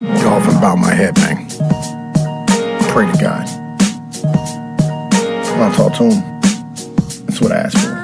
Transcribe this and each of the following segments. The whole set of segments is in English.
Get off and bow my head, man. Pray to God. When I talk to him, that's what I ask for.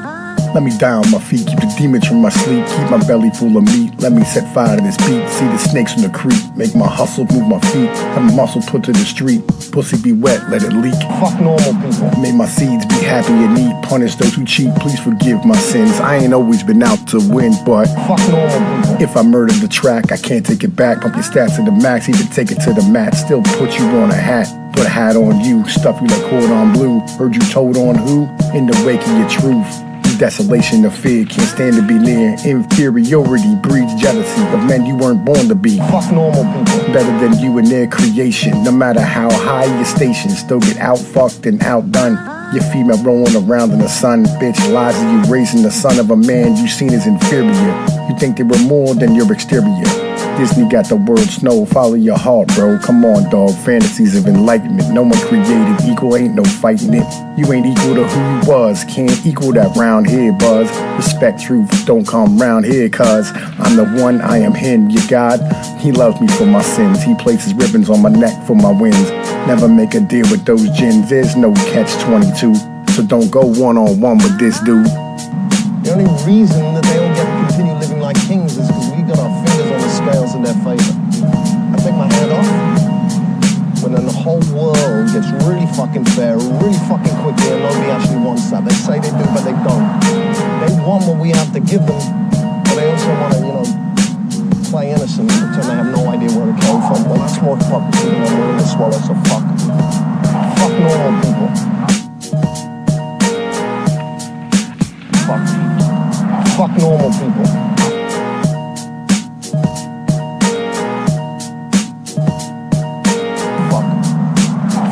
Let me die on my feet, keep the demons from my sleep, keep my belly full of meat. Let me set fire to this beat, see the snakes from the creek, make my hustle, move my feet, have my muscle put to the street. Pussy be wet, let it leak. Fuck normal people. May my seeds be happy and eat. Punish those who cheat, please forgive my sins. I ain't always been out to win, but fuck normal people. If I murdered the track, I can't take it back. Pump your stats to the max, even take it to the mat. Still put you on a hat. Put a hat on you, stuff you like cordon blue. Heard you told on who? In the wake of your truth. Desolation of fear, can't stand to be near. Inferiority breeds jealousy of men you weren't born to be. Fuck normal people. Better than you in their creation. No matter how high your station, still get outfucked and outdone. Your female rolling around in the sun. Bitch lies to you, raising the son of a man you seen as inferior. You think they were more than your exterior. Disney got the word snow, follow your heart, bro. Come on, dog, fantasies of enlightenment. No one created equal, ain't no fighting it. You ain't equal to who you was, can't equal that round here, buzz. Respect truth, don't come round here, cuz I'm the one, I am him, your God. He loves me for my sins, he places ribbons on my neck for my wins. Never make a deal with those gins, there's no catch-22. So don't go one-on-one with this dude. The only reason that they all get to continue living like kings is because we got our fingers on the scales in their favor. I take my hand off when then the whole world gets really fucking fair, really fucking quickly, and nobody actually wants that. They say they do, but they don't. They want what we have to give them, but they also want to, play innocent and pretend they have no idea where it came from. Well, that's more hypocrisy than I'm willing to swallow, so fuck. Fuck normal people. Fuck. Fuck normal people.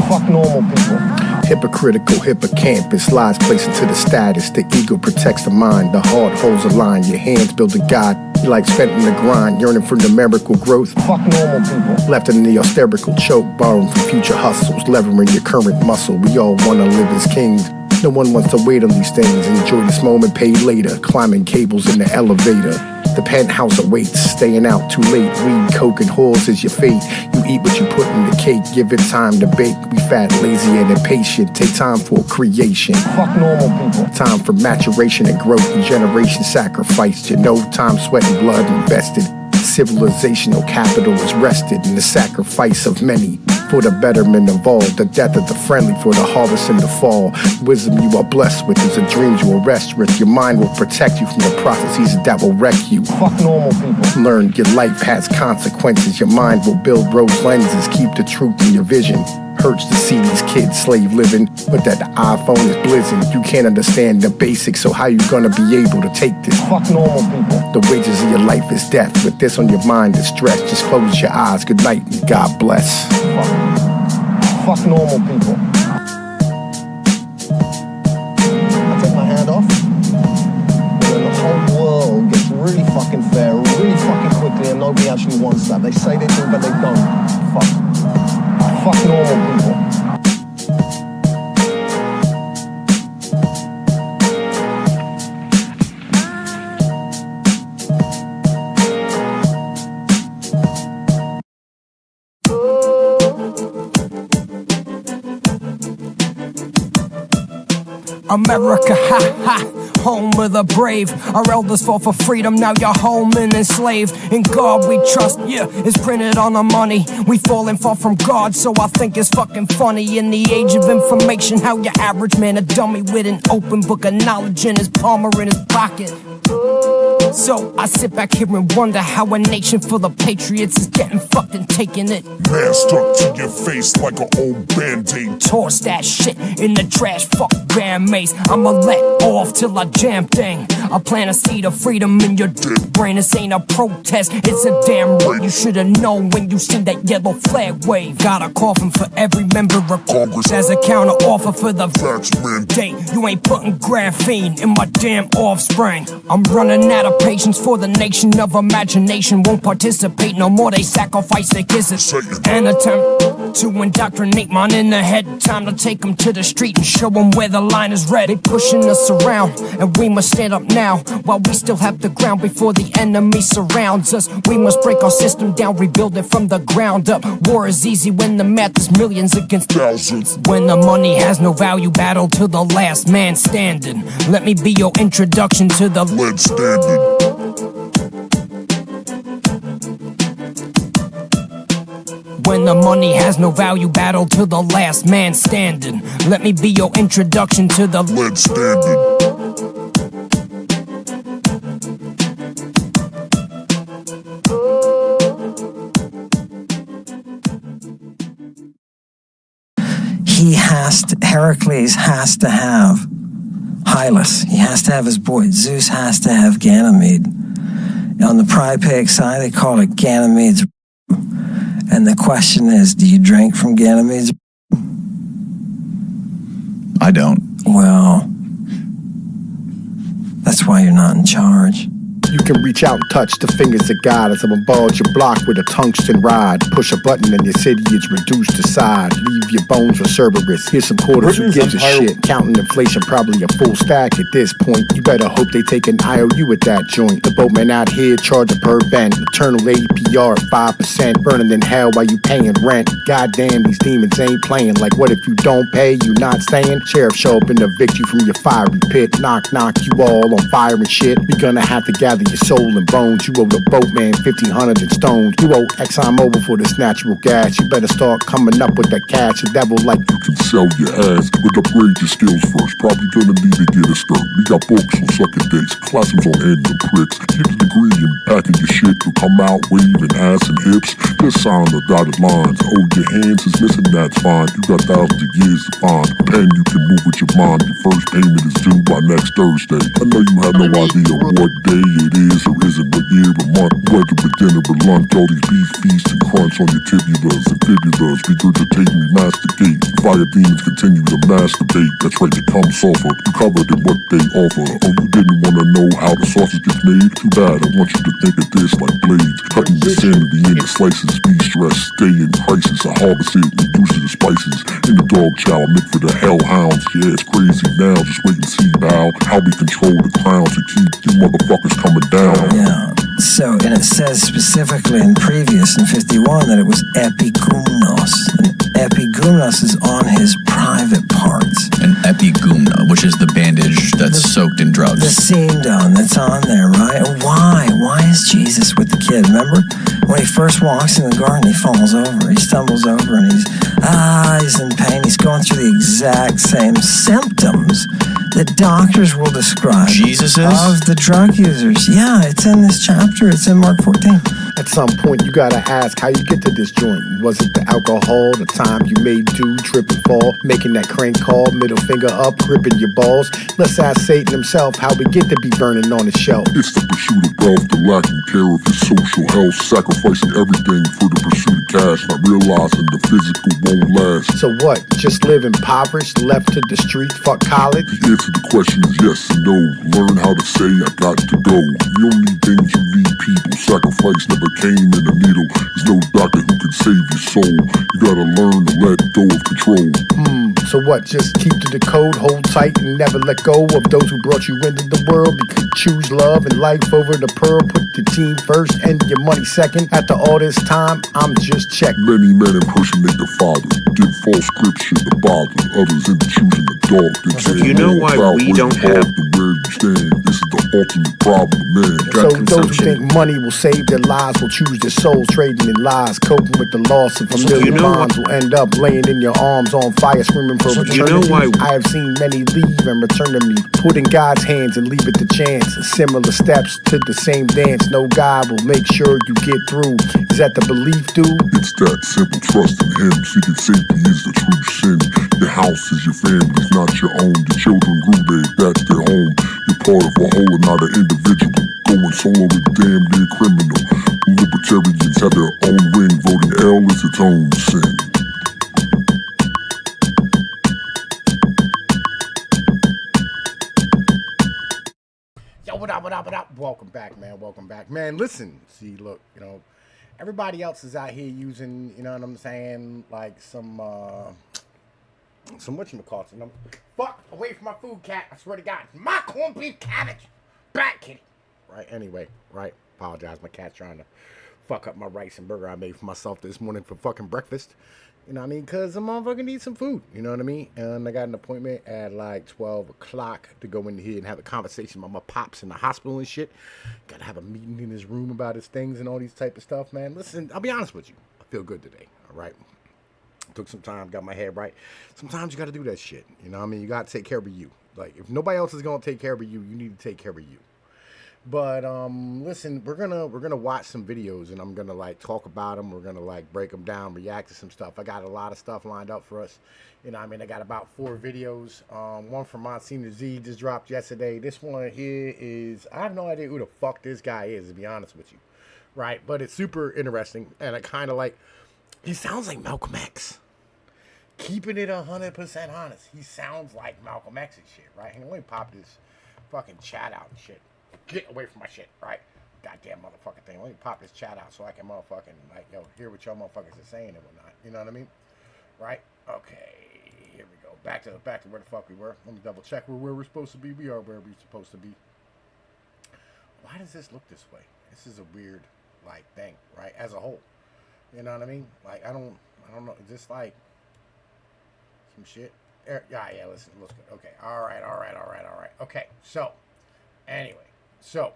Fuck normal people. Hypocritical hippocampus lies placed into the status. The ego protects the mind. The heart holds a line. Your hands build a god. You like spent in the grind, yearning for numerical growth. Fuck normal people. Left in the austerical choke, borrowing from future hustles, levering your current muscle. We all want to live as kings. No one wants to wait on these things. Enjoy this moment, pay later. Climbing cables in the elevator. The penthouse awaits, staying out too late. Weed, coke, and whores is your fate. You eat what you put in the cake, give it time to bake. We fat, lazy, and impatient. Take time for creation. Fuck normal people. Time for maturation and growth and generation sacrificed. Time, sweat, and blood invested. Civilizational capital is rested in the sacrifice of many. For the betterment of all, the death of the friendly, for the harvest in the fall. Wisdom you are blessed with is a dream you will rest with. Your mind will protect you from the processes that will wreck you. Fuck normal people. Learn your life has consequences. Your mind will build rose lenses. Keep the truth in your vision. Hurts to see these kids slave living, but that the iPhone is blizzing. You can't understand the basics, so how you gonna be able to take this? Fuck normal people. The wages of your life is death. With this on your mind is stress. Just close your eyes. Good night and God bless. Fuck normal people. I take my hand off, and then the whole world gets really fucking fair, really fucking quickly, and nobody actually wants that. They say they do, but they don't. Fuck normal people. America, ha ha, home of the brave. Our elders fought for freedom, now you're home and enslaved. In God we trust, yeah, it's printed on the money. We falling far from God, so I think it's fucking funny. In the age of information, how your average man a dummy with an open book of knowledge in his palm or in his pocket. So I sit back here and wonder how a nation full of patriots is getting fucked and taking it. Man stuck to your face like an old band-aid. Toss that shit in the trash, fuck Grand Mace. I'ma let off till I jam thing. I plant a seed of freedom in your dead brain. This ain't a protest, it's a damn right. You should've known when you seen that yellow flag wave. Got a coffin for every member of Congress as a counter offer for the facts mandate. You ain't putting graphene in my damn offspring. I'm running out of patience for the nation of imagination. Won't participate no more, they sacrifice their kisses and attempt To indoctrinate mine in the head. Time to take them to the street and show them where the line is red. They pushing us around, and we must stand up now, while we still have the ground before the enemy surrounds us. We must break our system down, rebuild it from the ground up. War is easy when the math is millions against thousands. When the money has no value, battle to the last man standing. Let me be your introduction to the lead standing. When the money has no value, battle to the last man standing. Let me be your introduction to the lead standing. Heracles has to have Hylas. He has to have his boy. Zeus has to have Ganymede. On the Priapeic side, they call it Ganymede's. And the question is, do you drink from Ganymede's? I don't. Well, that's why you're not in charge. You can reach out and touch the fingers of God as I bombard your block with a tungsten rod. Push a button and your city is reduced to side. Leave your bones for Cerberus. Here's some quarters, who gives a shit? Counting inflation, probably a full stack at this point. You better hope they take an IOU at that joint. The boatman out here charge a per bent. Eternal APR at 5%. Burning in hell while you paying rent. Goddamn, these demons ain't playing. Like what if you don't pay, you not staying? Sheriff show up and evict you from your fiery pit. Knock, you all on fire and shit. We gonna have to gather your soul and bones. You owe the boatman 1,500 in stones. You owe ExxonMobil for this natural gas. You better start coming up with that cash. The devil like you can sell your ass, but upgrade your skills first. Probably gonna need to get a start. We got books on sucking dicks, classrooms on end and pricks. Get a degree and packing your shit to come out waving ass and hips. Just sign the dotted lines. Oh, your hands is missing, that's fine. You got thousands of years to find. A pen you can move with your mind. Your first payment is due by next Thursday. I know you have no idea what day it is or isn't, what year or month, whether for dinner or lunch. All these beef feasts and crunch on your tibulas and fibulas. Regurgitate and masticate. Fire demons continue to masturbate. That's right, they come sulfur. You covered in what they offer. Oh, you didn't want to know how the sausage gets made? Too bad, I want you to think of this like blades. Cutting your sanity into slices. Be stressed, stay in crisis. I harvest it and use it as spices. In the dog chow, meant for the hellhounds. Yeah, it's crazy now, just wait and see, pal. How we control the clowns and keep you motherfuckers coming down. Yeah. So, and it says specifically in previous in 51 that it was epigumnos. And epigumnos is on his private parts. An epigumna, which is the bandage that's soaked in drugs. The seam done that's on there, right? Why? Why is Jesus with the kid? Remember when he first walks in the garden, he falls over, he stumbles over, and he's in pain. He's going through the exact same symptoms that doctors will describe. Jesus is? Of the drug users. Yeah, it's in this chapter. It's in Mark 14. At some point, you gotta ask how you get to this joint. Was it the alcohol, the time you made do, trip and fall, making that crank call, middle finger up, gripping your balls? Let's ask Satan himself how we get to be burning on his shelf. It's the pursuit of wealth, the lacking care of his social health, sacrificing everything for the pursuit of cash, not realizing the physical won't last. So what? Just live impoverished, left to the street, fuck college? The answer to the question is yes and no. Learn how to say I got to go. You don't need things, you need people. Sacrifice never came in a needle. There's no doctor who can save your soul. You gotta learn to let go of control. So what? Just keep to the code, hold tight and never let go of those who brought you into the world. You could choose love and life over the pearl. Put the team first and your money second. After all this time, I'm just checking. Many men impersonate the father, give false scripture to bother others into choosing the dog. So you know why we don't have where you stand. This is the ultimate problem, man. Drug so those who think money will save their lives will choose their souls, trading in lies, coping with the loss of a million bonds will end up laying in your arms on fire, screaming for eternity. You know why I have seen many leave and return to me, put in God's hands and leave it to chance. Similar steps to the same dance. No God will make sure you get through. Is that the belief, dude? It's that simple, trust in Him. Seeking safety is the true sin. Your house is your family's not your own. The children grew there, that's their home. You're part of a whole and not an individual. Going solo is damn near criminal. Libertarians have their own ring. Voting L is its own sin. Yo, what up? Welcome back, man. Listen, see, look, Everybody else is out here using, you know what I'm saying, like some whatchamacallit. And fuck away from my food, cat. I swear to God. My corned beef cabbage. Back, kitty. Right, anyway, right. Apologize. My cat's trying to fuck up my rice and burger I made for myself this morning for fucking breakfast. You know what I mean? Because the motherfucker needs some food. You know what I mean? And I got an appointment at like 12 o'clock to go in here and have a conversation about my pops in the hospital and shit. Got to have a meeting in his room about his things and all these type of stuff, man. Listen, I'll be honest with you. I feel good today, all right? Took some time, got my head right. Sometimes you got to do that shit. You know what I mean? You got to take care of you. Like, if nobody else is going to take care of you, you need to take care of you. But listen, we're gonna watch some videos and I'm gonna like talk about them. We're gonna like break them down, react to some stuff. I got a lot of stuff lined up for us. You know what I mean? I got about 4 videos. One from Monsignor Z just dropped yesterday. This one here is, I have no idea who the fuck this guy is, to be honest with you. Right? But it's super interesting and I kind of like, he sounds like Malcolm X. Keeping it 100% honest. He sounds like Malcolm X and shit, right? He only popped his fucking chat out and shit. Get away from my shit, right? Goddamn motherfucking thing. Let me pop this chat out so I can motherfucking, like, yo, hear what y'all motherfuckers are saying and whatnot. You know what I mean? Right? Okay, here we go. Back to where the fuck we were. Let me double check. We're where we're supposed to be. We are where we're supposed to be. Why does this look this way? This is a weird, like, thing, right? As a whole. You know what I mean? Like, I don't know. Is this, like, some shit? Yeah, listen, looks good. Okay, all right. Okay, so, anyway. So,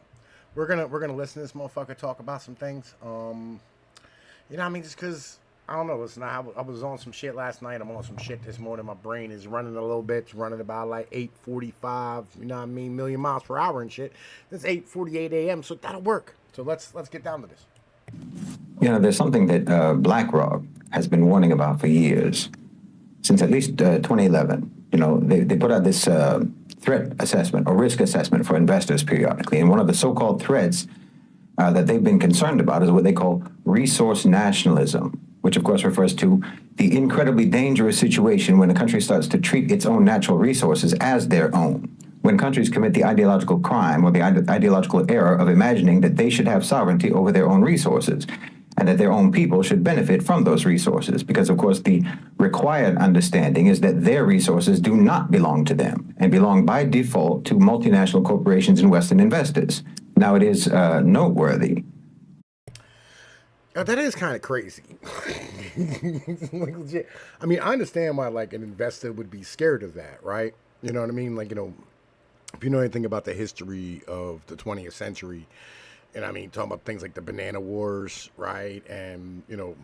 we're gonna listen to this motherfucker talk about some things. You know what I mean? Just because, I don't know. Listen, I was on some shit last night. I'm on some shit this morning. My brain is running a little bit. It's running about like 8:45, you know what I mean, million miles per hour and shit. It's 8:48 a.m., so that'll work. So let's get down to this. You know, there's something that BlackRock has been warning about for years, since at least 2011. You know, they put out this threat assessment or risk assessment for investors periodically. And one of the so-called threats that they've been concerned about is what they call resource nationalism, which of course refers to the incredibly dangerous situation when a country starts to treat its own natural resources as their own. When countries commit the ideological crime or the ideological error of imagining that they should have sovereignty over their own resources and that their own people should benefit from those resources. Because, of course, the required understanding is that their resources do not belong to them and belong by default to multinational corporations and Western investors. Now, it is noteworthy. That is kind of crazy. Like, legit. I mean, I understand why, like, an investor would be scared of that, right? You know what I mean? Like, you know, if you know anything about the history of the 20th century, and I mean, talking about things like the Banana Wars, right? And, you know,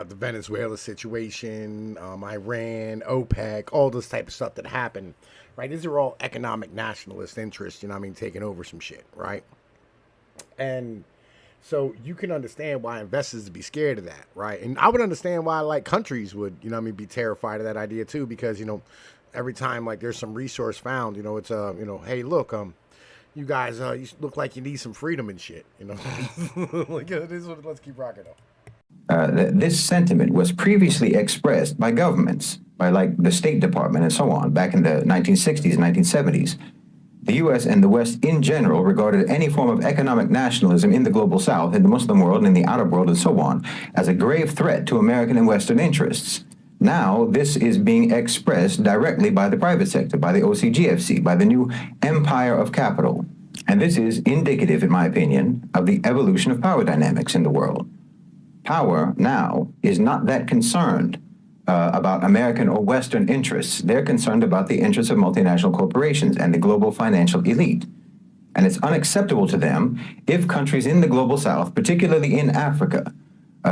the Venezuela situation, Iran, OPEC, all this type of stuff that happened, right? These are all economic nationalist interests, you know what I mean, taking over some shit, right? And so you can understand why investors would be scared of that, right? And I would understand why, like, countries would, you know what I mean, be terrified of that idea too, because, you know, every time, like, there's some resource found, you know, it's, you know, hey, look, you guys, you look like you need some freedom and shit, you know. Like, let's keep rocking though. This sentiment was previously expressed by governments, by like the State Department and so on, back in the 1960s and 1970s. The U.S. and the West in general regarded any form of economic nationalism in the global South, in the Muslim world, in the Arab world, and so on, as a grave threat to American and Western interests. Now, this is being expressed directly by the private sector, by the OCGFC, by the new empire of capital. And this is indicative, in my opinion, of the evolution of power dynamics in the world. Power now is not that concerned about American or Western interests. They're concerned about the interests of multinational corporations and the global financial elite. And it's unacceptable to them if countries in the global South, particularly in Africa,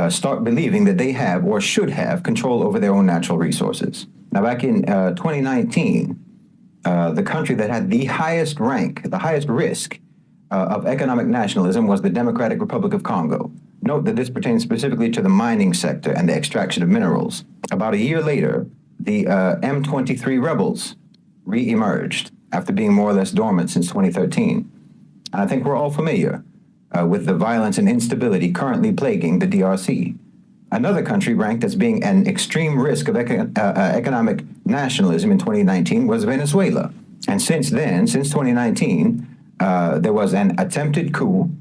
start believing that they have or should have control over their own natural resources. Now, back in 2019, the country that had the highest rank, the highest risk of economic nationalism was the Democratic Republic of Congo. Note that this pertains specifically to the mining sector and the extraction of minerals. About a year later, the M23 rebels re-emerged after being more or less dormant since 2013. And I think we're all familiar with the violence and instability currently plaguing the DRC. Another country ranked as being an extreme risk of economic nationalism in 2019 was Venezuela. And since then, since 2019, there was an attempted coup,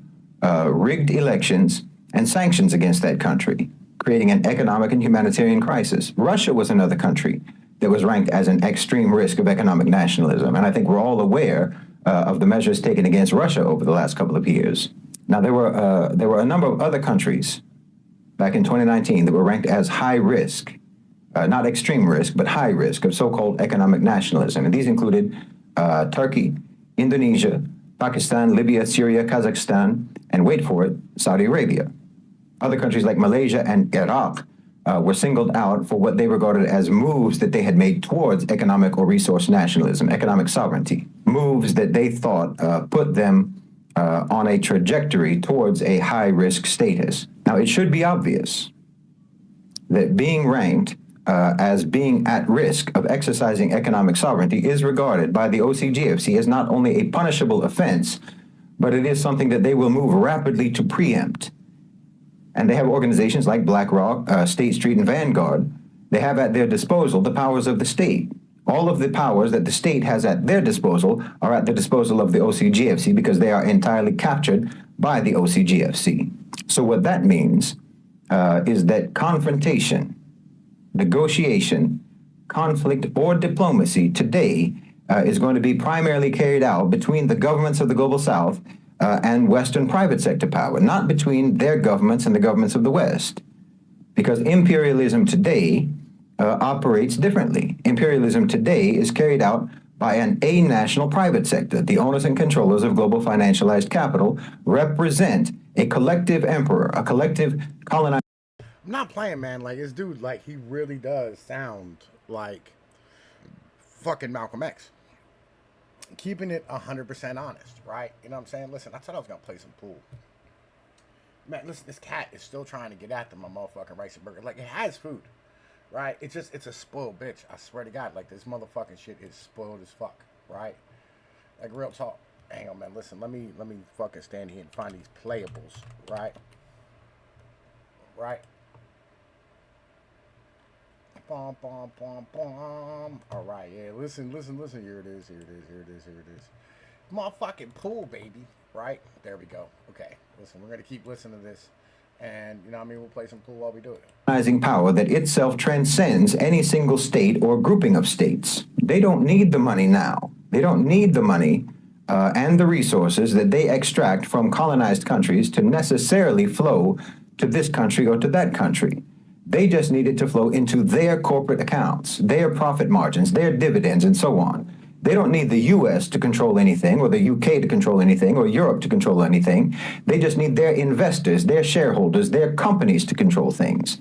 rigged elections, and sanctions against that country, creating an economic and humanitarian crisis. Russia was another country that was ranked as an extreme risk of economic nationalism. And I think we're all aware of the measures taken against Russia over the last couple of years. Now, there were a number of other countries back in 2019 that were ranked as high risk, not extreme risk, but high risk of so-called economic nationalism. And these included Turkey, Indonesia, Pakistan, Libya, Syria, Kazakhstan, and wait for it, Saudi Arabia. Other countries like Malaysia and Iraq were singled out for what they regarded as moves that they had made towards economic or resource nationalism, economic sovereignty, moves that they thought put them on a trajectory towards a high-risk status. Now, it should be obvious that being ranked as being at risk of exercising economic sovereignty is regarded by the OCGFC as not only a punishable offense, but it is something that they will move rapidly to preempt. And they have organizations like BlackRock, State Street, and Vanguard. They have at their disposal the powers of the state. All of the powers that the state has at their disposal are at the disposal of the OCGFC because they are entirely captured by the OCGFC. So what that means is that confrontation, negotiation, conflict, or diplomacy today is going to be primarily carried out between the governments of the Global South and Western private sector power, not between their governments and the governments of the West. Because imperialism today operates differently. Imperialism today is carried out by an a-national private sector. The owners and controllers of global financialized capital represent a collective emperor, a collective colonizer. I'm not playing, man. Like, this dude, like, he really does sound like fucking Malcolm X. Keeping it 100% honest, right? You know what I'm saying? Listen, I thought I was going to play some pool. Man, listen, this cat is still trying to get after my motherfucking rice and burger. Like, it has food, right? It's a spoiled bitch. I swear to God, like, this motherfucking shit is spoiled as fuck, right? Like, real talk. Hang on, man. Listen, let me fucking stand here and find these playables, right? Right? Bom, bom, bom, bom. All right, yeah. Listen. Here it is. Motherfucking pool, baby. Right? There we go. Okay. Listen, we're going to keep listening to this. And, you know what I mean? We'll play some pool while we do it. Power that itself transcends any single state or grouping of states. They don't need the money now. They don't need the money and the resources that they extract from colonized countries to necessarily flow to this country or to that country. They just need it to flow into their corporate accounts, their profit margins, their dividends, and so on. They don't need the U.S. to control anything, or the U.K. to control anything, or Europe to control anything. They just need their investors, their shareholders, their companies to control things.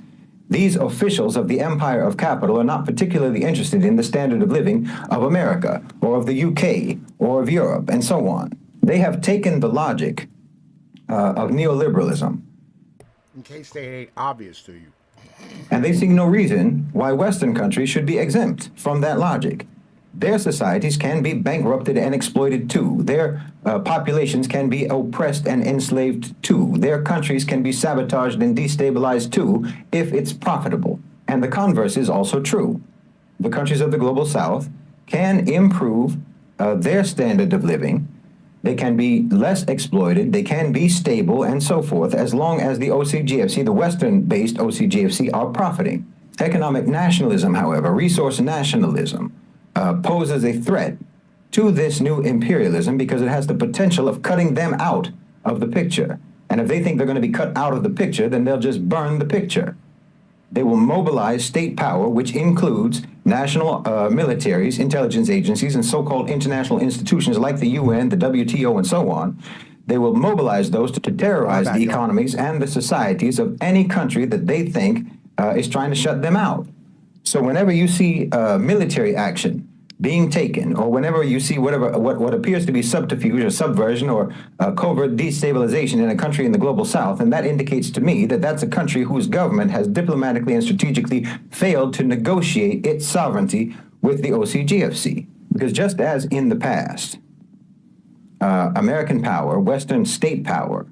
These officials of the empire of capital are not particularly interested in the standard of living of America, or of the U.K., or of Europe, and so on. They have taken the logic of neoliberalism. In case they ain't obvious to you. And they see no reason why Western countries should be exempt from that logic. Their societies can be bankrupted and exploited too. Their populations can be oppressed and enslaved too. Their countries can be sabotaged and destabilized too if it's profitable. And the converse is also true. The countries of the Global South can improve their standard of living. They can be less exploited, they can be stable, and so forth, as long as the OCGFC, the Western-based OCGFC, are profiting. Economic nationalism, however, resource nationalism, poses a threat to this new imperialism because it has the potential of cutting them out of the picture. And if they think they're going to be cut out of the picture, then they'll just burn the picture. They will mobilize state power, which includes national militaries, intelligence agencies, and so-called international institutions like the UN, the WTO, and so on. They will mobilize those to terrorize the economies and the societies of any country that they think is trying to shut them out. So whenever you see military action being taken, or whenever you see what appears to be subterfuge or subversion or covert destabilization in a country in the Global South, and that indicates to me that that's a country whose government has diplomatically and strategically failed to negotiate its sovereignty with the OCGFC. Because just as in the past, American power, Western state power,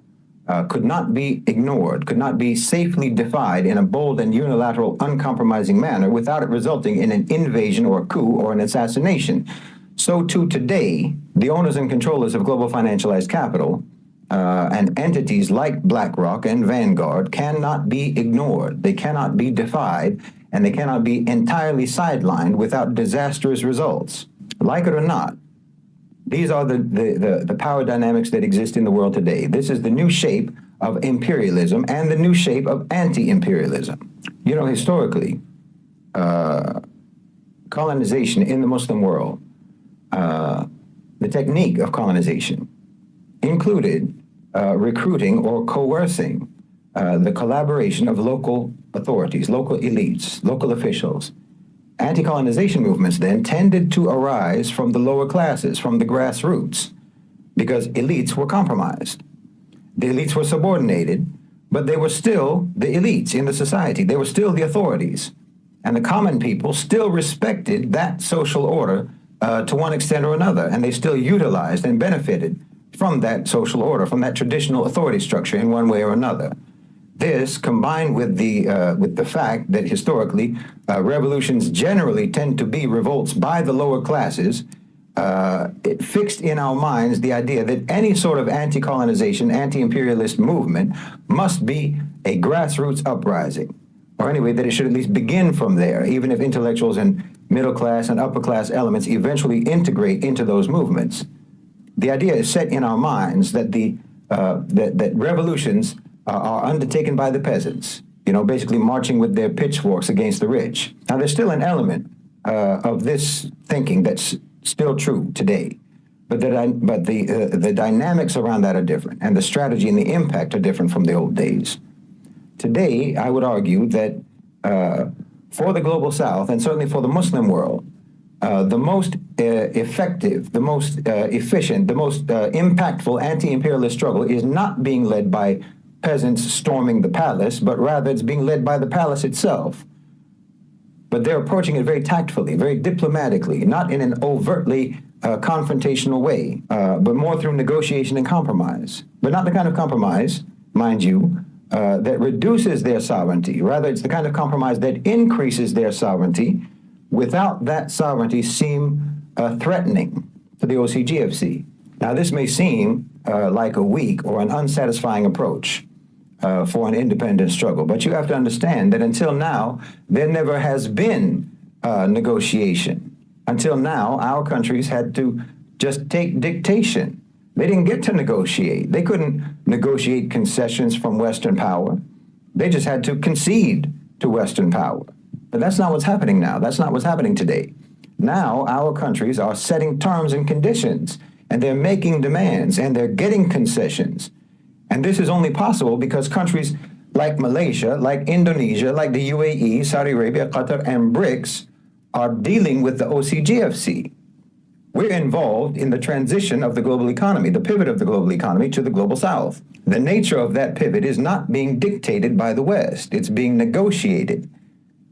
could not be ignored, could not be safely defied in a bold and unilateral, uncompromising manner without it resulting in an invasion or a coup or an assassination. So too today, the owners and controllers of global financialized capital and entities like BlackRock and Vanguard cannot be ignored. They cannot be defied, and they cannot be entirely sidelined without disastrous results. Like it or not, these are the power dynamics that exist in the world today. This is the new shape of imperialism and the new shape of anti-imperialism. You know, historically, colonization in the Muslim world, the technique of colonization included recruiting or coercing the collaboration of local authorities, local elites, local officials. Anti-colonization movements then tended to arise from the lower classes, from the grassroots, because elites were compromised. The elites were subordinated, but they were still the elites in the society. They were still the authorities. And the common people still respected that social order to one extent or another, and they still utilized and benefited from that social order, from that traditional authority structure in one way or another. This, combined with the fact that historically revolutions generally tend to be revolts by the lower classes, it fixed in our minds the idea that any sort of anti-colonization, anti-imperialist movement must be a grassroots uprising, or anyway, that it should at least begin from there, even if intellectuals and middle class and upper class elements eventually integrate into those movements. The idea is set in our minds that that revolutions are undertaken by the peasants, basically marching with their pitchforks against the rich. Now, there's still an element of this thinking that's still true today, but the dynamics around that are different, and the strategy and the impact are different from the old days. Today, I would argue that for the global South, and certainly for the Muslim world, the most effective, the most efficient, the most impactful anti-imperialist struggle is not being led by peasants storming the palace, but rather it's being led by the palace itself. But they're approaching it very tactfully, very diplomatically, not in an overtly confrontational way, but more through negotiation and compromise. But not the kind of compromise, mind you, that reduces their sovereignty. Rather, it's the kind of compromise that increases their sovereignty without that sovereignty seem threatening to the OCGFC. Now, this may seem like a weak or an unsatisfying approach for an independent struggle, but you have to understand that until now, there never has been negotiation. Until now, our countries had to just take dictation. They didn't get to negotiate. They couldn't negotiate concessions from Western power. They just had to concede to Western power. But that's not what's happening now. That's not what's happening today. Now, our countries are setting terms and conditions, and they're making demands, and they're getting concessions. And this is only possible because countries like Malaysia, like Indonesia, like the UAE, Saudi Arabia, Qatar, and BRICS are dealing with the OCGFC. We're involved in the transition of the global economy, the pivot of the global economy to the global South. The nature of that pivot is not being dictated by the West. It's being negotiated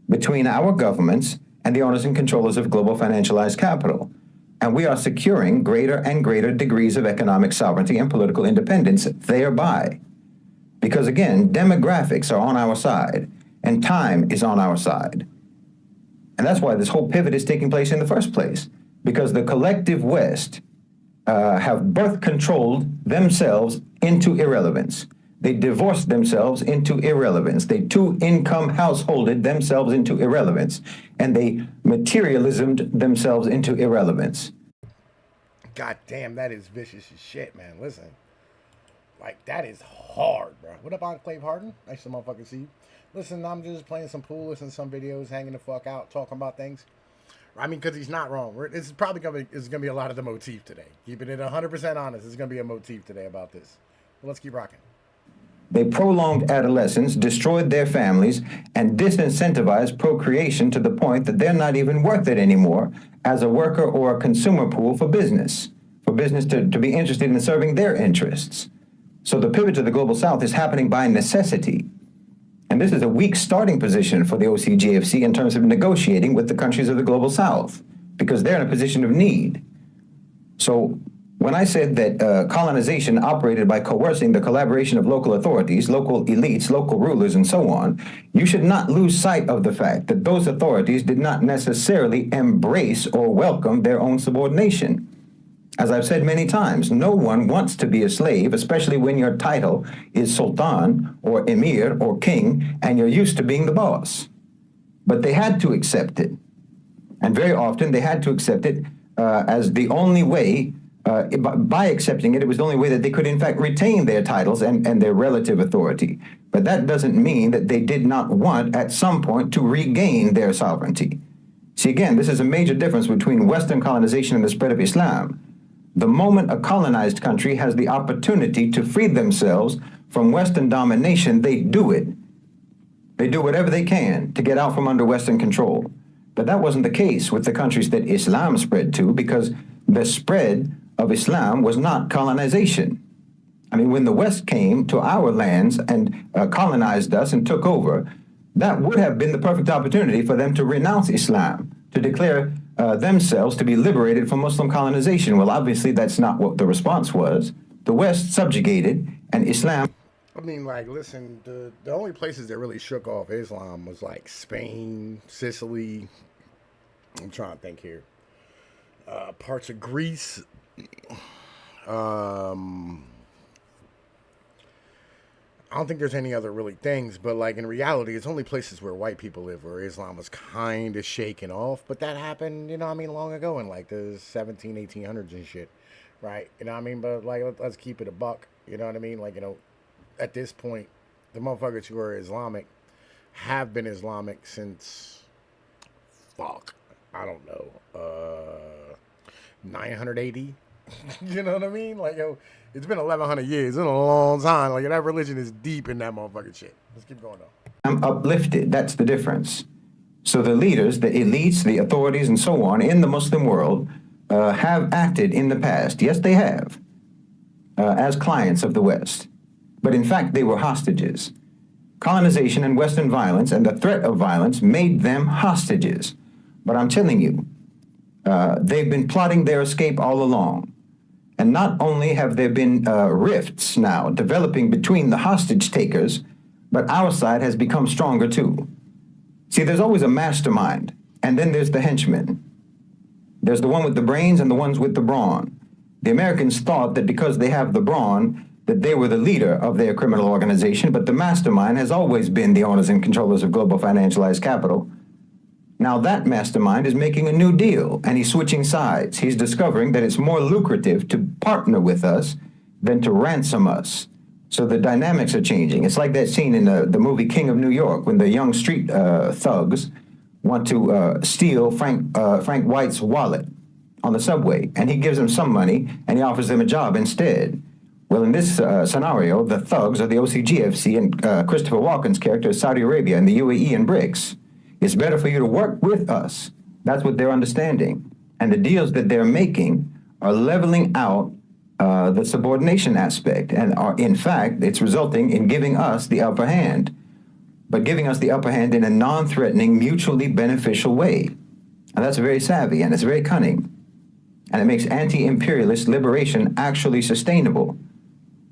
between our governments and the owners and controllers of global financialized capital. And we are securing greater and greater degrees of economic sovereignty and political independence thereby. Because again, demographics are on our side and time is on our side. And that's why this whole pivot is taking place in the first place. Because the collective West have birth controlled themselves into irrelevance. They divorced themselves into irrelevance. They two-income householded themselves into irrelevance. And they materialismed themselves into irrelevance. God damn, that is vicious as shit, man. Listen. Like, that is hard, bro. What up, Enclave Harden? Nice to motherfucking see you. Listen, I'm just playing some pool, listening to some videos, hanging the fuck out, talking about things. I mean, because he's not wrong. This is probably going to be a lot of the motif today. Keeping it 100% honest, it's going to be a motif today about this. But let's keep rocking. They prolonged adolescence, destroyed their families, and disincentivized procreation to the point that they're not even worth it anymore as a worker or a consumer pool for business to be interested in serving their interests. So the pivot to the global South is happening by necessity. And this is a weak starting position for the OCGFC in terms of negotiating with the countries of the global South, because they're in a position of need. So when I said that colonization operated by coercing the collaboration of local authorities, local elites, local rulers, and so on, you should not lose sight of the fact that those authorities did not necessarily embrace or welcome their own subordination. As I've said many times, no one wants to be a slave, especially when your title is sultan or emir or king and you're used to being the boss. But they had to accept it. And very often they had to accept it as the only way, by accepting it, it was the only way that they could in fact retain their titles and their relative authority. But that doesn't mean that they did not want at some point to regain their sovereignty. See, again, this is a major difference between Western colonization and the spread of Islam. The moment a colonized country has the opportunity to free themselves from Western domination, they do it. They do whatever they can to get out from under Western control. But that wasn't the case with the countries that Islam spread to, because the spread of Islam was not colonization. I mean, when the West came to our lands and colonized us and took over, that would have been the perfect opportunity for them to renounce Islam, to declare themselves to be liberated from Muslim colonization. Well, obviously, that's not what the response was. The West subjugated, and Islam... I mean, like, listen, the only places that really shook off Islam was, like, Spain, Sicily. I'm trying to think here. Parts of Greece. I don't think there's any other really things, but like in reality, it's only places where white people live where Islam was kind of shaken off. But that happened, you know what I mean, long ago in like the 1800s and shit, right? You know what I mean? But like, let's keep it a buck, you know what I mean? Like, you know, at this point, the motherfuckers who are Islamic have been Islamic since, I don't know, 900 AD. You know what I mean? Like, yo, it's been 1,100 years. It's been a long time. Like, that religion is deep in that motherfucking shit. Let's keep going, though. I'm uplifted. That's the difference. So the leaders, the elites, the authorities, and so on in the Muslim world have acted in the past. Yes, they have, as clients of the West. But in fact, they were hostages. Colonization and Western violence and the threat of violence made them hostages. But I'm telling you, they've been plotting their escape all along. And not only have there been rifts now developing between the hostage takers, but our side has become stronger too. See, there's always a mastermind, and then there's the henchmen. There's the one with the brains and the ones with the brawn. The Americans thought that because they have the brawn, that they were the leader of their criminal organization, but the mastermind has always been the owners and controllers of global financialized capital. Now that mastermind is making a new deal, and he's switching sides. He's discovering that it's more lucrative to partner with us than to ransom us. So the dynamics are changing. It's like that scene in the movie King of New York when the young street thugs want to steal Frank White's wallet on the subway, and he gives them some money, and he offers them a job instead. Well, in this scenario, the thugs are the OCGFC, and Christopher Walken's character is Saudi Arabia and the UAE and BRICS. It's better for you to work with us. That's what they're understanding. And the deals that they're making are leveling out the subordination aspect. And are, in fact, it's resulting in giving us the upper hand, but giving us the upper hand in a non-threatening, mutually beneficial way. And that's very savvy, and it's very cunning. And it makes anti-imperialist liberation actually sustainable.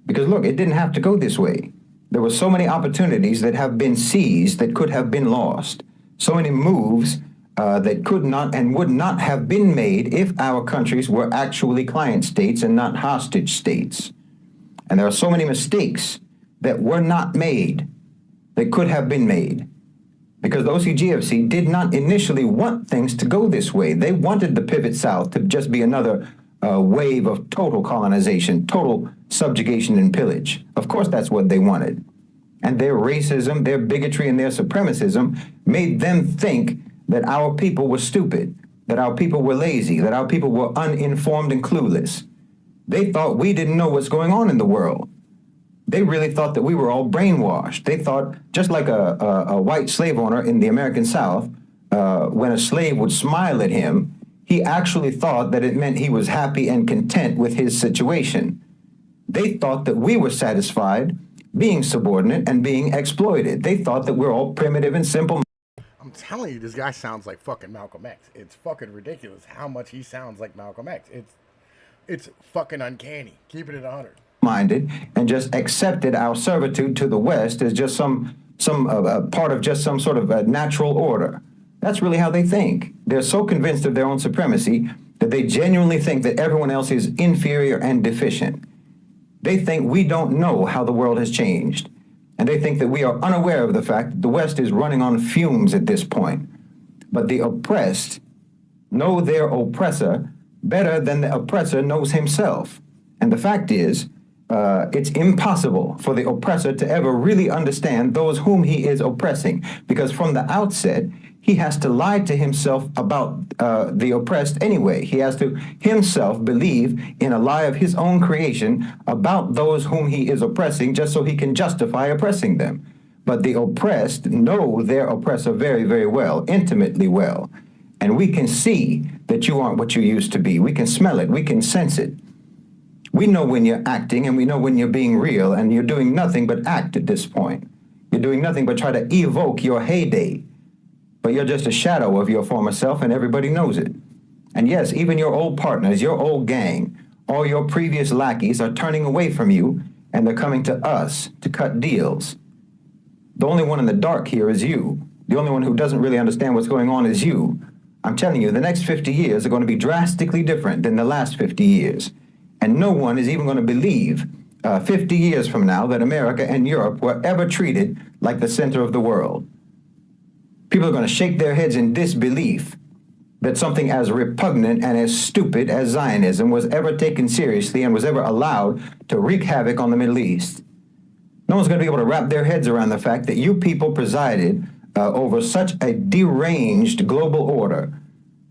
Because look, it didn't have to go this way. There were so many opportunities that have been seized that could have been lost. So many moves that could not and would not have been made if our countries were actually client states and not hostage states. And there are so many mistakes that were not made that could have been made. Because the OCGFC did not initially want things to go this way. They wanted the pivot south to just be another wave of total colonization, total subjugation and pillage. Of course, that's what they wanted. And their racism, their bigotry, and their supremacism made them think that our people were stupid, that our people were lazy, that our people were uninformed and clueless. They thought we didn't know what's going on in the world. They really thought that we were all brainwashed. They thought, just like a white slave owner in the American South, when a slave would smile at him, he actually thought that it meant he was happy and content with his situation. They thought that we were satisfied being subordinate and being exploited. They thought that we're all primitive and simple. I'm telling you, this guy sounds like fucking Malcolm X. It's fucking ridiculous how much he sounds like Malcolm X. It's fucking uncanny. Keep it at 100. Minded and just accepted our servitude to the West as just some part of just some sort of a natural order. That's really how they think. They're so convinced of their own supremacy that they genuinely think that everyone else is inferior and deficient. They think we don't know how the world has changed. And they think that we are unaware of the fact that the West is running on fumes at this point. But the oppressed know their oppressor better than the oppressor knows himself. And the fact is, it's impossible for the oppressor to ever really understand those whom he is oppressing, because from the outset, he has to lie to himself about the oppressed anyway. He has to himself believe in a lie of his own creation about those whom he is oppressing, just so he can justify oppressing them. But the oppressed know their oppressor very, very well, intimately well. And we can see that you aren't what you used to be. We can smell it. We can sense it. We know when you're acting, and we know when you're being real, and you're doing nothing but act at this point. You're doing nothing but try to evoke your heyday. But you're just a shadow of your former self, and everybody knows it. And yes, even your old partners, your old gang, all your previous lackeys are turning away from you, and they're coming to us to cut deals. The only one in the dark here is you. The only one who doesn't really understand what's going on is you. I'm telling you, the next 50 years are going to be drastically different than the last 50 years. And no one is even going to believe 50 years from now that America and Europe were ever treated like the center of the world. People are going to shake their heads in disbelief that something as repugnant and as stupid as Zionism was ever taken seriously and was ever allowed to wreak havoc on the Middle East. No one's going to be able to wrap their heads around the fact that you people presided over such a deranged global order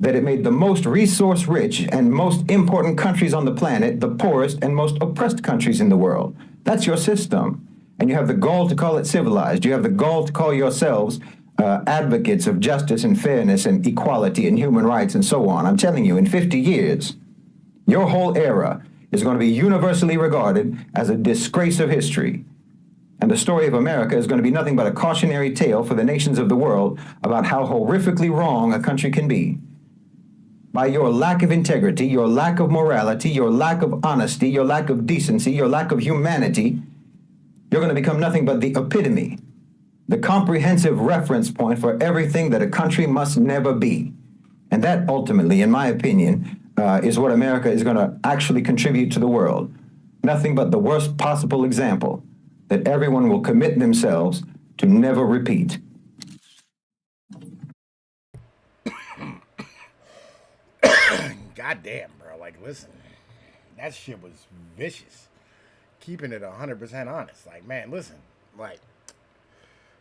that it made the most resource-rich and most important countries on the planet the poorest and most oppressed countries in the world. That's your system. And you have the gall to call it civilized. You have the gall to call yourselves advocates of justice and fairness and equality and human rights and so on. I'm telling you, in 50 years, your whole era is going to be universally regarded as a disgrace of history. And the story of America is going to be nothing but a cautionary tale for the nations of the world about how horrifically wrong a country can be. By your lack of integrity, your lack of morality, your lack of honesty, your lack of decency, your lack of humanity, you're going to become nothing but the epitome, the comprehensive reference point for everything that a country must never be. And that ultimately, in my opinion, is what America is going to actually contribute to the world. Nothing but the worst possible example that everyone will commit themselves to never repeat. Goddamn, bro. Like, listen, that shit was vicious. Keeping it 100% honest. Like, man, listen, like,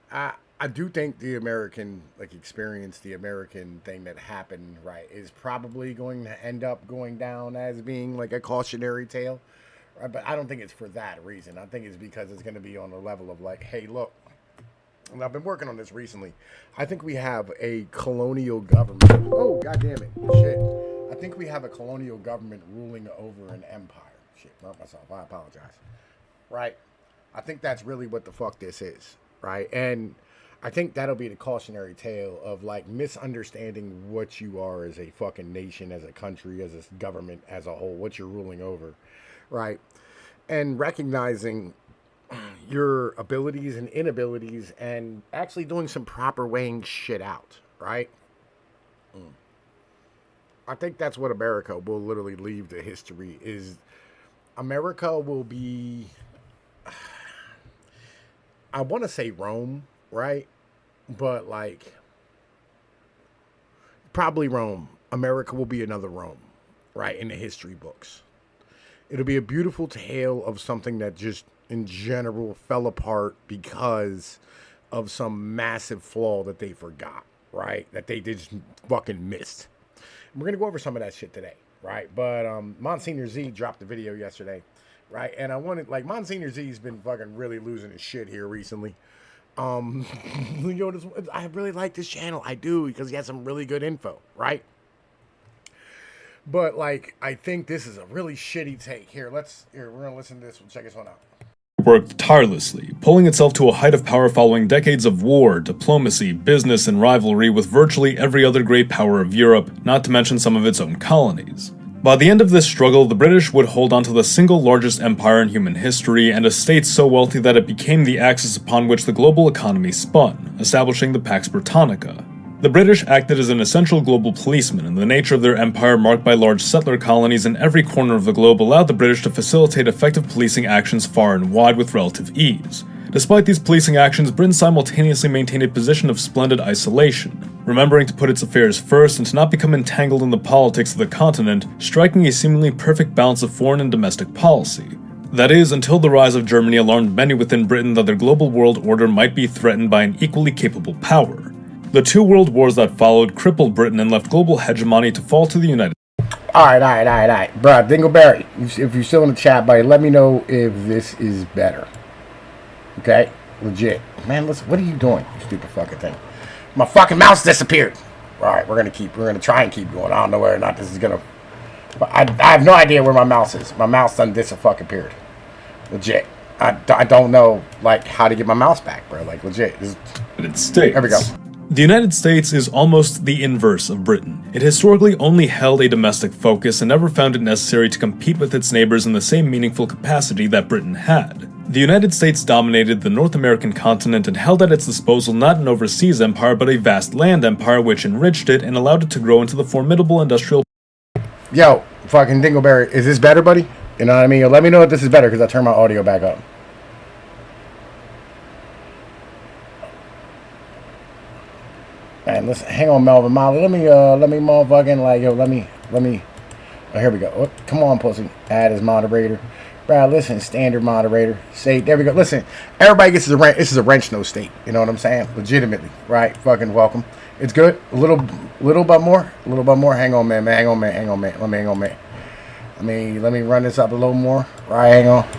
I do think the American, like, experience, the American thing that happened, right, is probably going to end up going down as being, like, a cautionary tale. Right? But I don't think it's for that reason. I think it's because it's going to be on the level of, like, hey, look, and I've been working on this recently. I think we have a colonial government. Oh, goddamn it. Shit. I think we have a colonial government ruling over an empire. Shit, not myself. I apologize. Right? I think that's really what the fuck this is. Right? And I think that'll be the cautionary tale of, like, misunderstanding what you are as a fucking nation, as a country, as a government, as a whole, what you're ruling over. Right? And recognizing your abilities and inabilities and actually doing some proper weighing shit out. Right? I think that's what America will literally leave to history is America will be, I want to say Rome, right? But like, probably Rome. America will be another Rome, right? In the history books. It'll be a beautiful tale of something that just in general fell apart because of some massive flaw that they forgot, right? That they just fucking missed. We're going to go over some of that shit today, right? But Monsignor Z dropped a video yesterday, right? And I wanted, like, Monsignor Z's been fucking really losing his shit here recently. You know, I really like this channel. I do, because he has some really good info, right? But, like, I think this is a really shitty take. Here, we're going to listen to this. We'll check this one out. Worked tirelessly, pulling itself to a height of power following decades of war, diplomacy, business, and rivalry with virtually every other great power of Europe, not to mention some of its own colonies. By the end of this struggle, the British would hold on to the single largest empire in human history and a state so wealthy that it became the axis upon which the global economy spun, establishing the Pax Britannica. The British acted as an essential global policeman, and the nature of their empire, marked by large settler colonies in every corner of the globe, allowed the British to facilitate effective policing actions far and wide with relative ease. Despite these policing actions, Britain simultaneously maintained a position of splendid isolation, remembering to put its affairs first and to not become entangled in the politics of the continent, striking a seemingly perfect balance of foreign and domestic policy. That is, until the rise of Germany alarmed many within Britain that their global world order might be threatened by an equally capable power. The two world wars that followed crippled Britain and left global hegemony to fall to the United States. Alright. Bruh, Dingleberry, if you're still in the chat, buddy, let me know if this is better. Okay? Legit. Man, listen, what are you doing, you stupid fucking thing? My fucking mouse disappeared. Alright, we're gonna try and keep going. I don't know whether or not this is gonna... I have no idea where my mouse is. My mouse done disappeared. Legit. I don't know, like, how to get my mouse back, bro. Like, legit. United States. There we go. The United States is almost the inverse of Britain. It historically only held a domestic focus and never found it necessary to compete with its neighbors in the same meaningful capacity that Britain had. The United States dominated the North American continent and held at its disposal not an overseas empire but a vast land empire which enriched it and allowed it to grow into the formidable industrial... Yo, fucking Dingleberry, is this better, buddy? You know what I mean? Let me know if this is better because I turned my audio back up. Man, listen, hang on, Melvin Molly. Let me motherfucking, like, yo, let me, oh, here we go. Oh, come on, pussy. Add as moderator. Bro, listen, standard moderator. Say, there we go. Listen, everybody gets a wrench. This is a wrench no state. You know what I'm saying? Legitimately, right? Fucking welcome. It's good. A little bit more. Hang on, man. Let me run this up a little more. Right, hang on. All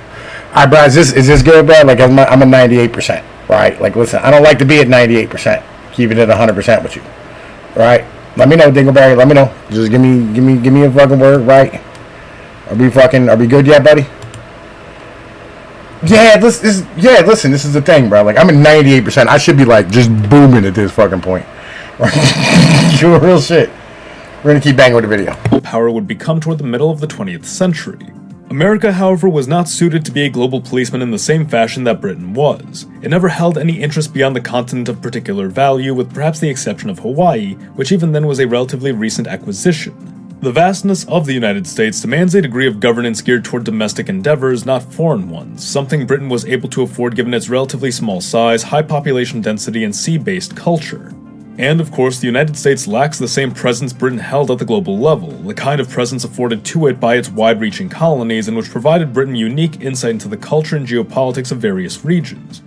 right, bro, is this good, bro? Like, I'm at 98%, right? Like, listen, I don't like to be at 98%. Keeping it 100% with you, right? Let me know, Dingleberry. Let me know. Just give me a fucking word, right? Are we good yet, buddy? Yeah, listen, this is the thing, bro. Like, I'm at 98%. I should be like just booming at this fucking point. You're real shit. We're gonna keep banging with the video. Power would become toward the middle of the 20th century. America, however, was not suited to be a global policeman in the same fashion that Britain was. It never held any interest beyond the continent of particular value, with perhaps the exception of Hawaii, which even then was a relatively recent acquisition. The vastness of the United States demands a degree of governance geared toward domestic endeavors, not foreign ones, something Britain was able to afford given its relatively small size, high population density, and sea-based culture. And of course, the United States lacks the same presence Britain held at the global level, the kind of presence afforded to it by its wide-reaching colonies and which provided Britain unique insight into the culture and geopolitics of various regions.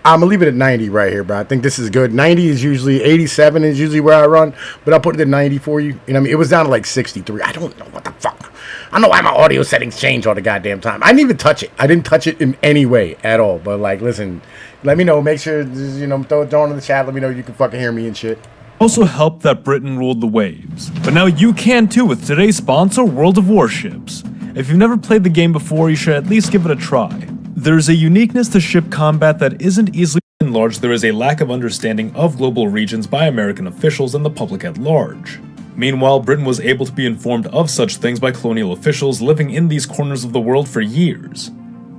I'm gonna leave it at 90 right here, bro. I think this is good. 90 is usually, 87 is usually where I run, but I'll put it at 90 for you. You know what I mean? It was down to like 63. I don't know what the fuck. I don't know why my audio settings change all the goddamn time. I didn't even touch it. I didn't touch it in any way at all. But like, listen, let me know. Make sure, you know, throw it in the chat. Let me know you can fucking hear me and shit. Also helped that Britain ruled the waves. But now you can too with today's sponsor, World of Warships. If you've never played the game before, you should at least give it a try. There's a uniqueness to ship combat that isn't easily enlarged. There is a lack of understanding of global regions by American officials and the public at large. Meanwhile, Britain was able to be informed of such things by colonial officials living in these corners of the world for years.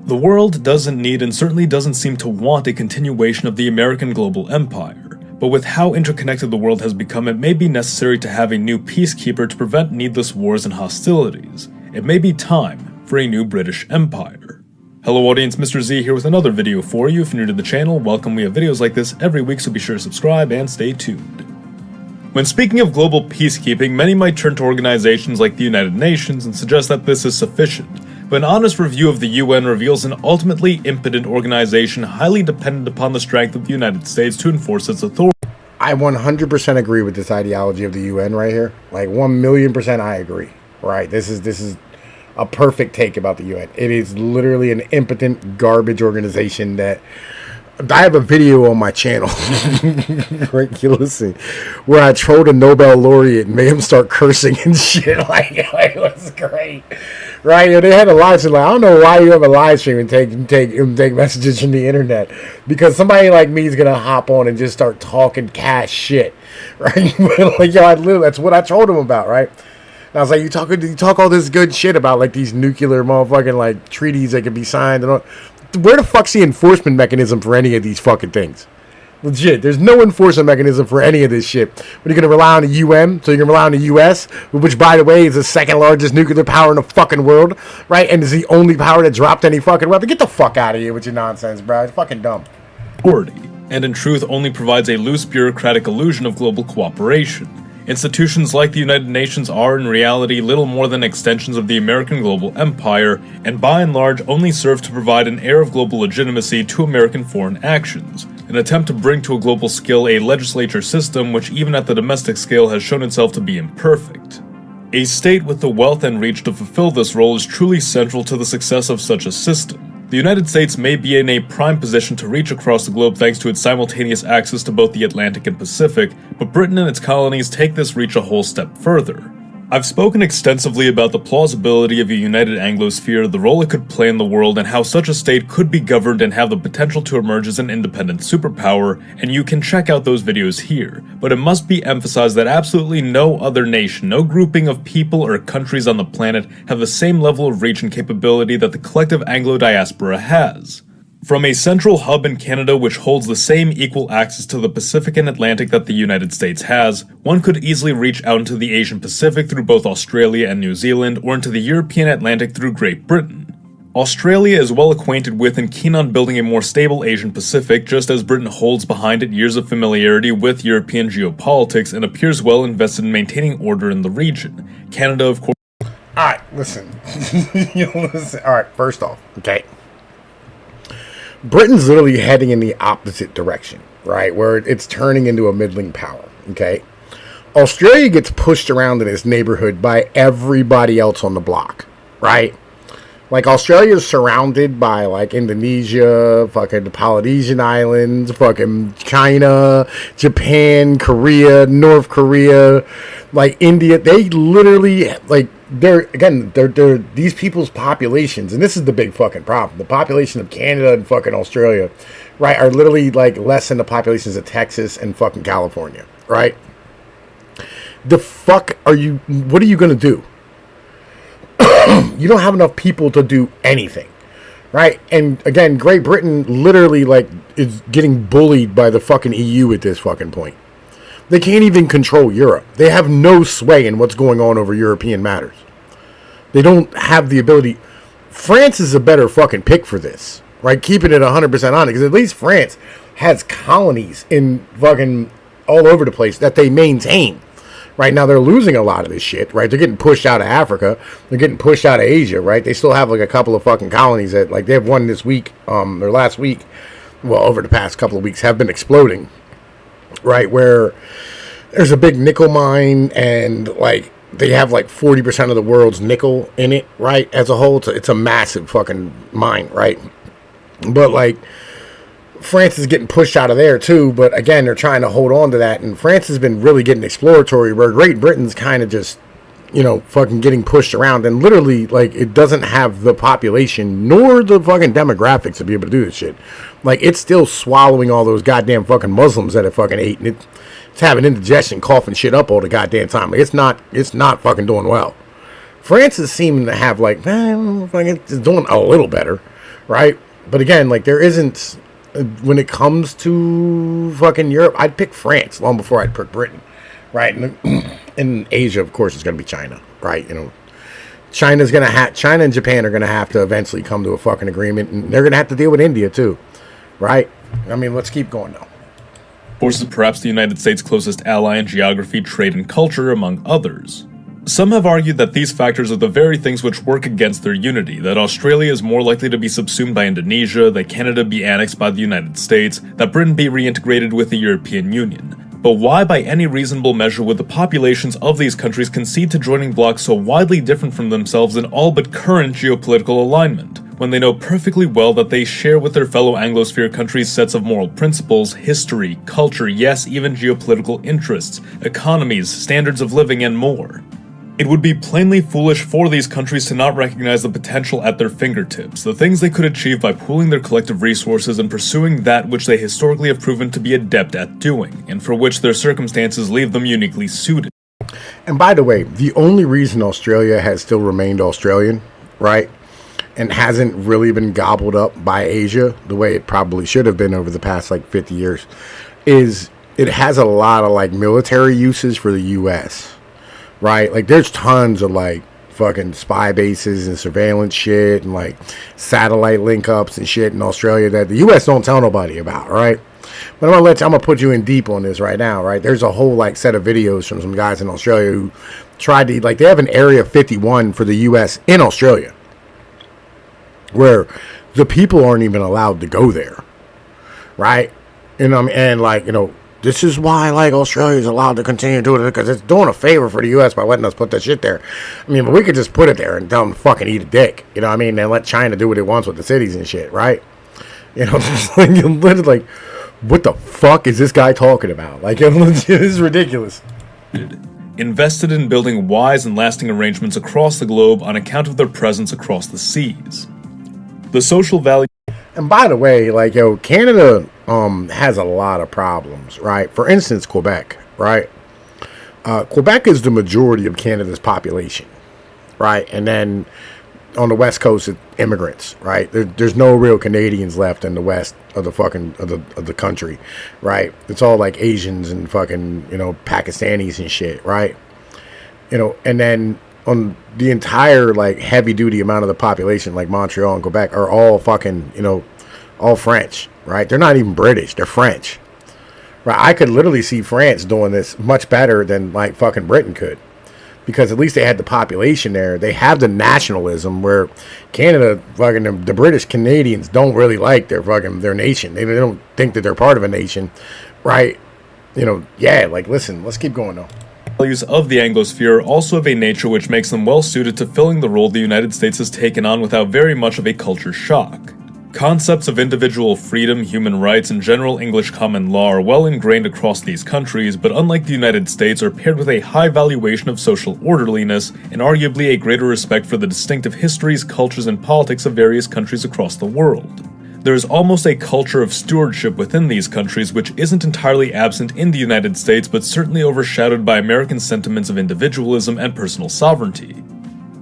The world doesn't need and certainly doesn't seem to want a continuation of the American global empire, but with how interconnected the world has become, it may be necessary to have a new peacekeeper to prevent needless wars and hostilities. It may be time for a new British Empire. Hello audience, Mr. Z here with another video for you. If you're new to the channel, welcome. We have videos like this every week, so be sure to subscribe and stay tuned. When speaking of global peacekeeping, many might turn to organizations like the United Nations and suggest that this is sufficient, but an honest review of the UN reveals an ultimately impotent organization highly dependent upon the strength of the United States to enforce its authority. I 100% agree with this ideology of the UN right here. Like 1,000,000% I agree. Right? This is a perfect take about the UN. It is literally an impotent garbage organization that I have a video on my channel, right? You listen, where I trolled a Nobel laureate and made him start cursing and shit. Like it was great, right? They had a live stream. Like, I don't know why you have a live stream and take messages from the internet, because somebody like me is gonna hop on and just start talking cash shit, right? Like, yo, that's what I told him about, right? And I was like, you talk all this good shit about like these nuclear motherfucking like treaties that can be signed and all. Where the fuck's the enforcement mechanism for any of these fucking things? Legit. There's no enforcement mechanism for any of this shit. But you're going to rely on the UN, so you're going to rely on the US, which, by the way, is the second largest nuclear power in the fucking world, right? And is the only power that dropped any fucking weapon. Get the fuck out of here with your nonsense, bro. It's fucking dumb. And in truth only provides a loose bureaucratic illusion of global cooperation. Institutions like the United Nations are in reality little more than extensions of the American global empire, and by and large only serve to provide an air of global legitimacy to American foreign actions, an attempt to bring to a global scale a legislature system which even at the domestic scale has shown itself to be imperfect. A state with the wealth and reach to fulfill this role is truly central to the success of such a system. The United States may be in a prime position to reach across the globe thanks to its simultaneous access to both the Atlantic and Pacific, but Britain and its colonies take this reach a whole step further. I've spoken extensively about the plausibility of a united Anglosphere, the role it could play in the world, and how such a state could be governed and have the potential to emerge as an independent superpower, and you can check out those videos here. But it must be emphasized that absolutely no other nation, no grouping of people or countries on the planet have the same level of reach and capability that the collective Anglo diaspora has. From a central hub in Canada which holds the same equal access to the Pacific and Atlantic that the United States has, one could easily reach out into the Asian Pacific through both Australia and New Zealand, or into the European Atlantic through Great Britain. Australia is well acquainted with and keen on building a more stable Asian Pacific, just as Britain holds behind it years of familiarity with European geopolitics and appears well invested in maintaining order in the region. Canada, of course. Alright, listen. Alright, first off, okay. Britain's literally heading in the opposite direction, right? Where it's turning into a middling power, okay? Australia gets pushed around in its neighborhood by everybody else on the block, right? Like, Australia's surrounded by, like, Indonesia, fucking the Polynesian Islands, fucking China, Japan, Korea, North Korea, like, India. They literally, like, they're these people's populations, and this is the big fucking problem. The population of Canada and fucking Australia, right, are literally, like, less than the populations of Texas and fucking California, right? The fuck what are you gonna do? You don't have enough people to do anything, right? And again, Great Britain literally, like, is getting bullied by the fucking EU at this fucking point. They can't even control Europe. They have no sway in what's going on over European matters. They don't have the ability. France is a better fucking pick for this, right? Keeping it 100% on it, because at least France has colonies in fucking all over the place that they maintain. Right now, they're losing a lot of this shit, right? They're getting pushed out of Africa. They're getting pushed out of Asia, right? They still have, like, a couple of fucking colonies that, like, they have one this week, or last week, well, over the past couple of weeks, have been exploding, right? Where there's a big nickel mine, and, like, they have, like, 40% of the world's nickel in it, right? As a whole, it's a massive fucking mine, right? But, like, France is getting pushed out of there too, but again, they're trying to hold on to that, and France has been really getting exploratory, where Great Britain's kind of just, you know, fucking getting pushed around, and literally, like, it doesn't have the population nor the fucking demographics to be able to do this shit. Like, it's still swallowing all those goddamn fucking Muslims that it fucking ate, and it's having indigestion, coughing shit up all the goddamn time. Like, it's not fucking doing well. France is seeming to have, like, it's doing a little better, right? But again, like, there isn't. When it comes to fucking Europe, I'd pick France long before I'd pick Britain, right? And in Asia, of course, it's going to be China, right? You know, China and Japan are going to have to eventually come to a fucking agreement, and they're going to have to deal with India too, right? I mean, let's keep going though. Forces perhaps the United States' closest ally in geography, trade, and culture, among others. Some have argued that these factors are the very things which work against their unity, that Australia is more likely to be subsumed by Indonesia, that Canada be annexed by the United States, that Britain be reintegrated with the European Union. But why by any reasonable measure would the populations of these countries concede to joining blocs so widely different from themselves in all but current geopolitical alignment, when they know perfectly well that they share with their fellow Anglosphere countries sets of moral principles, history, culture, yes, even geopolitical interests, economies, standards of living, and more? It would be plainly foolish for these countries to not recognize the potential at their fingertips, the things they could achieve by pooling their collective resources and pursuing that which they historically have proven to be adept at doing, and for which their circumstances leave them uniquely suited. And by the way, the only reason Australia has still remained Australian, right, and hasn't really been gobbled up by Asia the way it probably should have been over the past, like, 50 years, is it has a lot of like military uses for the U.S., right? Like there's tons of like fucking spy bases and surveillance shit and like satellite link ups and shit in Australia that the U.S. don't tell nobody about, right? But I'm gonna put you in deep on this right now, right? There's a whole like set of videos from some guys in Australia who tried to, like, they have an Area 51 for the U.S. in Australia where the people aren't even allowed to go there, right? And like, this is why like Australia is allowed to continue doing it, because it's doing a favor for the U.S. by letting us put that shit there. I mean, but we could just put it there and tell them to fucking eat a dick, you know what I mean? And let China do what it wants with the cities and shit, right? Just like, literally, like, what the fuck is this guy talking about? Like, this is ridiculous. Invested in building wise and lasting arrangements across the globe on account of their presence across the seas. The social value. And by the way, like, Canada has a lot of problems, right? For instance, Quebec, right? Quebec is the majority of Canada's population, right? And then on the West Coast, it's immigrants, right? There's no real Canadians left in the West of the fucking of the country, right? It's all like Asians and fucking Pakistanis and shit, right? And then on the entire like heavy duty amount of the population, like Montreal and Quebec, are all fucking all French, right? They're not even British, they're French, right? I could literally see France doing this much better than like fucking Britain could, because at least they had the population there. They have the nationalism, where Canada, fucking the British Canadians don't really like their nation. They don't think that they're part of a nation, right? Like, listen, let's keep going though. Values of the Anglosphere are also of a nature which makes them well suited to filling the role the United States has taken on without very much of a culture shock. Concepts of individual freedom, human rights, and general English common law are well ingrained across these countries, but unlike the United States, are paired with a high valuation of social orderliness and arguably a greater respect for the distinctive histories, cultures, and politics of various countries across the world. There is almost a culture of stewardship within these countries which isn't entirely absent in the United States, but certainly overshadowed by American sentiments of individualism and personal sovereignty.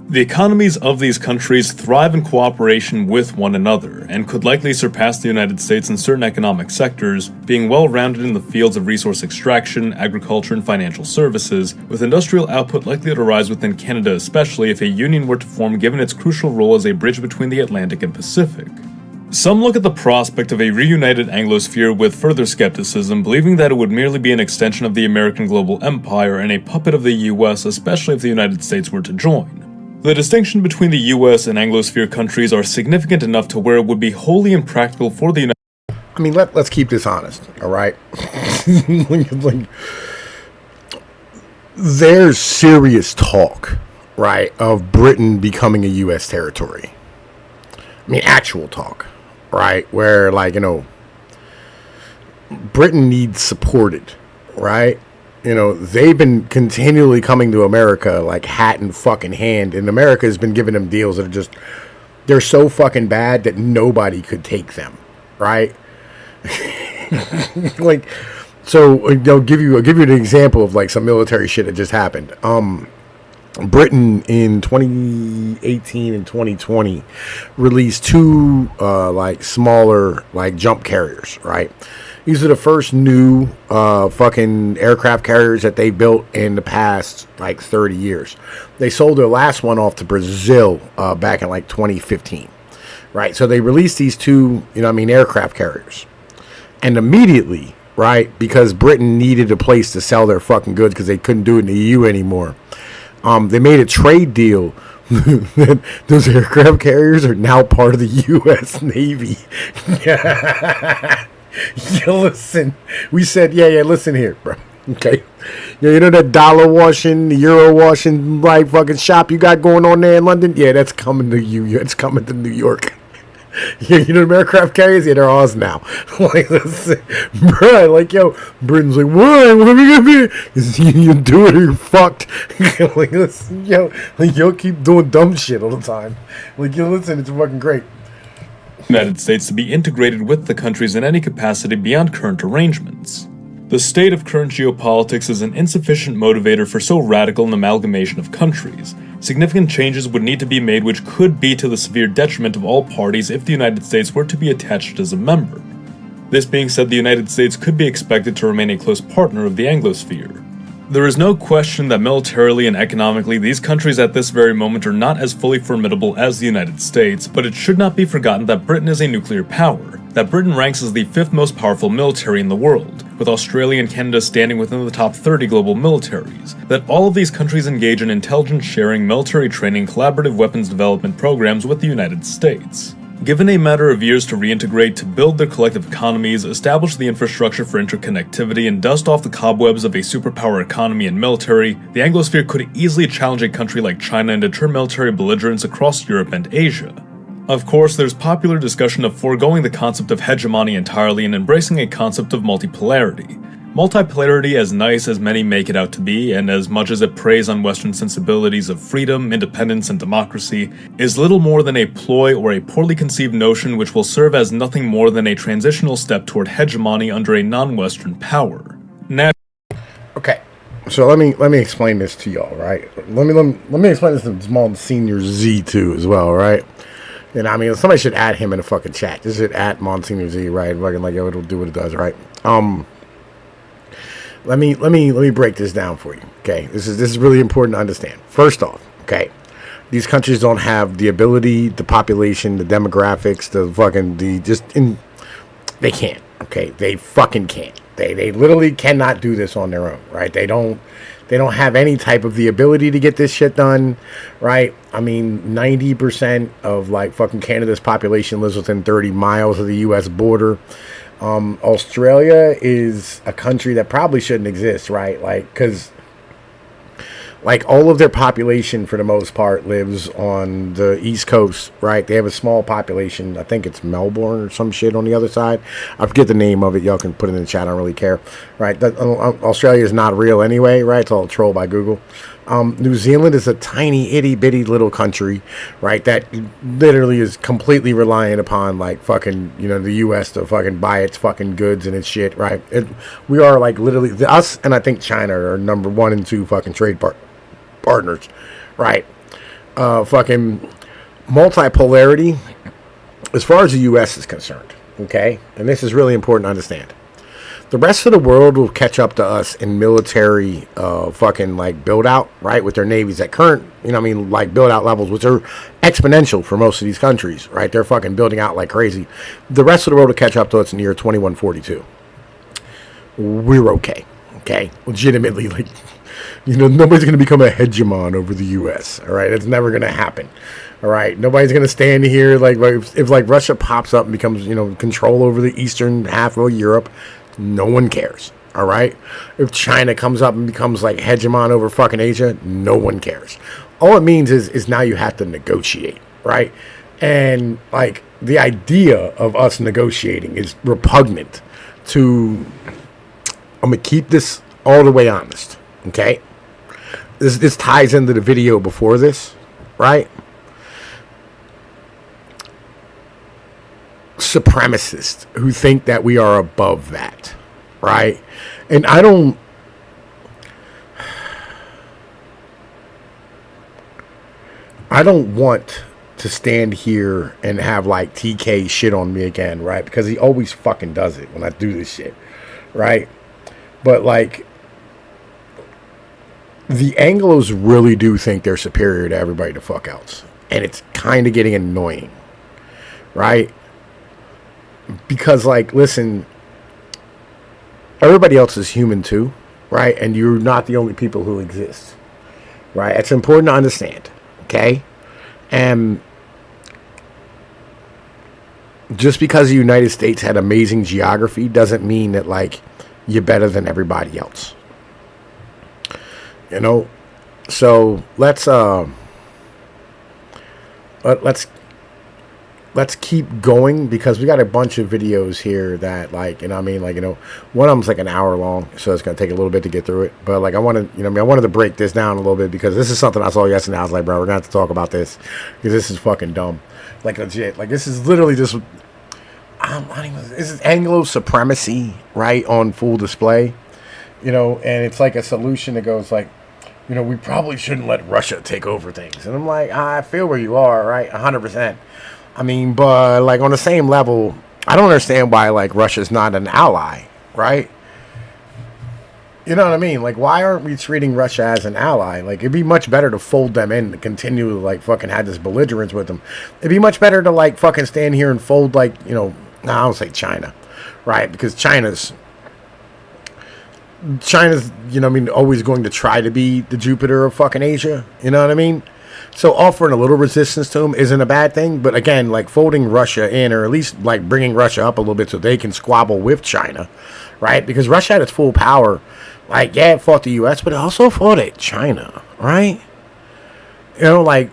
The economies of these countries thrive in cooperation with one another, and could likely surpass the United States in certain economic sectors, being well-rounded in the fields of resource extraction, agriculture, and financial services, with industrial output likely to rise within Canada, especially if a union were to form, given its crucial role as a bridge between the Atlantic and Pacific. Some look at the prospect of a reunited Anglosphere with further skepticism, believing that it would merely be an extension of the American global empire and a puppet of the US, especially if the United States were to join. The distinction between the US and Anglosphere countries are significant enough to where it would be wholly impractical for the United States. I mean, let's keep this honest, all right? Like, there's serious talk, right, of Britain becoming a US territory. I mean, actual talk, right? Where, like, Britain needs supported, right? They've been continually coming to America like hat in fucking hand, and America has been giving them deals that are just, they're so fucking bad that nobody could take them, right? Like, so I'll give you an example of like some military shit that just happened. Britain in 2018 and 2020 released two like smaller like jump carriers, right? These are the first new fucking aircraft carriers that they built in the past like 30 years. They sold their last one off to Brazil back in like 2015, right? So they released these two, aircraft carriers, and immediately, right, because Britain needed a place to sell their fucking goods because they couldn't do it in the EU anymore. They made a trade deal that those aircraft carriers are now part of the U.S. Navy. Yo, listen. We said, yeah, listen here, bro. Okay. That dollar washing, the euro washing, like, fucking shop you got going on there in London? Yeah, that's coming to you. It's coming to New York. Yeah, the aircraft carriers? Yeah, they're ours now. Like, listen, bro, like, yo, Britain's like, what are we gonna be? You do it or you're fucked. Like, listen, yo, keep doing dumb shit all the time. Like, yo, listen, it's fucking great. United States to be integrated with the countries in any capacity beyond current arrangements. The state of current geopolitics is an insufficient motivator for so radical an amalgamation of countries. Significant changes would need to be made which could be to the severe detriment of all parties if the United States were to be attached as a member. This being said, the United States could be expected to remain a close partner of the Anglosphere. There is no question that militarily and economically, these countries at this very moment are not as fully formidable as the United States, but it should not be forgotten that Britain is a nuclear power, that Britain ranks as the 5th most powerful military in the world, with Australia and Canada standing within the top 30 global militaries, that all of these countries engage in intelligence sharing, military training, collaborative weapons development programs with the United States. Given a matter of years to reintegrate, to build their collective economies, establish the infrastructure for interconnectivity, and dust off the cobwebs of a superpower economy and military, the Anglosphere could easily challenge a country like China and deter military belligerence across Europe and Asia. Of course, there's popular discussion of foregoing the concept of hegemony entirely and embracing a concept of multipolarity. Multipolarity, as nice as many make it out to be, and as much as it preys on Western sensibilities of freedom, independence, and democracy, is little more than a ploy or a poorly conceived notion which will serve as nothing more than a transitional step toward hegemony under a non-Western power. Okay, so let me explain this to y'all, right? Let me explain this to Monsignor Z too as well, right? And I mean, somebody should add him in the fucking chat. This is at Monsignor Z, right? Fucking like, yo, it'll do what it does, right? Let me break this down for you. Okay, this is really important to understand. First off, okay, these countries don't have the ability, the population, the demographics, they can't. Okay, they fucking can't. They literally cannot do this on their own, right? They don't have any type of the ability to get this shit done, right? I mean, 90% of like fucking Canada's population lives within 30 miles of the U.S. border. Australia is a country that probably shouldn't exist, right? Like, because like all of their population for the most part lives on the East Coast, right? They have a small population. I think it's Melbourne or some shit on the other side. I forget the name of it. Y'all can put it in the chat. I don't really care, right? Australia is not real anyway, right? It's all a troll by Google. New Zealand is a tiny, itty-bitty little country, right, that literally is completely reliant upon, like, fucking, you know, the U.S. to fucking buy its fucking goods and its shit, right? We are, like, literally, us and I think China are number 1 and 2 fucking trade partners, right? Fucking multipolarity, as far as the U.S. is concerned, okay? And this is really important to understand. The rest of the world will catch up to us in military fucking like build out, right? With their navies at current, you know what I mean, like build out levels, which are exponential for most of these countries, right? They're fucking building out like crazy. The rest of the world will catch up to us in the year 2142. We're okay. Legitimately, like, you know, nobody's going to become a hegemon over the U.S., all right? It's never going to happen. All right, nobody's gonna stand here like if like Russia pops up and becomes, you know, control over the eastern half of Europe. No one cares, all right? If China comes up and becomes, like, hegemon over fucking Asia, no one cares. All it means is now you have to negotiate, right? And, like, the idea of us negotiating is repugnant to... I'm going to keep this all the way honest, okay? This ties into the video before this, right? Supremacists who think that we are above that, right? And I don't want to stand here and have like TK shit on me again, right? Because he always fucking does it when I do this shit, right? But like the Anglos really do think they're superior to everybody the fuck else, and it's kind of getting annoying, right? Because, like, listen, everybody else is human too, right? And you're not the only people who exist, right? It's important to understand, okay? And just because the United States had amazing geography doesn't mean that, like, you're better than everybody else. You know? So, let's keep going, because we got a bunch of videos here that, like, you know what I mean, like, you know, one of them's like an hour long, so it's gonna take a little bit to get through it. But like, I wanted to break this down a little bit, because this is something I saw yesterday. I was like, bro, we're gonna have to talk about this, because this is fucking dumb, like, legit. Like, this is literally just this is Anglo supremacy, right, on full display, you know. And it's like a solution that goes like, you know, we probably shouldn't let Russia take over things. And I'm like, I feel where you are, right, 100%. I mean, but like on the same level, I don't understand why like Russia's not an ally, right? You know what I mean? Like, why aren't we treating Russia as an ally? Like, it'd be much better to fold them in and continue to, like, fucking have this belligerence with them. It'd be much better to, like, fucking stand here and fold, like, you know, I don't say China, right? Because China's, you know what I mean, always going to try to be the Jupiter of fucking Asia. You know what I mean? So offering a little resistance to them isn't a bad thing. But again, like, folding Russia in, or at least, like, bringing Russia up a little bit so they can squabble with China, right? Because Russia had its full power. Like, yeah, it fought the U.S., but it also fought at China, right? You know, like,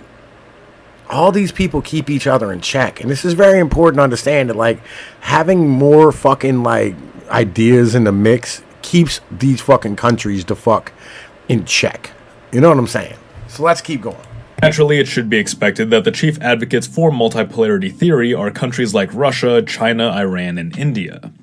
all these people keep each other in check. And this is very important to understand that, like, having more fucking, like, ideas in the mix keeps these fucking countries the fuck in check. You know what I'm saying? So let's keep going. Naturally, it should be expected that the chief advocates for multipolarity theory are countries like Russia, China, Iran, and India.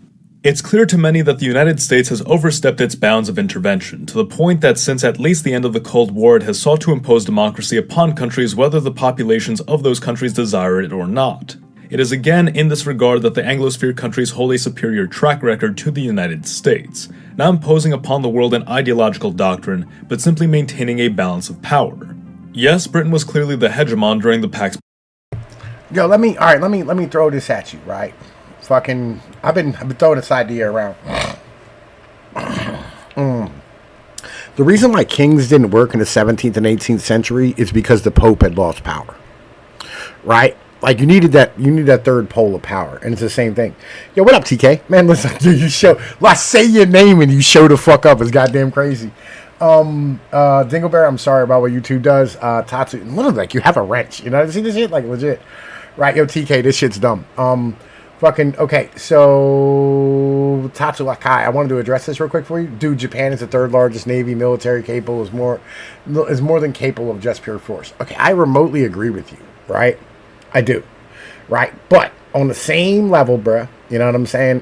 It's clear to many that the United States has overstepped its bounds of intervention, to the point that since at least the end of the Cold War it has sought to impose democracy upon countries whether the populations of those countries desire it or not. It is again in this regard that the Anglosphere countries hold a superior track record to the United States, not imposing upon the world an ideological doctrine, but simply maintaining a balance of power. Yes, Britain was clearly the hegemon during the Pax. Yo, let me throw this at you, right? Fucking, I've been throwing this idea around. The reason why kings didn't work in the 17th and 18th century is because the Pope had lost power, right? Like, you needed that third pole of power, and it's the same thing. Yo, what up, TK? Man, listen, dude, I say your name and you show the fuck up. It's goddamn crazy. Dinglebear, I'm sorry about what YouTube does. Tatsu, literally, like, you have a wrench. You know, see this shit? Like, legit. Right, yo, TK, this shit's dumb. Fucking, okay, so Tatsu Akai, I wanted to address this real quick for you. Dude, Japan is the third largest navy, military capable, is more than capable of just pure force. Okay, I remotely agree with you, right? I do, right? But on the same level, bruh, you know what I'm saying?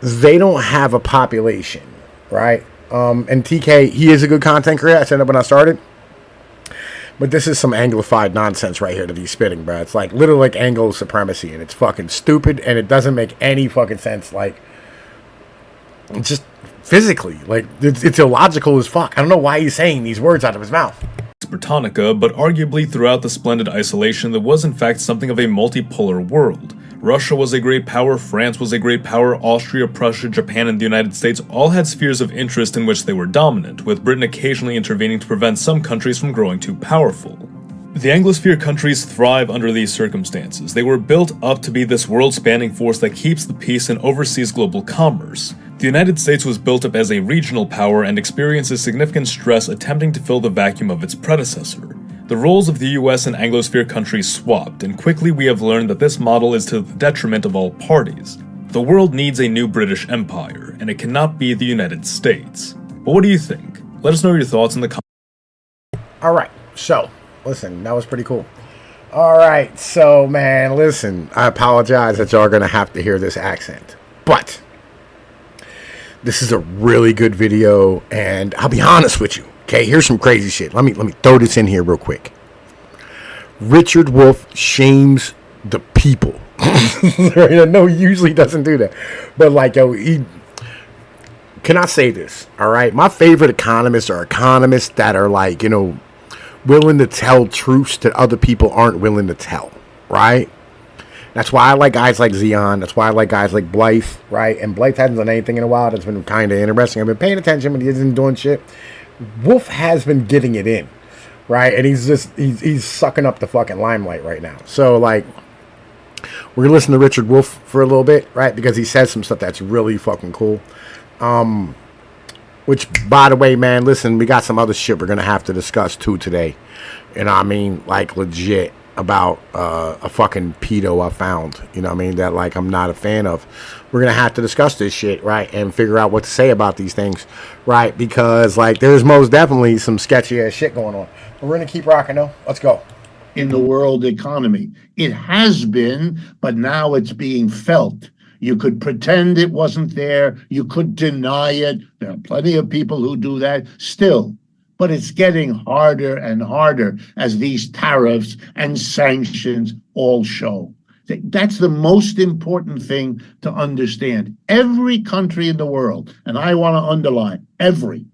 They don't have a population, right? And TK, he is a good content creator. I said that when I started. But this is some Anglified nonsense right here that he's spitting, bro. It's like literally like Anglo supremacy, and it's fucking stupid, and it doesn't make any fucking sense. Like, just physically, like it's illogical as fuck. I don't know why he's saying these words out of his mouth. Britannica, but arguably throughout the splendid isolation, there was in fact something of a multipolar world. Russia was a great power, France was a great power, Austria, Prussia, Japan, and the United States all had spheres of interest in which they were dominant, with Britain occasionally intervening to prevent some countries from growing too powerful. The Anglosphere countries thrive under these circumstances. They were built up to be this world-spanning force that keeps the peace and oversees global commerce. The United States was built up as a regional power and experiences significant stress attempting to fill the vacuum of its predecessor. The roles of the US and Anglosphere countries swapped, and quickly we have learned that this model is to the detriment of all parties. The world needs a new British Empire, and it cannot be the United States. But what do you think? Let us know your thoughts in the comments. Alright, so, listen, that was pretty cool. Alright, so, man, listen, I apologize that y'all are going to have to hear this accent. But this is a really good video, and I'll be honest with you. Okay, here's some crazy shit. Let me throw this in here real quick. Richard Wolff shames the people. I know he usually doesn't do that. But like, yo, can I say this? All right. My favorite economists are economists that are like, you know, willing to tell truths that other people aren't willing to tell. Right? That's why I like guys like Zion. That's why I like guys like Blythe. Right? And Blythe hasn't done anything in a while. That's been kind of interesting. I've been paying attention, but he isn't doing shit. Wolf has been getting it in, right? And he's sucking up the fucking limelight right now. So, like, we're going to listen to Richard Wolff for a little bit, right? Because he says some stuff that's really fucking cool. Which, by the way, man, listen, we got some other shit we're going to have to discuss, too, today. You know what I mean? Like, legit about a fucking pedo I found. You know what I mean? That, like, I'm not a fan of. We're going to have to discuss this shit, right? And figure out what to say about these things, right? Because, like, there's most definitely some sketchy ass shit going on. But we're going to keep rocking, though. Let's go. In the world economy. It has been, but now it's being felt. You could pretend it wasn't there. You could deny it. There are plenty of people who do that still. But it's getting harder and harder as these tariffs and sanctions all show. That's the most important thing to understand. Every country in the world, and I want to underline every,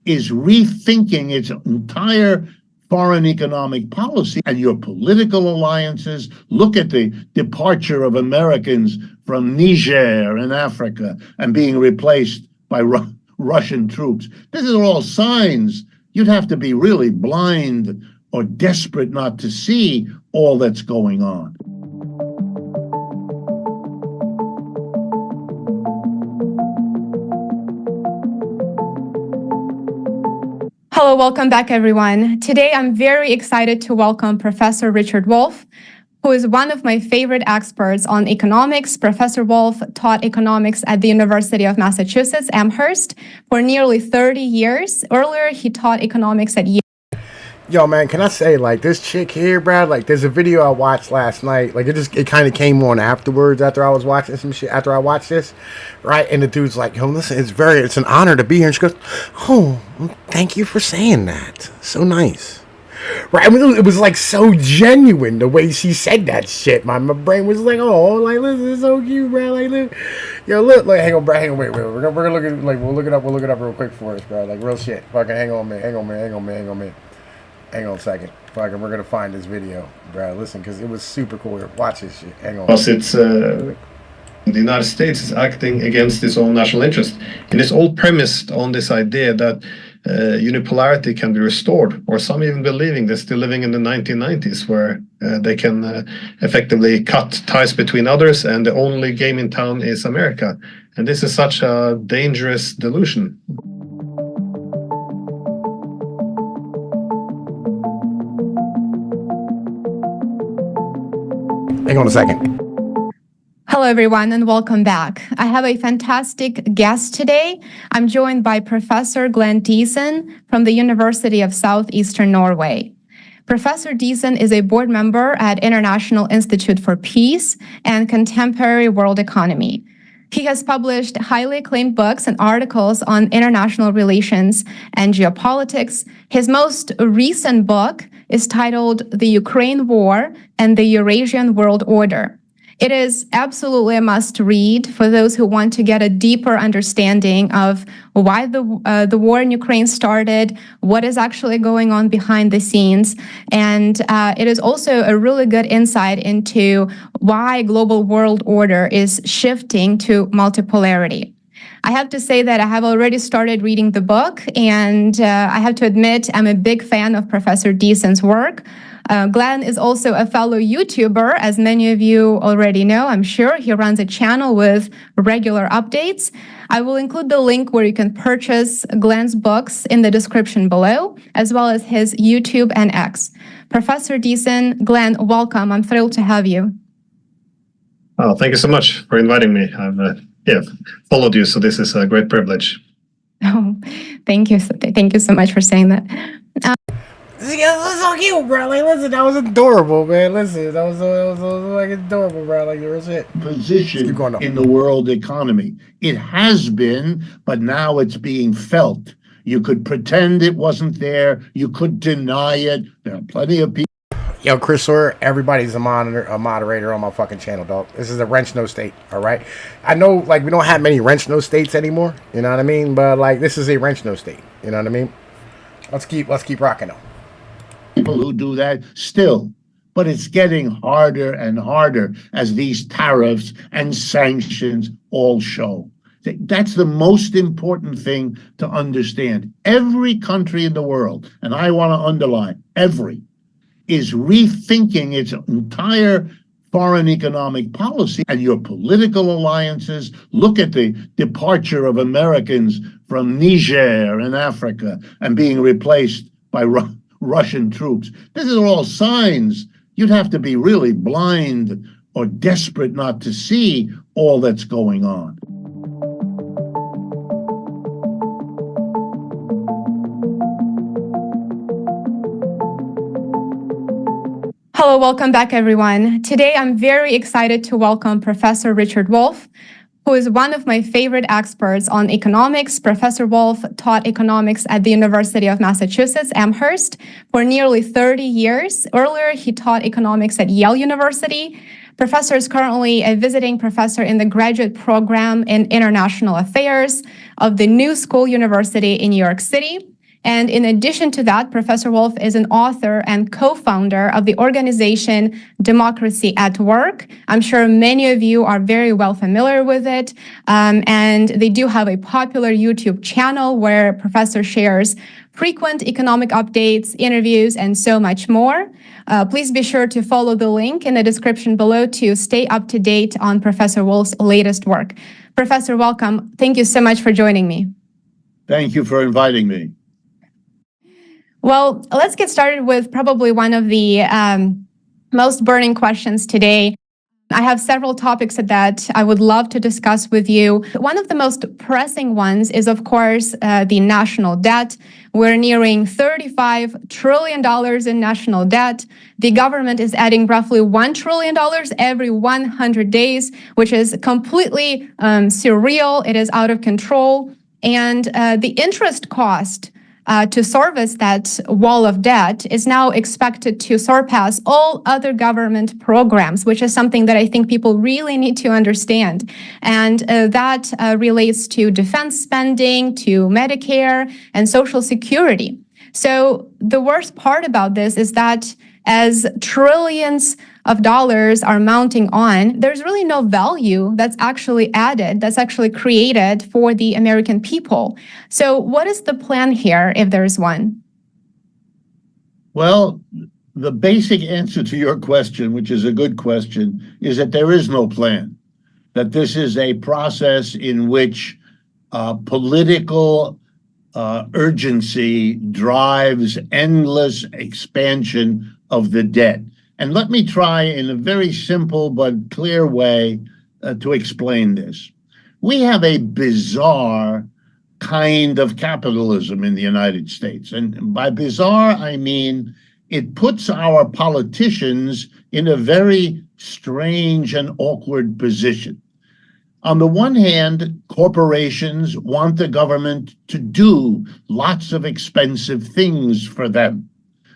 is rethinking its entire foreign economic policy and your political alliances. Look at the departure of Americans from Niger in Africa and being replaced by Russian troops. These are all signs. You'd have to be really blind or desperate not to see all that's going on. Hello, welcome back, everyone. Today, I'm very excited to welcome Professor Richard Wolff, who is one of my favorite experts on economics. Professor Wolff taught economics at the University of Massachusetts, Amherst, for nearly 30 years. Earlier, he taught economics at Yale. Yo, man, can I say, like, this chick here, Brad, like, there's a video I watched last night. Like, it kind of came on afterwards after I was watching some shit, after I watched this, right? And the dude's like, yo, listen, it's an honor to be here. And she goes, oh, thank you for saying that. So nice. Right? I mean, it was, like, so genuine, the way she said that shit. My brain was like, oh, like, listen, it's so cute, Brad. Like, look. Yo, look, like, hang on, Brad, hang on, wait. We're gonna look at, like, we'll look it up real quick for us, Brad. Like, real shit. Fucking hang on, man. Hang on a second. Fucking, we're going to find this video, Brad. Listen, because it was super cool. Watch this shit. Hang on. Because the United States is acting against its own national interest. And it's all premised on this idea that unipolarity can be restored, or some even believing they're still living in the 1990s, where they can effectively cut ties between others, and the only game in town is America. And this is such a dangerous delusion. Hang on a second. Hello, everyone, and welcome back. I have a fantastic guest today. I'm joined by Professor Glenn Diesen from the University of Southeastern Norway. Professor Diesen is a board member at International Institute for Peace and Contemporary World Economy. He has published highly acclaimed books and articles on international relations and geopolitics. His most recent book is titled The Ukraine War and the Eurasian World Order. It is absolutely a must-read for those who want to get a deeper understanding of why the war in Ukraine started, what is actually going on behind the scenes, and it is also a really good insight into why global world order is shifting to multipolarity. I have to say that I have already started reading the book, and I have to admit I'm a big fan of Professor Diesen's work. Glenn is also a fellow YouTuber, as many of you already know, I'm sure. He runs a channel with regular updates. I will include the link where you can purchase Glenn's books in the description below, as well as his YouTube and X. Professor Diesen, Glenn, welcome. I'm thrilled to have you. Oh, thank you so much for inviting me. I've followed you, so this is a great privilege. Oh, thank you. Thank you so much for saying that. That's so cute, bro. Like, listen, that was adorable, man. Listen, that was like adorable, bro. Like, real shit. Position in the world economy. It has been, but now it's being felt. You could pretend it wasn't there. You could deny it. There are plenty of people. Yo, Chris Sawyer, everybody's a moderator on my fucking channel, dog. This is a wrench no state, all right? I know, like, we don't have many wrench no states anymore, you know what I mean? But, like, this is a wrench no state, you know what I mean? Let's keep rocking, though. People who do that still, but it's getting harder and harder as these tariffs and sanctions all show. That's the most important thing to understand. Every country in the world, and I want to underline every, is rethinking its entire foreign economic policy and your political alliances. Look at the departure of Americans from Niger in Africa and being replaced by Russian troops. These are all signs. You'd have to be really blind or desperate not to see all that's going on. Hello, welcome back, everyone. Today, I'm very excited to welcome Professor Richard Wolff, who is one of my favorite experts on economics. Professor Wolff taught economics at the University of Massachusetts, Amherst, for nearly 30 years. Earlier, he taught economics at Yale University. Professor is currently a visiting professor in the graduate program in international affairs of the New School University in New York City. And in addition to that, Professor Wolf is an author and co-founder of the organization Democracy at Work. I'm sure many of you are very well familiar with it. And they do have a popular YouTube channel where Professor shares frequent economic updates, interviews, and so much more. Please be sure to follow the link in the description below to stay up to date on Professor Wolf's latest work. Professor, welcome. Thank you so much for joining me. Thank you for inviting me. Well, let's get started with probably one of the most burning questions today. I have several topics that I would love to discuss with you. One of the most pressing ones is, of course, the national debt. We're nearing $35 trillion in national debt. The government is adding roughly $1 trillion every 100 days, which is completely surreal. It is out of control. And the interest cost to service that wall of debt is now expected to surpass all other government programs, which is something that I think people really need to understand. And that relates to defense spending, to Medicare, and Social Security. So the worst part about this is that as trillions of dollars are mounting on, there's really no value that's actually added, that's actually created for the American people. So what is the plan here, if there's one? Well, the basic answer to your question, which is a good question, is that there is no plan, that this is a process in which political urgency drives endless expansion of the debt. And let me try in a very simple but clear way to explain this. We have a bizarre kind of capitalism in the United States. And by bizarre, I mean it puts our politicians in a very strange and awkward position. On the one hand, corporations want the government to do lots of expensive things for them.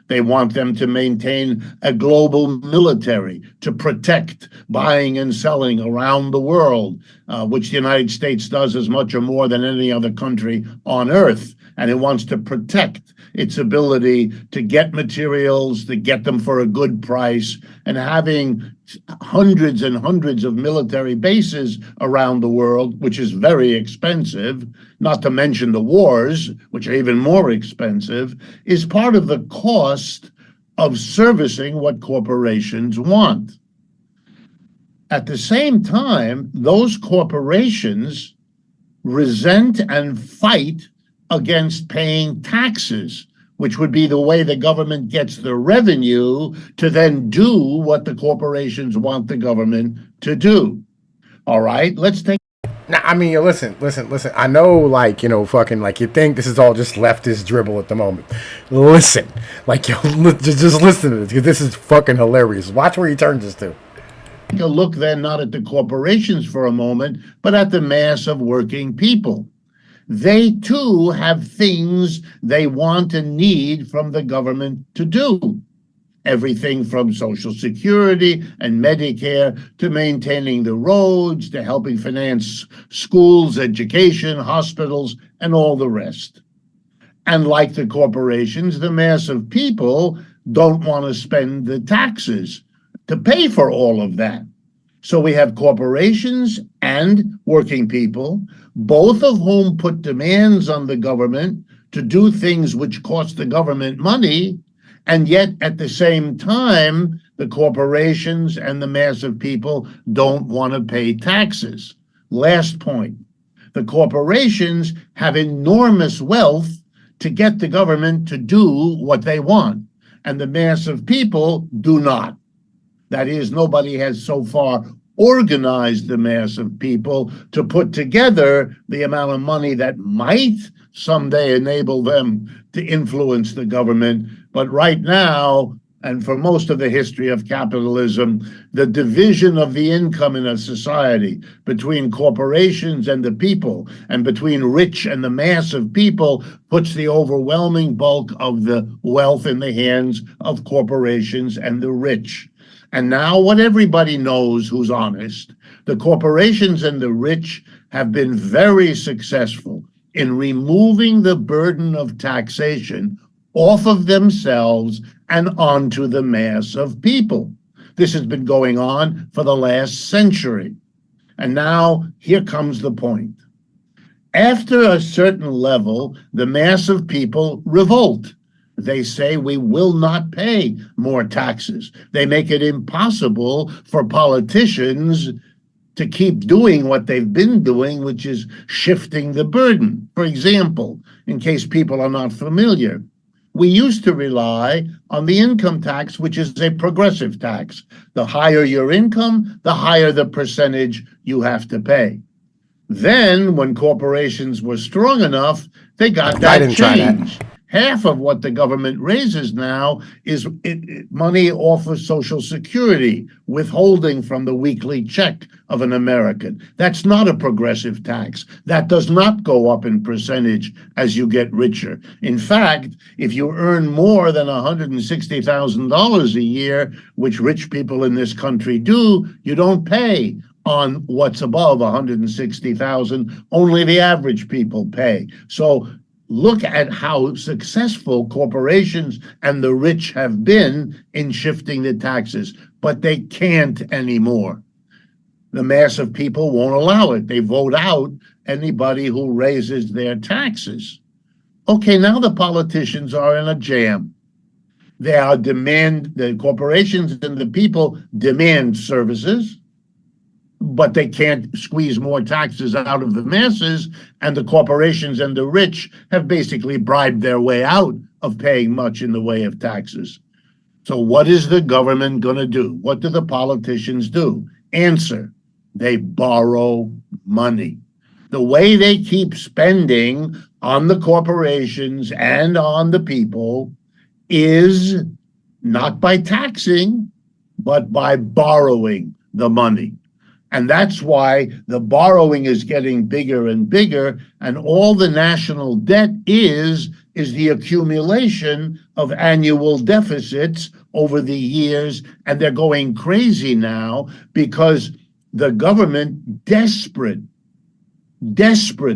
They want them to maintain a global military to protect buying and selling around the world, which the United States does as much or more than any other country on earth. And it wants to protect its ability to get materials, to get them for a good price, and having hundreds and hundreds of military bases around the world, which is very expensive, not to mention the wars, which are even more expensive, is part of the cost of servicing what corporations want. At the same time, those corporations resent and fight against paying taxes, which would be the way the government gets the revenue to then do what the corporations want the government to do. All right, let's take. Now, I mean, listen. I know, like, you know, fucking, like, you think this is all just leftist dribble at the moment. Listen, like, yo, just listen to this, because this is fucking hilarious. Watch where he turns this to. Take a look then not at the corporations for a moment, but at the mass of working people. They too have things they want and need from the government to do. Everything from Social Security and Medicare to maintaining the roads, to helping finance schools, education, hospitals, and all the rest. And like the corporations, the mass of people don't want to spend the taxes to pay for all of that. So we have corporations and working people, both of whom put demands on the government to do things which cost the government money, and yet at the same time, the corporations and the mass of people don't want to pay taxes. Last point, the corporations have enormous wealth to get the government to do what they want, and the mass of people do not. That is, nobody has so far organized the mass of people to put together the amount of money that might someday enable them to influence the government. But right now, and for most of the history of capitalism, the division of the income in a society between corporations and the people, and between rich and the mass of people, puts the overwhelming bulk of the wealth in the hands of corporations and the rich. And now what everybody knows who's honest, the corporations and the rich have been very successful in removing the burden of taxation off of themselves and onto the mass of people. This has been going on for the last century. And now here comes the point. After a certain level, the mass of people revolt. They say we will not pay more taxes. They make it impossible for politicians to keep doing what they've been doing, which is shifting the burden. For example, in case people are not familiar, we used to rely on the income tax, which is a progressive tax. The higher your income, the higher the percentage you have to pay. Then, when corporations were strong enough, they got that changed. Half of what the government raises now is money off of Social Security, withholding from the weekly check of an American. That's not a progressive tax. That does not go up in percentage as you get richer. In fact, if you earn more than $160,000 a year, which rich people in this country do, you don't pay on what's above 160,000. Only the average people pay. So look at how successful corporations and the rich have been in shifting the taxes, but they can't anymore. The mass of people won't allow it. They vote out anybody who raises their taxes. Okay, now the politicians are in a jam. The corporations and the people demand services, but they can't squeeze more taxes out of the masses, and the corporations and the rich have basically bribed their way out of paying much in the way of taxes. So what is the government going to do? What do the politicians do? Answer: they borrow money. The way they keep spending on the corporations and on the people is not by taxing, but by borrowing the money. And that's why the borrowing is getting bigger and bigger, and all the national debt is the accumulation of annual deficits over the years, and they're going crazy now because the government, desperate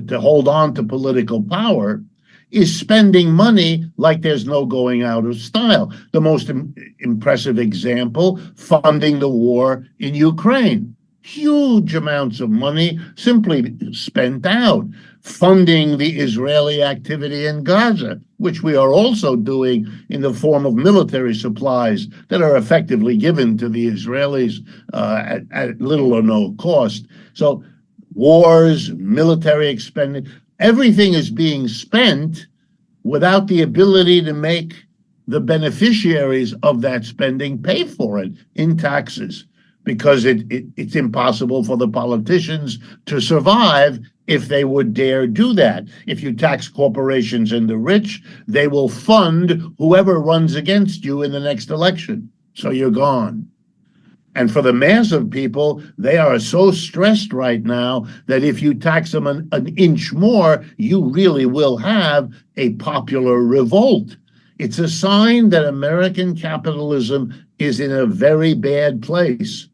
to hold on to political power, is spending money like there's no going out of style. The most impressive example, funding the war in Ukraine. Huge amounts of money simply spent out, funding the Israeli activity in Gaza, which we are also doing in the form of military supplies that are effectively given to the Israelis at little or no cost. So wars, military expenditure, everything is being spent without the ability to make the beneficiaries of that spending pay for it in taxes, because it's impossible for the politicians to survive if they would dare do that. If you tax corporations and the rich, they will fund whoever runs against you in the next election. So you're gone. And for the mass of people, they are so stressed right now that if you tax them an inch more, you really will have a popular revolt. It's a sign that American capitalism is in a very bad place.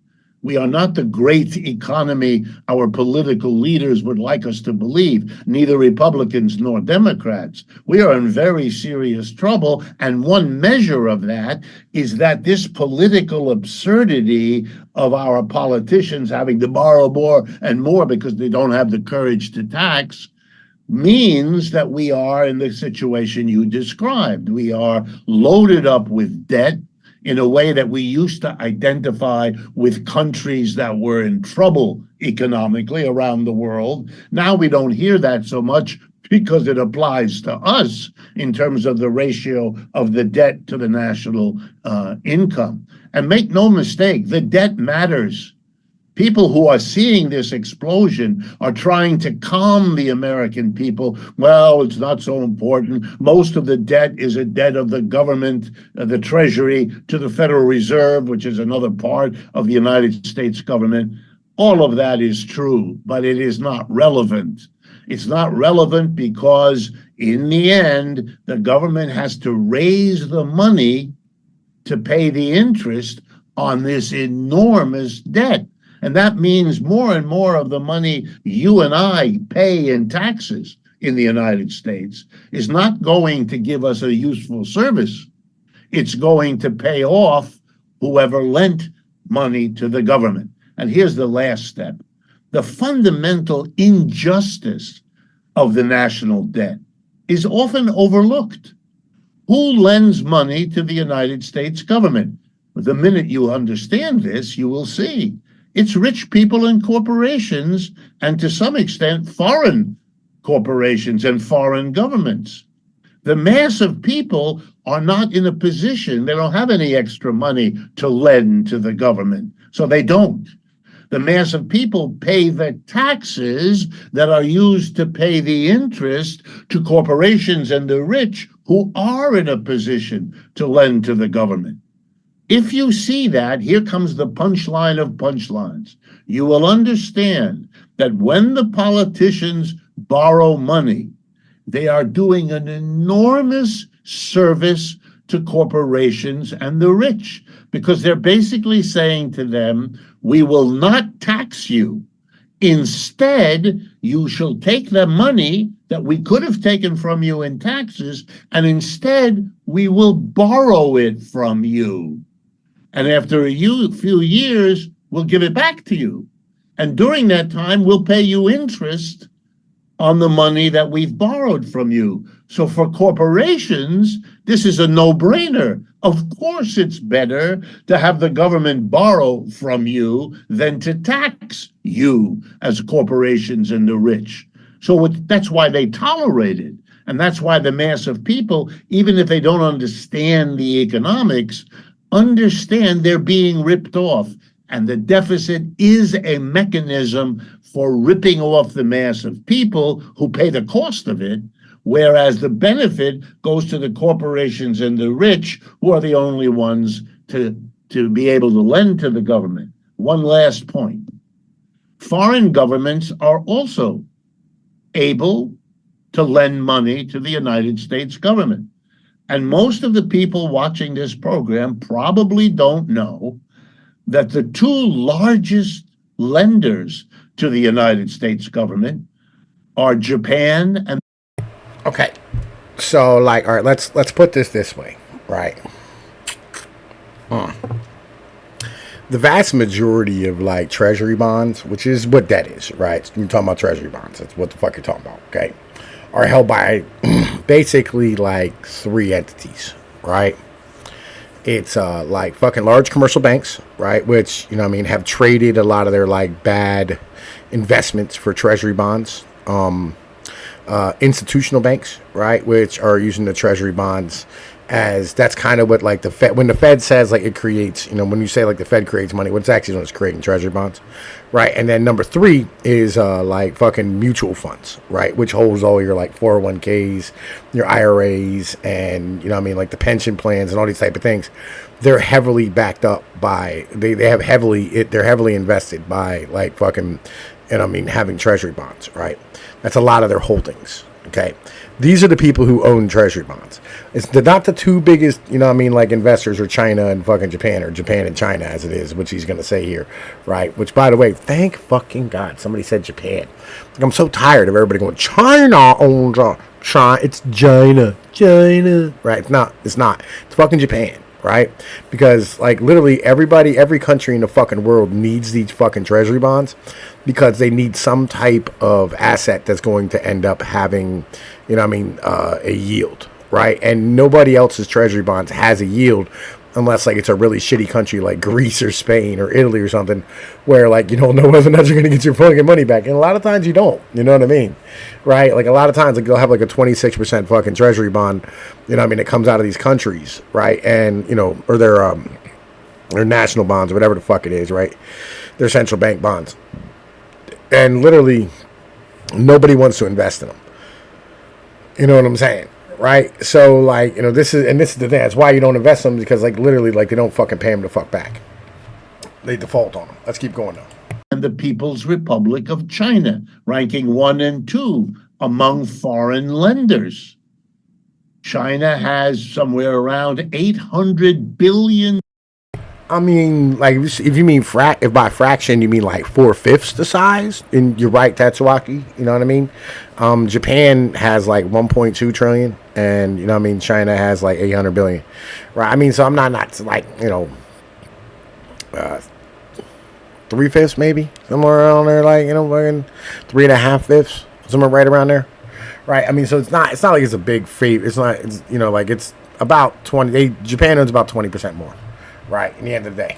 We are not the great economy our political leaders would like us to believe, neither Republicans nor Democrats. We are in very serious trouble, and one measure of that is that this political absurdity of our politicians having to borrow more and more because they don't have the courage to tax means that we are in the situation you described. We are loaded up with debt in a way that we used to identify with countries that were in trouble economically around the world. Now we don't hear that so much because it applies to us in terms of the ratio of the debt to the national income. And make no mistake, the debt matters. People who are seeing this explosion are trying to calm the American people. Well, it's not so important. Most of the debt is a debt of the government, the Treasury, to the Federal Reserve, which is another part of the United States government. All of that is true, but it is not relevant. It's not relevant because in the end, the government has to raise the money to pay the interest on this enormous debt. And that means more and more of the money you and I pay in taxes in the United States is not going to give us a useful service. It's going to pay off whoever lent money to the government. And here's the last step. The fundamental injustice of the national debt is often overlooked. Who lends money to the United States government? The minute you understand this, you will see it's rich people and corporations, and to some extent, foreign corporations and foreign governments. The mass of people are not in a position, they don't have any extra money to lend to the government, so they don't. The mass of people pay the taxes that are used to pay the interest to corporations and the rich who are in a position to lend to the government. If you see that, here comes the punchline of punchlines. You will understand that when the politicians borrow money, they are doing an enormous service to corporations and the rich, because they're basically saying to them, we will not tax you. Instead, you shall take the money that we could have taken from you in taxes, and instead we will borrow it from you. And after a few years, we'll give it back to you. And during that time, we'll pay you interest on the money that we've borrowed from you. So for corporations, this is a no-brainer. Of course, it's better to have the government borrow from you than to tax you as corporations and the rich. So that's why they tolerate it. And that's why the mass of people, even if they don't understand the economics, understand they're being ripped off. And the deficit is a mechanism for ripping off the mass of people who pay the cost of it, whereas the benefit goes to the corporations and the rich, who are the only ones to be able to lend to the government. One last point. Foreign governments are also able to lend money to the United States government. And most of the people watching this program probably don't know that the two largest lenders to the United States government are Japan and... Okay, so like, all right, let's put this way, right? The vast majority of like treasury bonds, which is what that is, right? You're talking about treasury bonds. That's what the fuck you're talking about, okay? Are held by basically like three entities, right? It's like fucking large commercial banks, right? Which, you know what I mean, have traded a lot of their like bad investments for treasury bonds. Institutional banks, right? Which are using the treasury bonds as, that's kind of what like the Fed, when the Fed says like it creates, you know, when you say like the Fed creates money, what's actually doing is creating treasury bonds, right? And then number three is like fucking mutual funds, right? Which holds all your like 401ks, your IRAs, and you know what I mean, like the pension plans and all these type of things. They're heavily backed up by, they're heavily invested by like fucking, and I mean having treasury bonds, right? That's a lot of their holdings. Okay, these are the people who own treasury bonds. They're not the two biggest, you know what I mean, like investors are China and fucking Japan, or Japan and China as it is, which he's going to say here, right? Which, by the way, thank fucking God somebody said Japan. Like, I'm so tired of everybody going, China owns China. It's China, right? It's not. It's fucking Japan. Right? Because like literally every country in the fucking world needs these fucking treasury bonds, because they need some type of asset that's going to end up having, you know what I mean, a yield, right? And nobody else's treasury bonds has a yield unless like it's a really shitty country like Greece or Spain or Italy or something, where like you don't know whether or not you're going to get your fucking money back. And a lot of times you don't, you know what I mean? Right? Like a lot of times like they'll have like a 26% fucking treasury bond, you know what I mean? It comes out of these countries, right? And, you know, or their national bonds, or whatever the fuck it is, right? Their central bank bonds. And literally nobody wants to invest in them. You know what I'm saying? Right? So like, you know, this is the thing. That's why you don't invest in them, because like literally like they don't fucking pay them the fuck back. They default on them. Let's keep going though. And the People's Republic of China, ranking 1 and 2 among foreign lenders. China has somewhere around 800 billion. I mean, like if you mean if by fraction you mean like 4/5 the size, and you're right, Tatsuaki. You know what I mean? Japan has like 1.2 trillion, and you know what I mean. China has like 800 billion, right? I mean, so I'm not like 3/5 maybe somewhere around there, like fucking 3.5 5, somewhere right around there, right? I mean, so it's not like it's a big favor. It's not, like it's about 20. Japan owns about 20% more. Right, in the end of the day.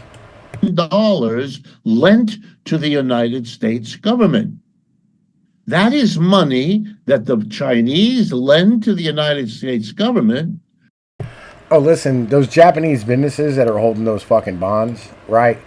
Dollars lent to the United States government. That is money that the Chinese lend to the United States government. Oh, listen, those Japanese businesses that are holding those fucking bonds, right?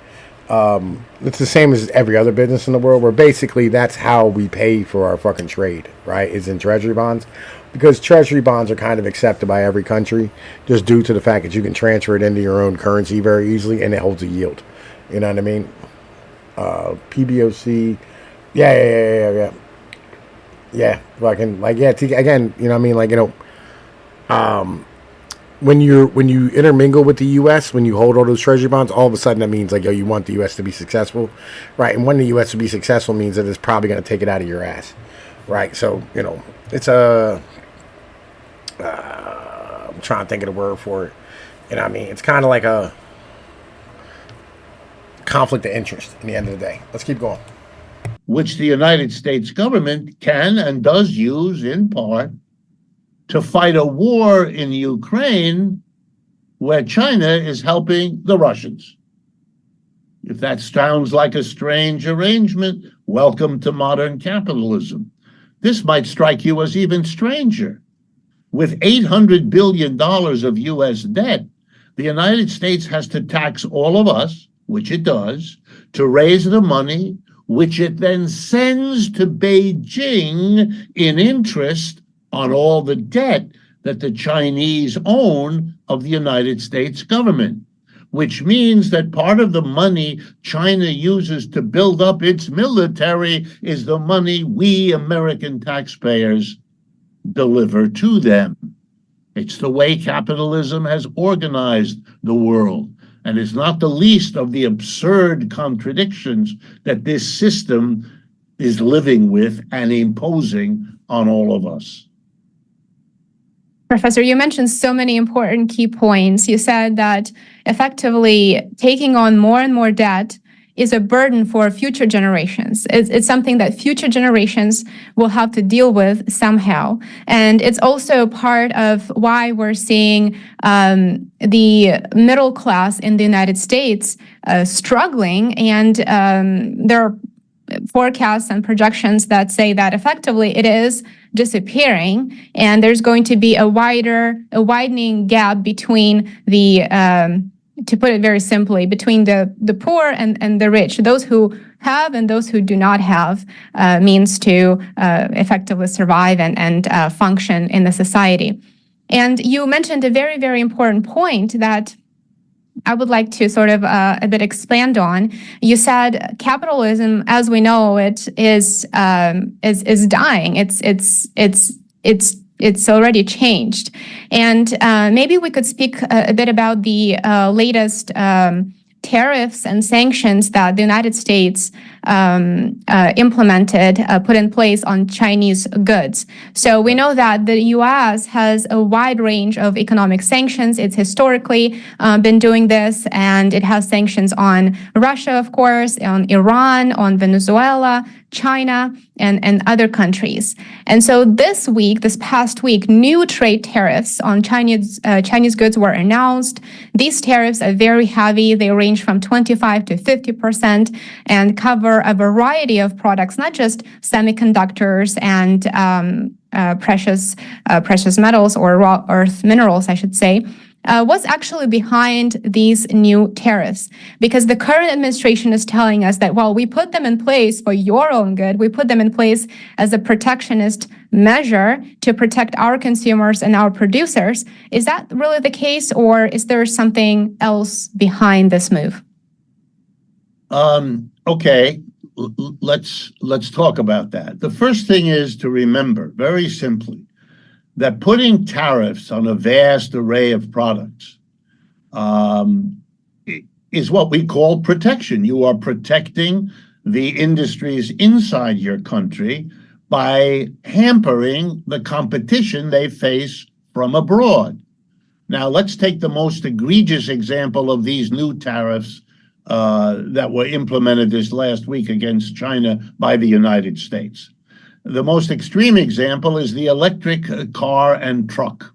It's the same as every other business in the world, where basically that's how we pay for our fucking trade, right? Is in treasury bonds. Because treasury bonds are kind of accepted by every country just due to the fact that you can transfer it into your own currency very easily and it holds a yield. You know what I mean? PBOC. Yeah. Fucking, again, you know what I mean? Like, when you intermingle with the U.S., when you hold all those treasury bonds, all of a sudden that means like, yo, you want the U.S. to be successful, right? And when the U.S. to be successful means that it's probably going to take it out of your ass, right? So, it's a... I'm trying to think of the word for it. You know what I mean? It's kind of like a conflict of interest in the end of the day. Let's keep going. Which the United States government can and does use in part to fight a war in Ukraine where China is helping the Russians. If that sounds like a strange arrangement, welcome to modern capitalism. This might strike you as even stranger. With $800 billion of U.S. debt, the United States has to tax all of us, which it does, to raise the money, which it then sends to Beijing in interest on all the debt that the Chinese own of the United States government, which means that part of the money China uses to build up its military is the money we American taxpayers deliver to them. It's the way capitalism has organized the world, and it's not the least of the absurd contradictions that this system is living with and imposing on all of us. Professor, you mentioned so many important key points. You said that effectively taking on more and more debt is a burden for future generations. It's something that future generations will have to deal with somehow. And it's also part of why we're seeing the middle class in the United States struggling. And there are forecasts and projections that say that effectively it is disappearing, and there's going to be a widening gap between the to put it very simply, between the poor and the rich, those who have and those who do not have means to effectively survive and function in the society. And you mentioned a very, very important point that I would like to sort of a bit expand on. You said capitalism, as we know it, is dying. It's already changed. And maybe we could speak a bit about the latest tariffs and sanctions that the United States implemented, put in place on Chinese goods. So we know that the U.S. has a wide range of economic sanctions. It's historically been doing this, and it has sanctions on Russia, of course, on Iran, on Venezuela, China, and other countries. And so this past week, new trade tariffs on Chinese goods were announced. These tariffs are very heavy. They range from 25 to 50% and cover a variety of products, not just semiconductors and precious metals or raw earth minerals, I should say. What's actually behind these new tariffs? Because the current administration is telling us that, well, we put them in place for your own good. We put them in place as a protectionist measure to protect our consumers and our producers. Is that really the case, or is there something else behind this move? Okay, let's talk about that. The first thing is to remember, very simply, that putting tariffs on a vast array of products is what we call protection. You are protecting the industries inside your country by hampering the competition they face from abroad. Now, let's take the most egregious example of these new tariffs that were implemented this last week against China by the United States. The most extreme example is the electric car and truck,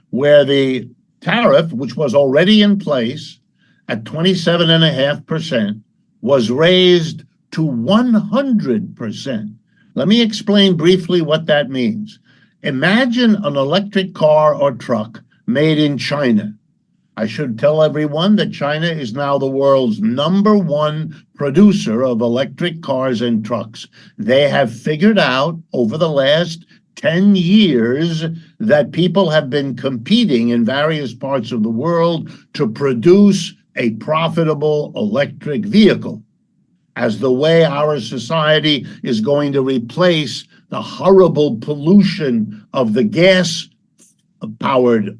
where the tariff, which was already in place at 27.5%, was raised to 100%. Let me explain briefly what that means. Imagine an electric car or truck made in China. I should tell everyone that China is now the world's #1 producer of electric cars and trucks. They have figured out over the last 10 years that people have been competing in various parts of the world to produce a profitable electric vehicle as the way our society is going to replace the horrible pollution of the gas-powered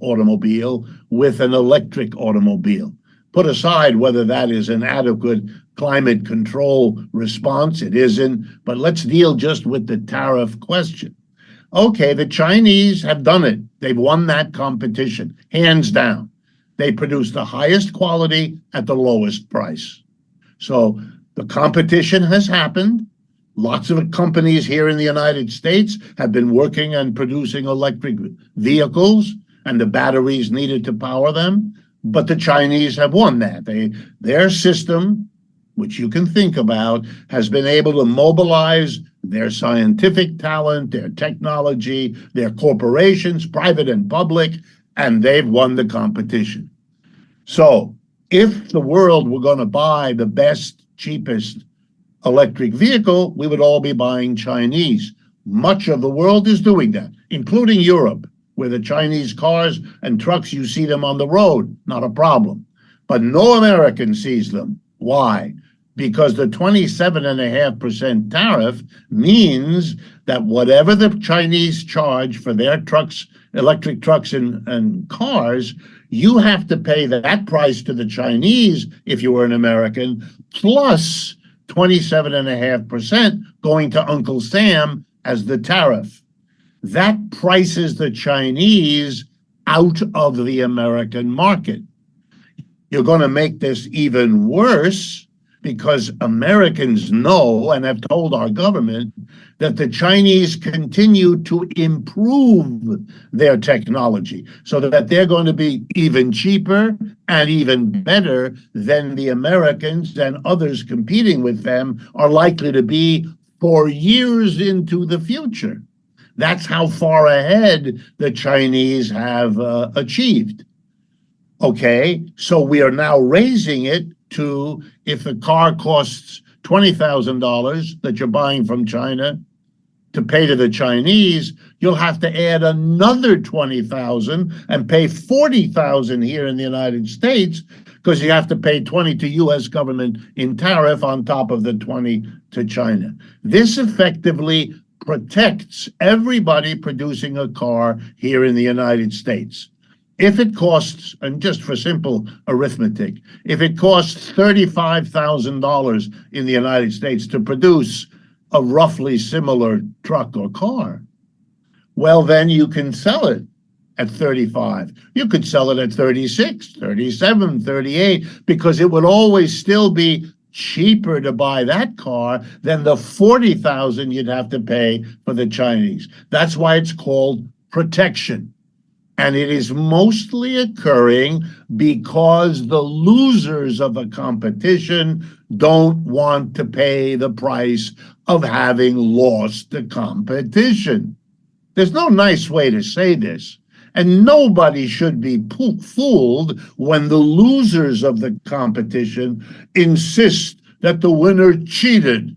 automobile with an electric automobile. Put aside whether that is an adequate climate control response, it isn't, but let's deal just with the tariff question. Okay, the Chinese have done it. They've won that competition, hands down. They produce the highest quality at the lowest price. So the competition has happened. Lots of companies here in the United States have been working on producing electric vehicles and the batteries needed to power them, but the Chinese have won that. Their system, which you can think about, has been able to mobilize their scientific talent, their technology, their corporations, private and public, and they've won the competition. So if the world were going to buy the best, cheapest electric vehicle, we would all be buying Chinese. Much of the world is doing that, including Europe, where the Chinese cars and trucks, you see them on the road, not a problem. But no American sees them. Why? Because the 27.5% tariff means that whatever the Chinese charge for their trucks, electric trucks and cars, you have to pay that price to the Chinese if you were an American, plus 27.5% going to Uncle Sam as the tariff. That prices the Chinese out of the American market. You're going to make this even worse because Americans know and have told our government that the Chinese continue to improve their technology so that they're going to be even cheaper and even better than the Americans, and others competing with them are likely to be for years into the future. That's how far ahead the Chinese have achieved. Okay, so we are now raising it to, if a car costs $20,000 that you're buying from China to pay to the Chinese, you'll have to add another $20,000 and pay $40,000 here in the United States, because you have to pay $20 to U.S. government in tariff on top of the $20 to China. This effectively protects everybody producing a car here in the United States. If it costs, and just for simple arithmetic, if it costs $35,000 in the United States to produce a roughly similar truck or car, well, then you can sell it at 35. You could sell it at 36, 37, 38, because it would always still be cheaper to buy that car than the $40,000 you'd have to pay for the Chinese. That's why it's called protection. And it is mostly occurring because the losers of a competition don't want to pay the price of having lost the competition. There's no nice way to say this, and nobody should be fooled when the losers of the competition insist that the winner cheated.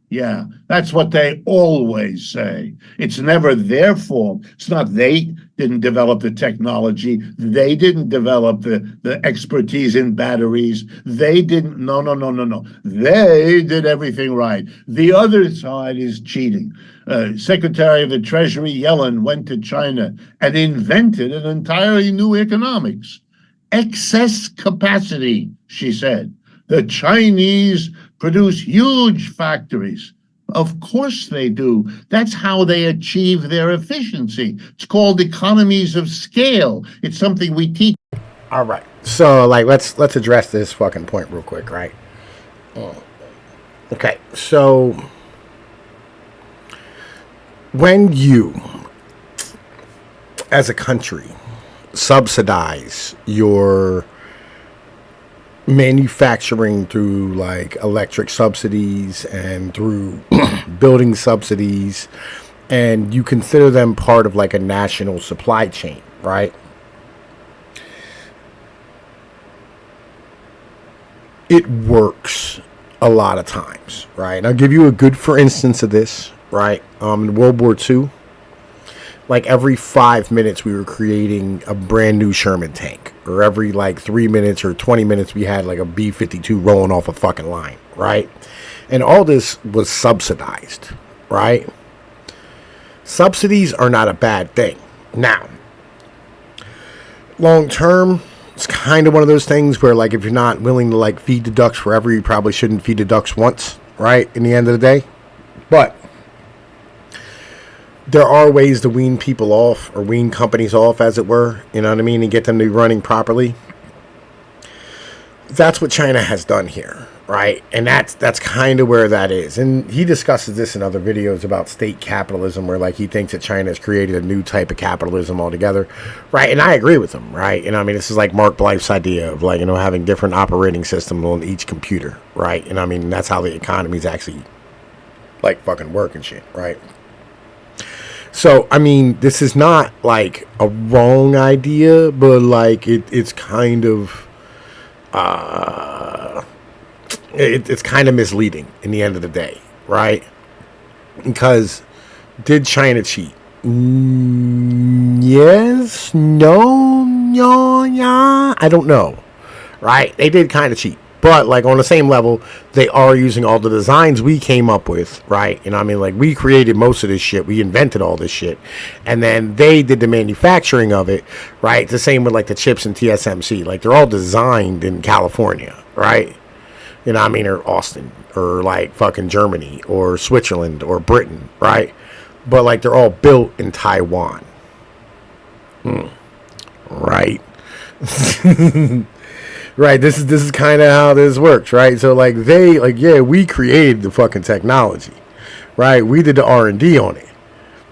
Yeah, that's what they always say. It's never their fault. It's not they didn't develop the technology. They didn't develop the expertise in batteries. They didn't, no. They did everything right. The other side is cheating. Secretary of the Treasury Yellen went to China and invented an entirely new economics. excess capacity, she said. The Chinese produce huge factories. Of course they do. That's how they achieve their efficiency. It's called economies of scale. It's something we teach. All right. So, like, let's address this fucking point real quick, right? Okay. So, when you, as a country, subsidize your manufacturing through like electric subsidies and through building subsidies, and you consider them part of like a national supply chain, right? It works a lot of times, right? And I'll give you a good for instance of this, right? In World War II, like every 5 minutes we were creating a brand new Sherman tank, or every like 3 minutes or 20 minutes we had like a B-52 rolling off a fucking line, right? And all this was subsidized, right? Subsidies are not a bad thing. Now, long term, it's kind of one of those things where like if you're not willing to like feed the ducks forever, you probably shouldn't feed the ducks once, right? In the end of the day. But there are ways to wean people off, or wean companies off, as it were, you know what I mean, and get them to be running properly. That's what China has done here, right? And that's kind of where that is. And he discusses this in other videos about state capitalism, where like he thinks that China has created a new type of capitalism altogether, right? And I agree with him, right? You know, I mean, this is like Mark Blythe's idea of like, you know, having different operating systems on each computer, right? And I mean, that's how the economies actually like fucking work and shit, right? So, I mean, this is not like a wrong idea, but like it's kind of it's kind of misleading in the end of the day, right? Because did China cheat? Yes, no, yeah, I don't know, right? They did kind of cheat. But, like, on the same level, they are using all the designs we came up with, right? You know what I mean? Like, we created most of this shit. We invented all this shit. And then they did the manufacturing of it, right? The same with, like, the chips and TSMC. Like, they're all designed in California, right? You know what I mean? Or Austin. Or, like, fucking Germany. Or Switzerland. Or Britain, right? But, like, they're all built in Taiwan. Right? Right, this is kind of how this works, right? So, like, we created the fucking technology, right? We did the R&D on it.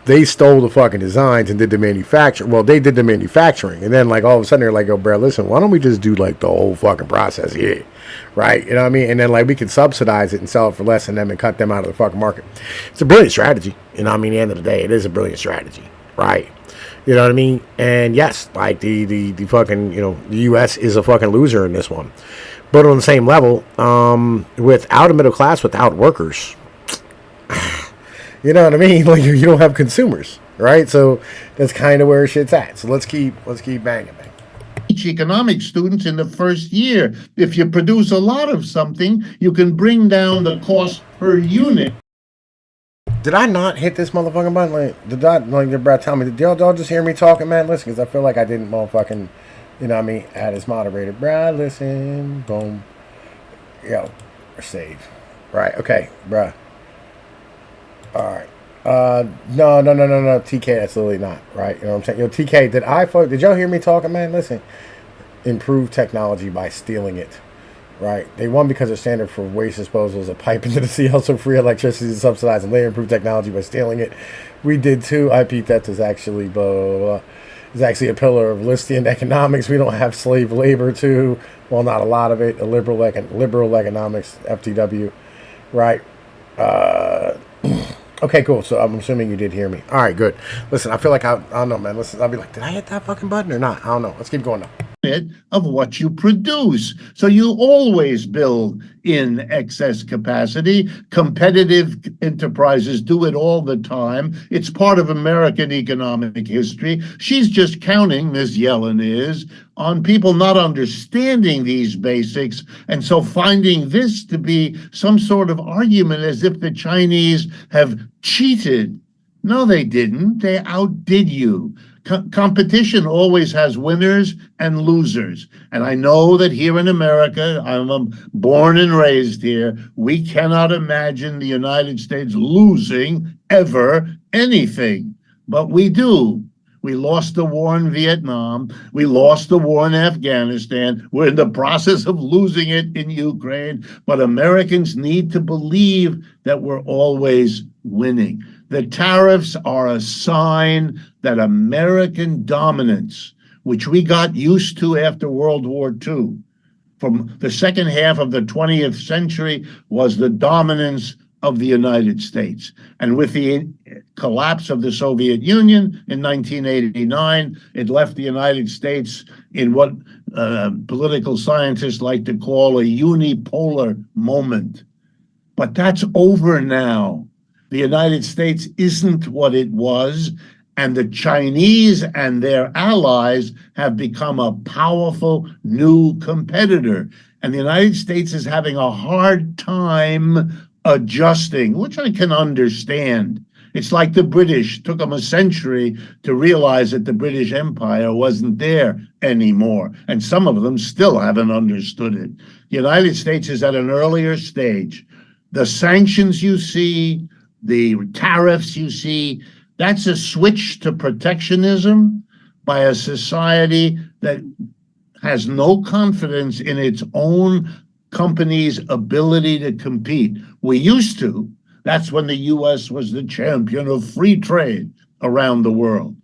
They stole the fucking designs and did the manufacturing. Well, they did the manufacturing, and then, like, all of a sudden, they're like, "Oh, bro, listen, why don't we just do, like, the whole fucking process here?" Right? You know what I mean? And then, like, we can subsidize it and sell it for less than them and cut them out of the fucking market. It's a brilliant strategy. You know what I mean? At the end of the day, it is a brilliant strategy, right? You know what I mean? And yes, like the fucking, you know, the U.S. is a fucking loser in this one. But on the same level, without a middle class, without workers, you know what I mean? Like you don't have consumers, right? So that's kind of where shit's at. So let's keep banging, man. Teach economics students in the first year. If you produce a lot of something, you can bring down the cost per unit. Did I not hit this motherfucking button? Like, did I, like, your breath tell me? Did y'all just hear me talking, man? Listen, because I feel like I didn't motherfucking, you know what I mean, add as moderator. Bruh, listen, boom. Yo, or save. Right, okay, bruh. Alright. No, TK, absolutely not. Right, you know what I'm saying? Yo, TK, did y'all hear me talking, man? Listen, improve technology by stealing it. Right, they won because their standard for waste disposal is a pipe into the sea. Also, free electricity is subsidized and later improve technology by stealing it. We did too. IP theft is actually blah, blah, blah. Is actually a pillar of Listian economics. We don't have slave labor too. Well, not a lot of it. A liberal economics, FTW. Right. Okay, cool. So I'm assuming you did hear me. All right, good. Listen, I feel like I don't know, man. Listen, I'll be like, did I hit that fucking button or not? I don't know. Let's keep going now. Of what you produce. So you always build in excess capacity. Competitive enterprises do it all the time. It's part of American economic history. She's just counting, Ms. Yellen is, on people not understanding these basics, and so finding this to be some sort of argument as if the Chinese have cheated No, they didn't. They outdid you. Competition always has winners and losers. And I know that here in America, I'm born and raised here, we cannot imagine the United States losing ever anything. But we do. We lost the war in Vietnam. We lost the war in Afghanistan. We're in the process of losing it in Ukraine. But Americans need to believe that we're always winning. The tariffs are a sign that American dominance, which we got used to after World War II, from the second half of the 20th century, was the dominance of the United States. And with the collapse of the Soviet Union in 1989, it left the United States in what political scientists like to call a unipolar moment. But that's over now. The United States isn't what it was, and the Chinese and their allies have become a powerful new competitor. And the United States is having a hard time adjusting, which I can understand. It's like the British. Took them a century to realize that the British Empire wasn't there anymore. And some of them still haven't understood it. The United States is at an earlier stage. The sanctions you see, the tariffs you see, that's a switch to protectionism by a society that has no confidence in its own company's ability to compete. We used to. That's when the U.S. was the champion of free trade around the world.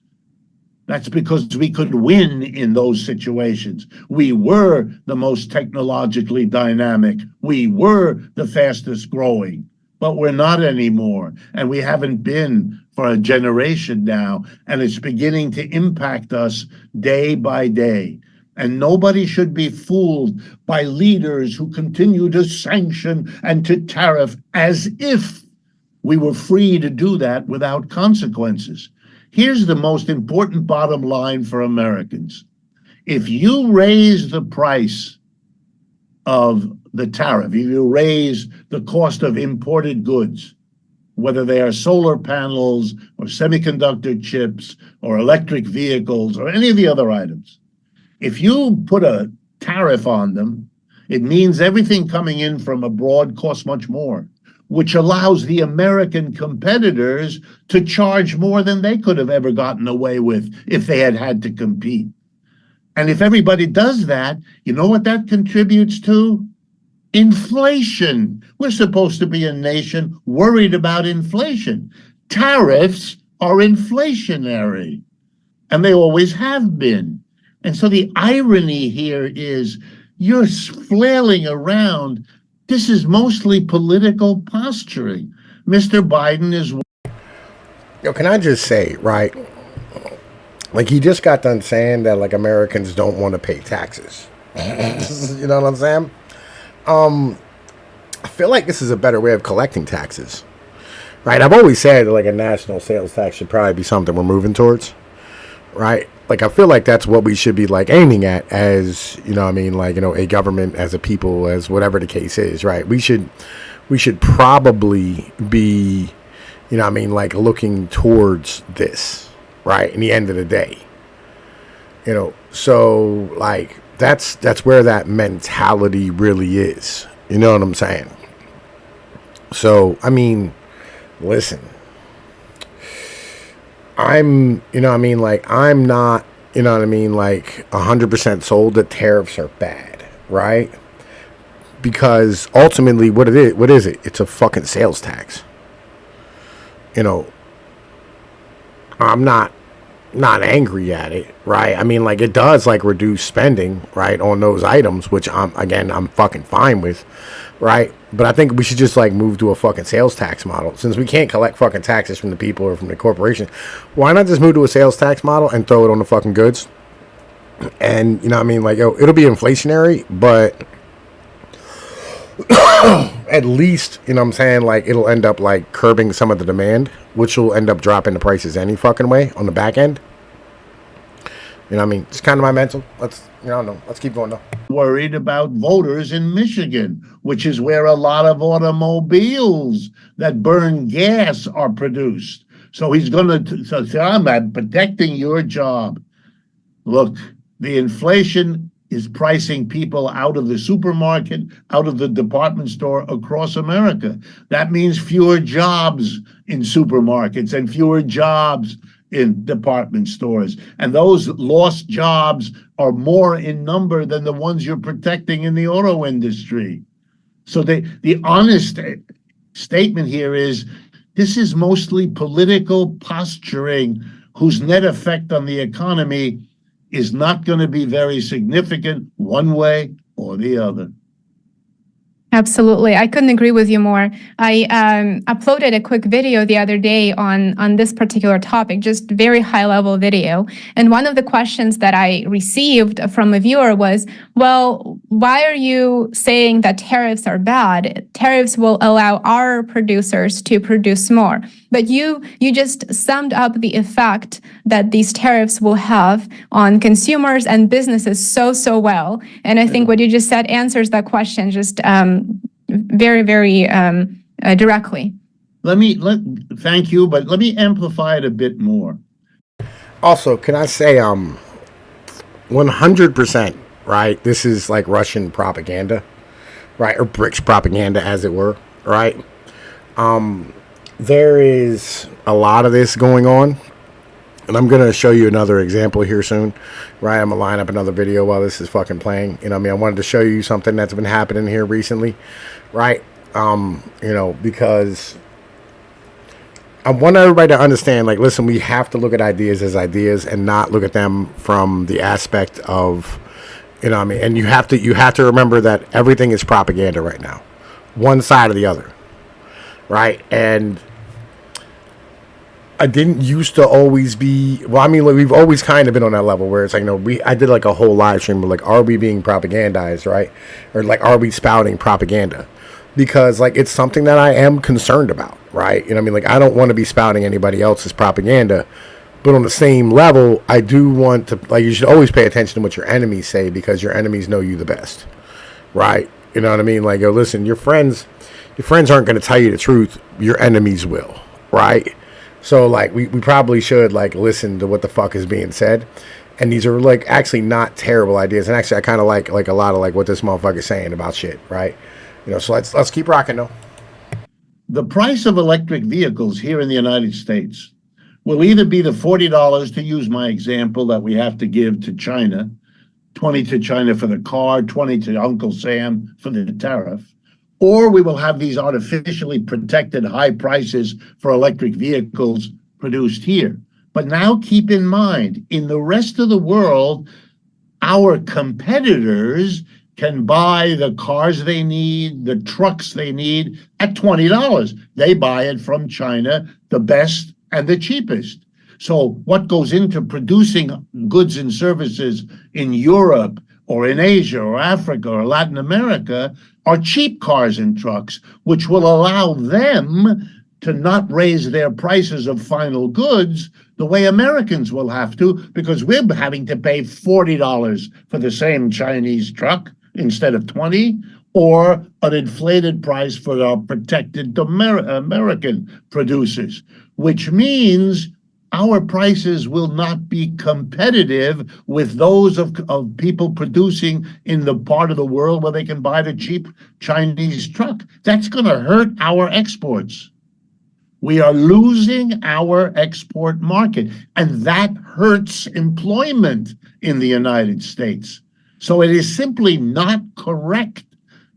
That's because we could win in those situations. We were the most technologically dynamic. We were the fastest growing. But we're not anymore, and we haven't been for a generation now, and it's beginning to impact us day by day. And nobody should be fooled by leaders who continue to sanction and to tariff as if we were free to do that without consequences. Here's the most important bottom line for Americans. If you raise the price of the tariff, if you raise the cost of imported goods, whether they are solar panels or semiconductor chips or electric vehicles or any of the other items, if you put a tariff on them, it means everything coming in from abroad costs much more, which allows the American competitors to charge more than they could have ever gotten away with if they had had to compete. And if everybody does that, you know what that contributes to? Inflation. We're supposed to be a nation worried about inflation. Tariffs are inflationary, and they always have been. And so the irony here is you're flailing around. This is mostly political posturing. Mr. Biden is... Yo, can I just say, right? Like, he just got done saying that, like, Americans don't want to pay taxes. You know what I'm saying? I feel like this is a better way of collecting taxes, right? I've always said that, like, a national sales tax should probably be something we're moving towards, right? Like, I feel like that's what we should be, like, aiming at as, you know what I mean, like, you know, a government, as a people, as whatever the case is, right? We should probably be, you know what I mean, like, looking towards this, right? In the end of the day, you know, so, like, that's where that mentality really is. You know what I'm saying? So, I mean, listen, I'm, you know what I mean, like, I'm not, you know what I mean, like, 100% sold that tariffs are bad, right? Because ultimately, what is it? It's a fucking sales tax. You know, I'm not angry at it, right? I mean, like, it does, like, reduce spending, right, on those items, which I'm fucking fine with, right? But I think we should just, like, move to a fucking sales tax model. Since we can't collect fucking taxes from the people or from the corporation, why not just move to a sales tax model and throw it on the fucking goods? And, you know what I mean, like, yo, it'll be inflationary, but at least, you know what I'm saying, like, it'll end up, like, curbing some of the demand, which will end up dropping the prices any fucking way on the back end. You know what I mean? It's kind of my mental. Let's keep going though. Worried about voters in Michigan, which is where a lot of automobiles that burn gas are produced. So he's going to say, I'm protecting your job. Look, the inflation is pricing people out of the supermarket, out of the department store across America. That means fewer jobs in supermarkets and fewer jobs in department stores. And those lost jobs are more in number than the ones you're protecting in the auto industry. So the honest statement here is this is mostly political posturing whose net effect on the economy is not going to be very significant one way or the other. Absolutely. I couldn't agree with you more. I uploaded a quick video the other day on this particular topic, just very high level video. And one of the questions that I received from a viewer was, well, why are you saying that tariffs are bad? Tariffs will allow our producers to produce more. But you just summed up the effect that these tariffs will have on consumers and businesses so well. And I think what you just said answers that question just very directly. Thank you, but let me amplify it a bit more. Also, can I say 100%, right? This is like Russian propaganda, right? Or BRICS propaganda, as it were, right? There is a lot of this going on, and I'm going to show you another example here soon, right? I'm going to line up another video while this is fucking playing. You know what I mean? I wanted to show you something that's been happening here recently, right? Because I want everybody to understand, like, listen, we have to look at ideas as ideas and not look at them from the aspect of, you know what I mean? And you have to remember that everything is propaganda right now, one side or the other, right? And I didn't used to always be, well, I mean, like, we've always kind of been on that level where it's like, I did like a whole live stream of like, are we being propagandized, right? Or like, are we spouting propaganda? Because like, it's something that I am concerned about, right? You know what I mean? Like, I don't want to be spouting anybody else's propaganda, but on the same level, I do want to, like, you should always pay attention to what your enemies say because your enemies know you the best, right? You know what I mean? Like, yo, listen, your friends aren't going to tell you the truth. Your enemies will, right? So, like, we probably should, like, listen to what the fuck is being said. And these are, like, actually not terrible ideas. And actually, I kind of like a lot of, like, what this motherfucker is saying about shit, right? You know, so let's keep rocking, though. The price of electric vehicles here in the United States will either be the $40, to use my example, that we have to give to China, 20 to China for the car, 20 to Uncle Sam for the tariff, or we will have these artificially protected high prices for electric vehicles produced here. But now keep in mind, in the rest of the world, our competitors can buy the cars they need, the trucks they need at $20. They buy it from China, the best and the cheapest. So what goes into producing goods and services in Europe or in Asia or Africa or Latin America are cheap cars and trucks, which will allow them to not raise their prices of final goods the way Americans will have to, because we're having to pay $40 for the same Chinese truck instead of 20, or an inflated price for our protected American producers, which means our prices will not be competitive with those of people producing in the part of the world where they can buy the cheap Chinese truck. That's going to hurt our exports. We are losing our export market, and that hurts employment in the United States. So it is simply not correct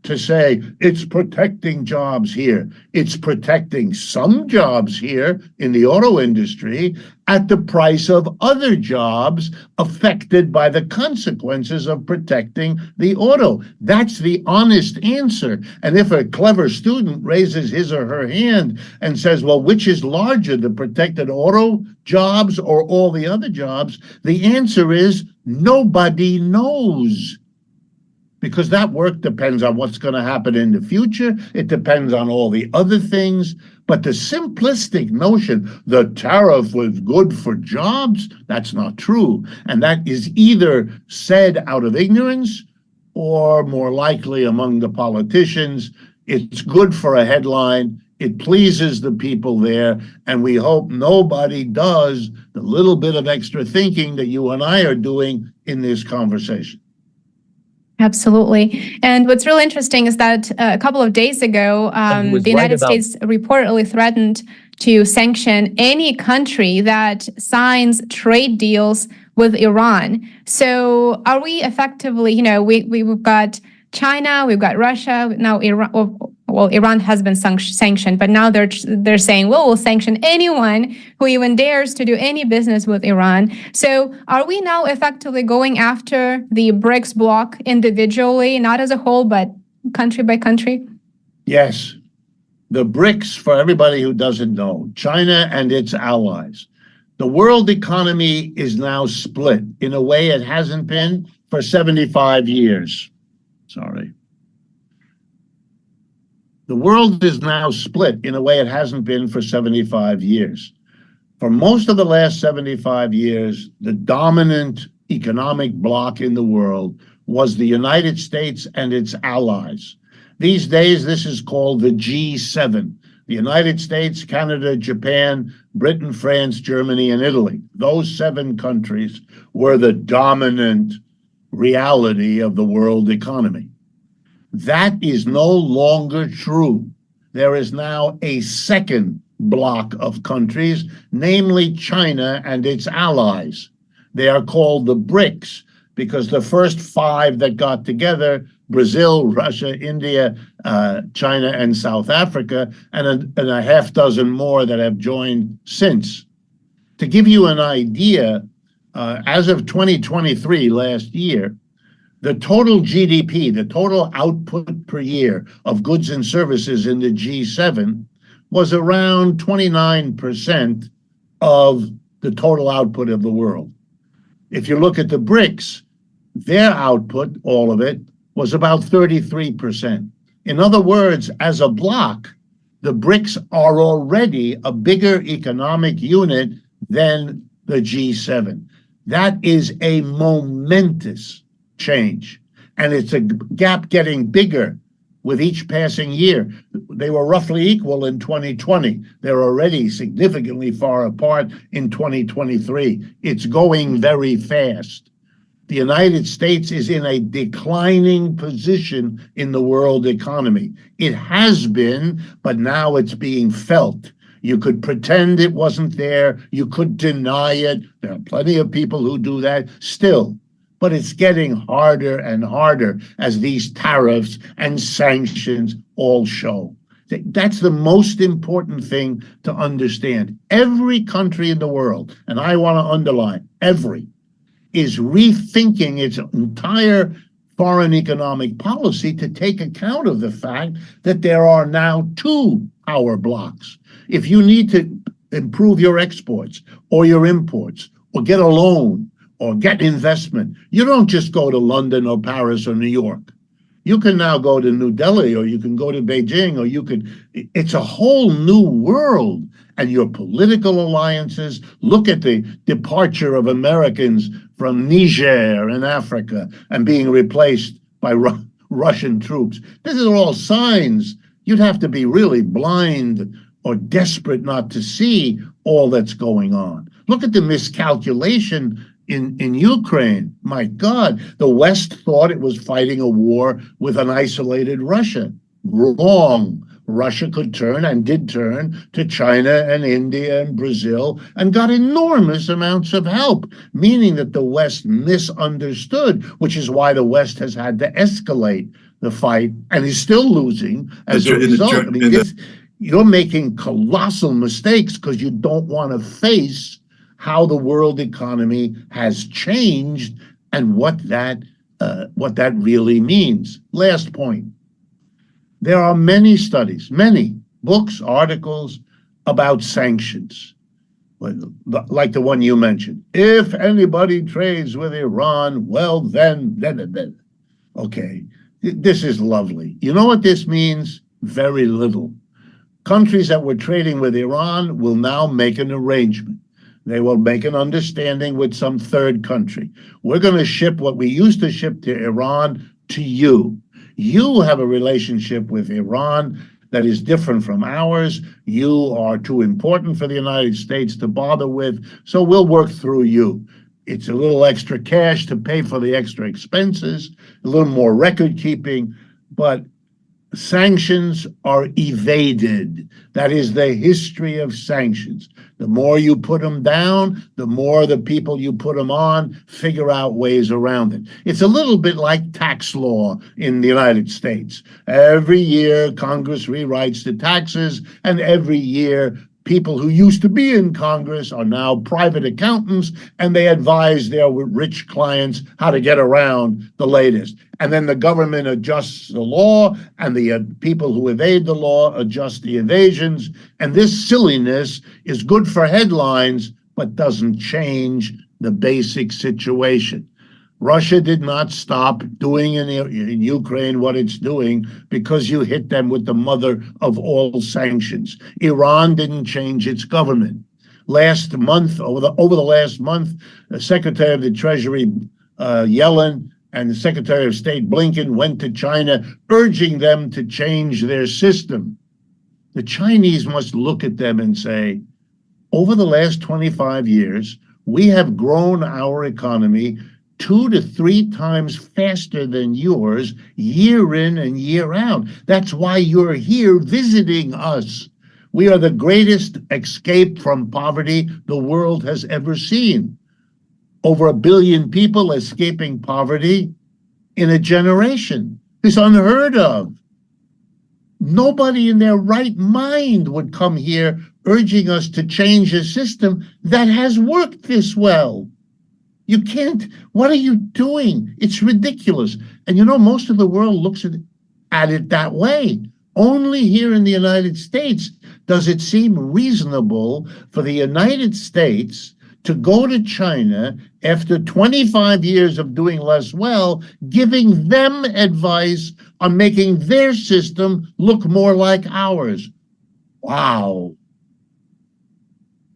to say it's protecting jobs here. It's protecting some jobs here in the auto industry at the price of other jobs affected by the consequences of protecting the auto. That's the honest answer. And if a clever student raises his or her hand and says, well, which is larger, the protected auto jobs or all the other jobs? The answer is nobody knows. Because that work depends on what's going to happen in the future. It depends on all the other things. But the simplistic notion, the tariff was good for jobs, that's not true. And that is either said out of ignorance or more likely among the politicians, it's good for a headline. It pleases the people there, and we hope nobody does the little bit of extra thinking that you and I are doing in this conversation. Absolutely. And what's really interesting is that a couple of days ago, the United States reportedly threatened to sanction any country that signs trade deals with Iran. So are we effectively, we've got China, we've got Russia, now Iran. Well, Iran has been sanctioned, but now they're saying, well, we'll sanction anyone who even dares to do any business with Iran. So are we now effectively going after the BRICS bloc individually, not as a whole, but country by country? Yes. The BRICS, for everybody who doesn't know, China and its allies. The world economy is now split in a way it hasn't been for 75 years. Sorry. The world is now split in a way it hasn't been for 75 years. For most of the last 75 years, the dominant economic bloc in the world was the United States and its allies. These days, this is called the G7. The United States, Canada, Japan, Britain, France, Germany, and Italy. Those 7 countries were the dominant reality of the world economy. That is no longer true. There is now a second block of countries, namely China and its allies. They are called the BRICS because the first 5 that got together, Brazil, Russia, India, China, and South Africa, and a half dozen more that have joined since. To give you an idea, as of 2023, last year, the total GDP, the total output per year of goods and services in the G7 was around 29% of the total output of the world. If you look at the BRICS, their output, all of it, was about 33%. In other words, as a bloc, the BRICS are already a bigger economic unit than the G7. That is a momentous change. And it's a gap getting bigger with each passing year. They were roughly equal in 2020. They're already significantly far apart in 2023. It's going very fast. The United States is in a declining position in the world economy. It has been, but now it's being felt. You could pretend it wasn't there. You could deny it. There are plenty of people who do that still. But it's getting harder and harder as these tariffs and sanctions all show. That's the most important thing to understand. Every country in the world, and I want to underline, every, is rethinking its entire foreign economic policy to take account of the fact that there are now 2 power blocks. If you need to improve your exports or your imports or get a loan or get investment, you don't just go to London or Paris or New York. You can now go to New Delhi, or you can go to Beijing, or it's a whole new world. And your political alliances, look at the departure of Americans from Niger in Africa and being replaced by Russian troops. These are all signs. You'd have to be really blind or desperate not to see all that's going on. Look at the miscalculation in Ukraine. My God, the West thought it was fighting a war with an isolated Russia. Wrong. Russia could turn and did turn to China and India and Brazil and got enormous amounts of help, meaning that the West misunderstood, which is why the West has had to escalate the fight and is still losing as a result. You're making colossal mistakes because you don't want to face how the world economy has changed and what that really means. Last point. There are many studies, many books, articles about sanctions, like the one you mentioned. If anybody trades with Iran, well, then. Okay, this is lovely. You know what this means? Very little. Countries that were trading with Iran will now make an arrangement. They will make an understanding with some third country. We're going to ship what we used to ship to Iran to you. You have a relationship with Iran that is different from ours. You are too important for the United States to bother with, so we'll work through you. It's a little extra cash to pay for the extra expenses, a little more record keeping, but sanctions are evaded. That is the history of sanctions. The more you put them down, the more the people you put them on figure out ways around it. It's a little bit like tax law in the United States. Every year, Congress rewrites the taxes, and every year, people who used to be in Congress are now private accountants, and they advise their rich clients how to get around the latest. And then the government adjusts the law, and the people who evade the law adjust the evasions. And this silliness is good for headlines, but doesn't change the basic situation. Russia did not stop doing in Ukraine what it's doing because you hit them with the mother of all sanctions. Iran didn't change its government. Last month, over the last month, the Secretary of the Treasury, Yellen, and the Secretary of State, Blinken, went to China, urging them to change their system. The Chinese must look at them and say, over the last 25 years, we have grown our economy 2 to 3 times faster than yours, year in and year out. That's why you're here visiting us. We are the greatest escape from poverty the world has ever seen. Over 1 billion people escaping poverty in a generation. It's unheard of. Nobody in their right mind would come here urging us to change a system that has worked this well. You can't. What are you doing? It's ridiculous. And you know, most of the world looks at it that way. Only here in the United States does it seem reasonable for the United States to go to China after 25 years of doing less well, giving them advice on making their system look more like ours. Wow.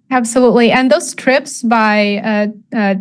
Absolutely. And those trips by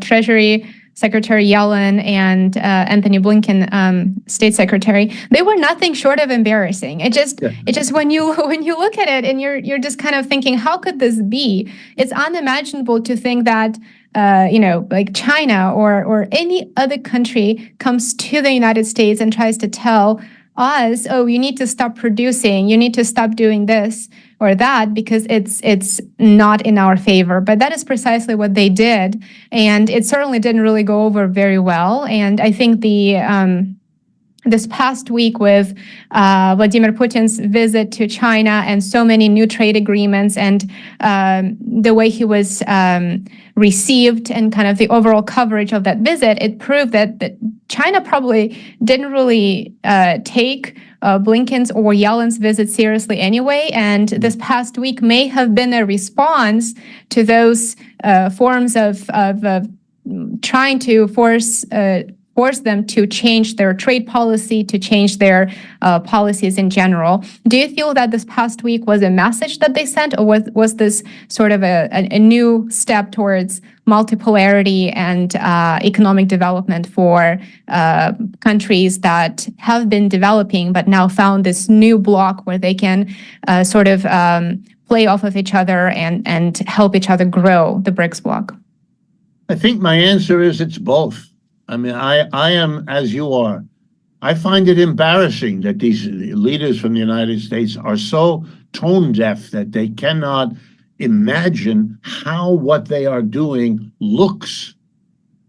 Treasury Secretary Yellen and Anthony Blinken, State Secretary, they were nothing short of embarrassing. It just when you look at it and you're just kind of thinking, how could this be? It's unimaginable to think that like China or any other country comes to the United States and tries to tell us, oh, you need to stop producing, you need to stop doing this or that because it's not in our favor. But that is precisely what they did, and it certainly didn't really go over very well. And I think this past week with Vladimir Putin's visit to China and so many new trade agreements and the way he was received and kind of the overall coverage of that visit, it proved that China probably didn't really take Blinken's or Yellen's visit seriously anyway. And this past week may have been a response to those forms of trying to force them to change their trade policy, to change their policies in general. Do you feel that this past week was a message that they sent, or was this sort of a new step towards multipolarity and economic development for countries that have been developing but now found this new block where they can sort of play off of each other and help each other grow the BRICS bloc? I think my answer is it's both. I mean, I am as you are. I find it embarrassing that these leaders from the United States are so tone deaf that they cannot imagine how what they are doing looks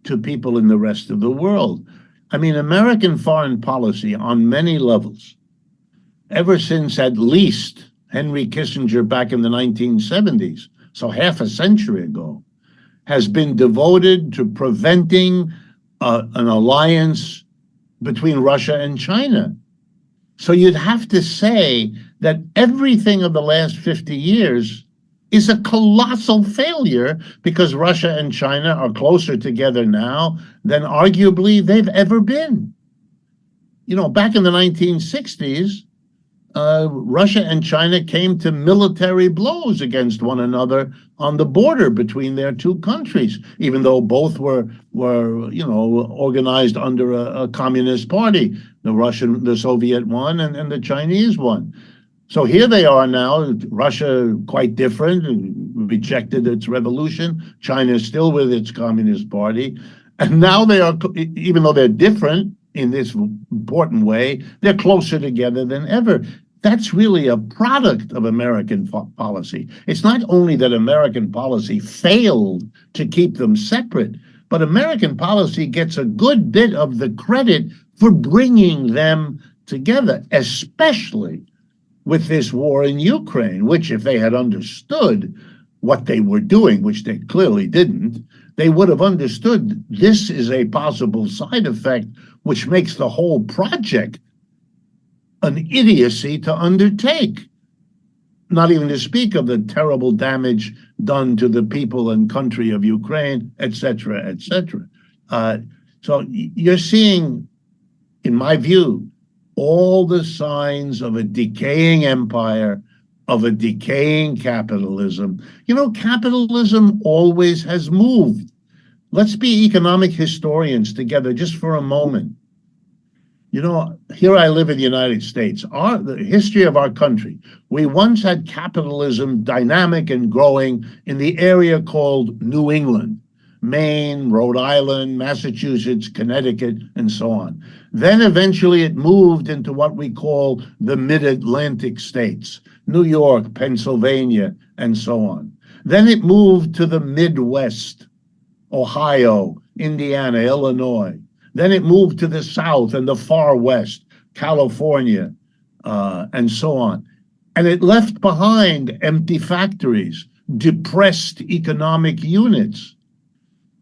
to people in the rest of the world. I mean, American foreign policy on many levels, ever since at least Henry Kissinger back in the 1970s, so half a century ago, has been devoted to preventing an alliance between Russia and China. So you'd have to say that everything of the last 50 years is a colossal failure because Russia and China are closer together now than arguably they've ever been. You know, back in the 1960s, Russia and China came to military blows against one another on the border between their two countries, even though both were organized under a communist party, the Soviet one and the Chinese one. So here they are now, Russia quite different, rejected its revolution. China is still with its Communist Party. And now they are, even though they're different in this important way, they're closer together than ever. That's really a product of American policy. It's not only that American policy failed to keep them separate, but American policy gets a good bit of the credit for bringing them together, especially with this war in Ukraine, which if they had understood what they were doing, which they clearly didn't, they would have understood this is a possible side effect which makes the whole project an idiocy to undertake. Not even to speak of the terrible damage done to the people and country of Ukraine, etc., etc. So you're seeing, in my view, all the signs of a decaying empire, of a decaying capitalism. You know, capitalism always has moved. Let's be economic historians together just for a moment. You know, here I live in the United States. The history of our country, we once had capitalism dynamic and growing in the area called New England, Maine, Rhode Island, Massachusetts, Connecticut, and so on. Then eventually it moved into what we call the mid-Atlantic states, New York, Pennsylvania, and so on. Then it moved to the Midwest, Ohio, Indiana, Illinois. Then it moved to the South and the far West, California, and so on. And it left behind empty factories, depressed economic units.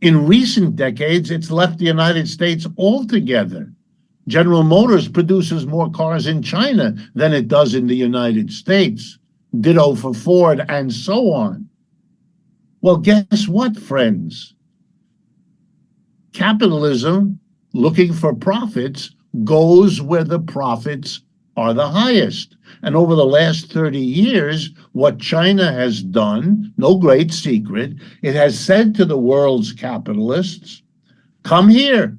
In recent decades, it's left the United States altogether. General Motors produces more cars in China than it does in the United States. Ditto for Ford, and so on. Well, guess what, friends? Capitalism, looking for profits, goes where the profits are the highest. And over the last 30 years, what China has done, no great secret, it has said to the world's capitalists, come here.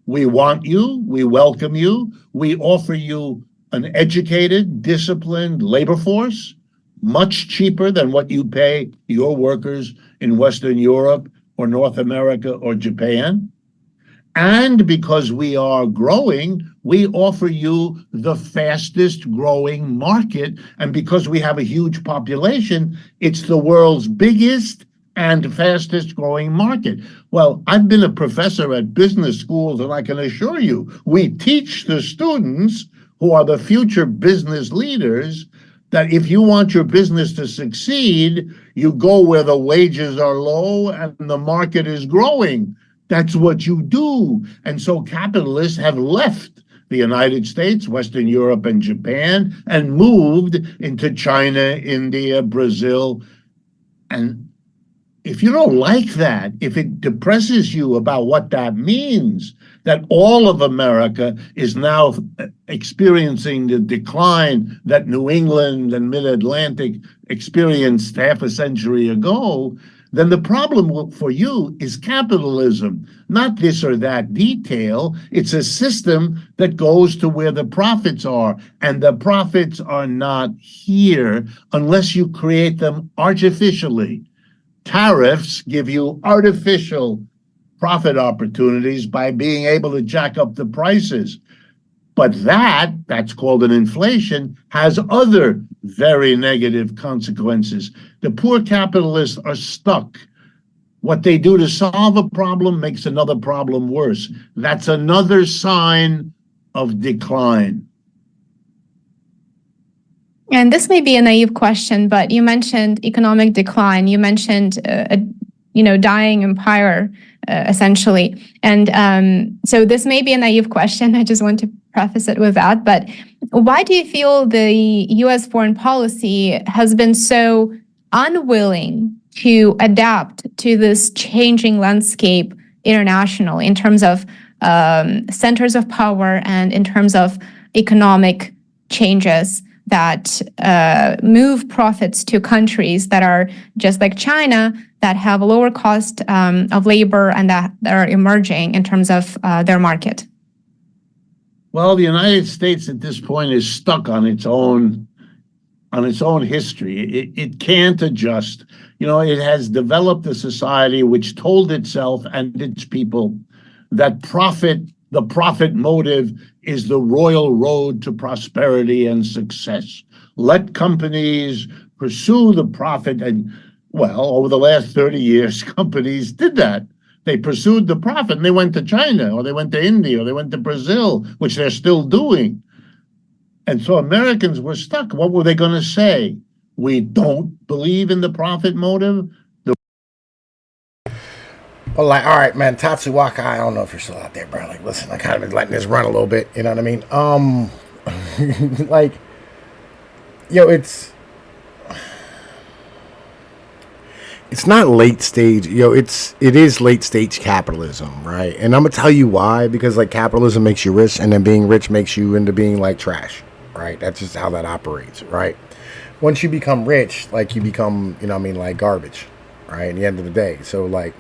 We want you. We welcome you. We offer you an educated, disciplined labor force, much cheaper than what you pay your workers in Western Europe or North America or Japan. And because we are growing, we offer you the fastest growing market. And because we have a huge population, it's the world's biggest and fastest growing market. Well, I've been a professor at business schools, and I can assure you, we teach the students who are the future business leaders that if you want your business to succeed, you go where the wages are low and the market is growing. That's what you do. And so capitalists have left the United States, Western Europe, and Japan, and moved into China, India, Brazil. And if you don't like that, if it depresses you about what that means, that all of America is now experiencing the decline that New England and Mid-Atlantic experienced half a century ago, then the problem for you is capitalism, not this or that detail. It's a system that goes to where the profits are, and the profits are not here unless you create them artificially. Tariffs give you artificial profit opportunities by being able to jack up the prices. But that's called an inflation, has other very negative consequences. The poor capitalists are stuck. What they do to solve a problem makes another problem worse. That's another sign of decline. And this may be a naive question, but you mentioned economic decline. You mentioned dying empire, essentially. And so this may be a naive question. I just want to preface it with that. But why do you feel the U.S. foreign policy has been so unwilling to adapt to this changing landscape internationally in terms of centers of power and in terms of economic changes that move profits to countries that are just like China, that have a lower cost of labor and that are emerging in terms of their market? Well, the United States at this point is stuck on its own on its own history. It can't adjust. It has developed a society which told itself and its people that the profit motive is the royal road to prosperity and success. Let companies pursue the profit. And, well, over the last 30 years, companies did that. They pursued the profit and they went to China or they went to India or they went to Brazil, which they're still doing. And so Americans were stuck. What were they going to say? We don't believe in the profit motive? But like, all right, man, Tatsuwaka, I don't know if you're still out there, bro. Like, listen, I kind of been letting this run a little bit. You know what I mean? Like, yo, it's not late stage. It is late stage capitalism, right? And I'm gonna tell you why. Because like capitalism makes you rich, and then being rich makes you into being like trash, right? That's just how that operates, right? Once you become rich, like you become, like garbage, right? At the end of the day, so like.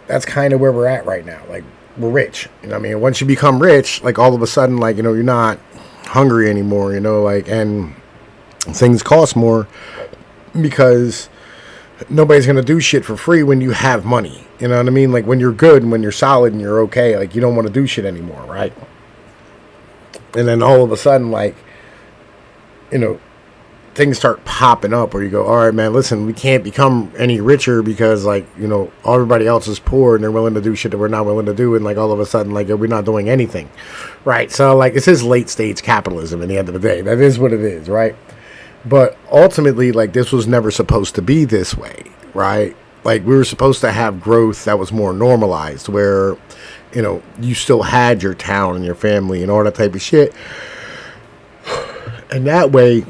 That's kind of where we're at right now. Like, we're rich. Once you become rich, like, all of a sudden, like, you're not hungry anymore, like, and things cost more because nobody's going to do shit for free when you have money. You know what I mean? Like, when you're good and when you're solid and you're okay, like, you don't want to do shit anymore, right? And then all of a sudden, like, things start popping up where you go, all right, man, listen, we can't become any richer because like, everybody else is poor and they're willing to do shit that we're not willing to do. And like all of a sudden, like we're not doing anything. Right. So like this is late stage capitalism in the end of the day. That is what it is. Right. But ultimately, like this was never supposed to be this way. Right. Like we were supposed to have growth that was more normalized where, you still had your town and your family and all that type of shit. And that way,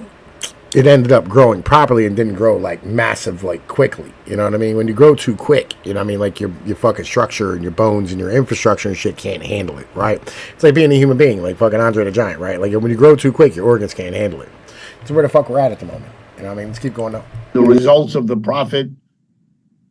it ended up growing properly and didn't grow like massive, like quickly. You know what I mean? When you grow too quick, like your fucking structure and your bones and your infrastructure and shit can't handle it, right? It's like being a human being, like fucking Andre the Giant, right? Like when you grow too quick, your organs can't handle it. It's where the fuck we're at the moment. You know what I mean? Let's keep going though. The results of the profit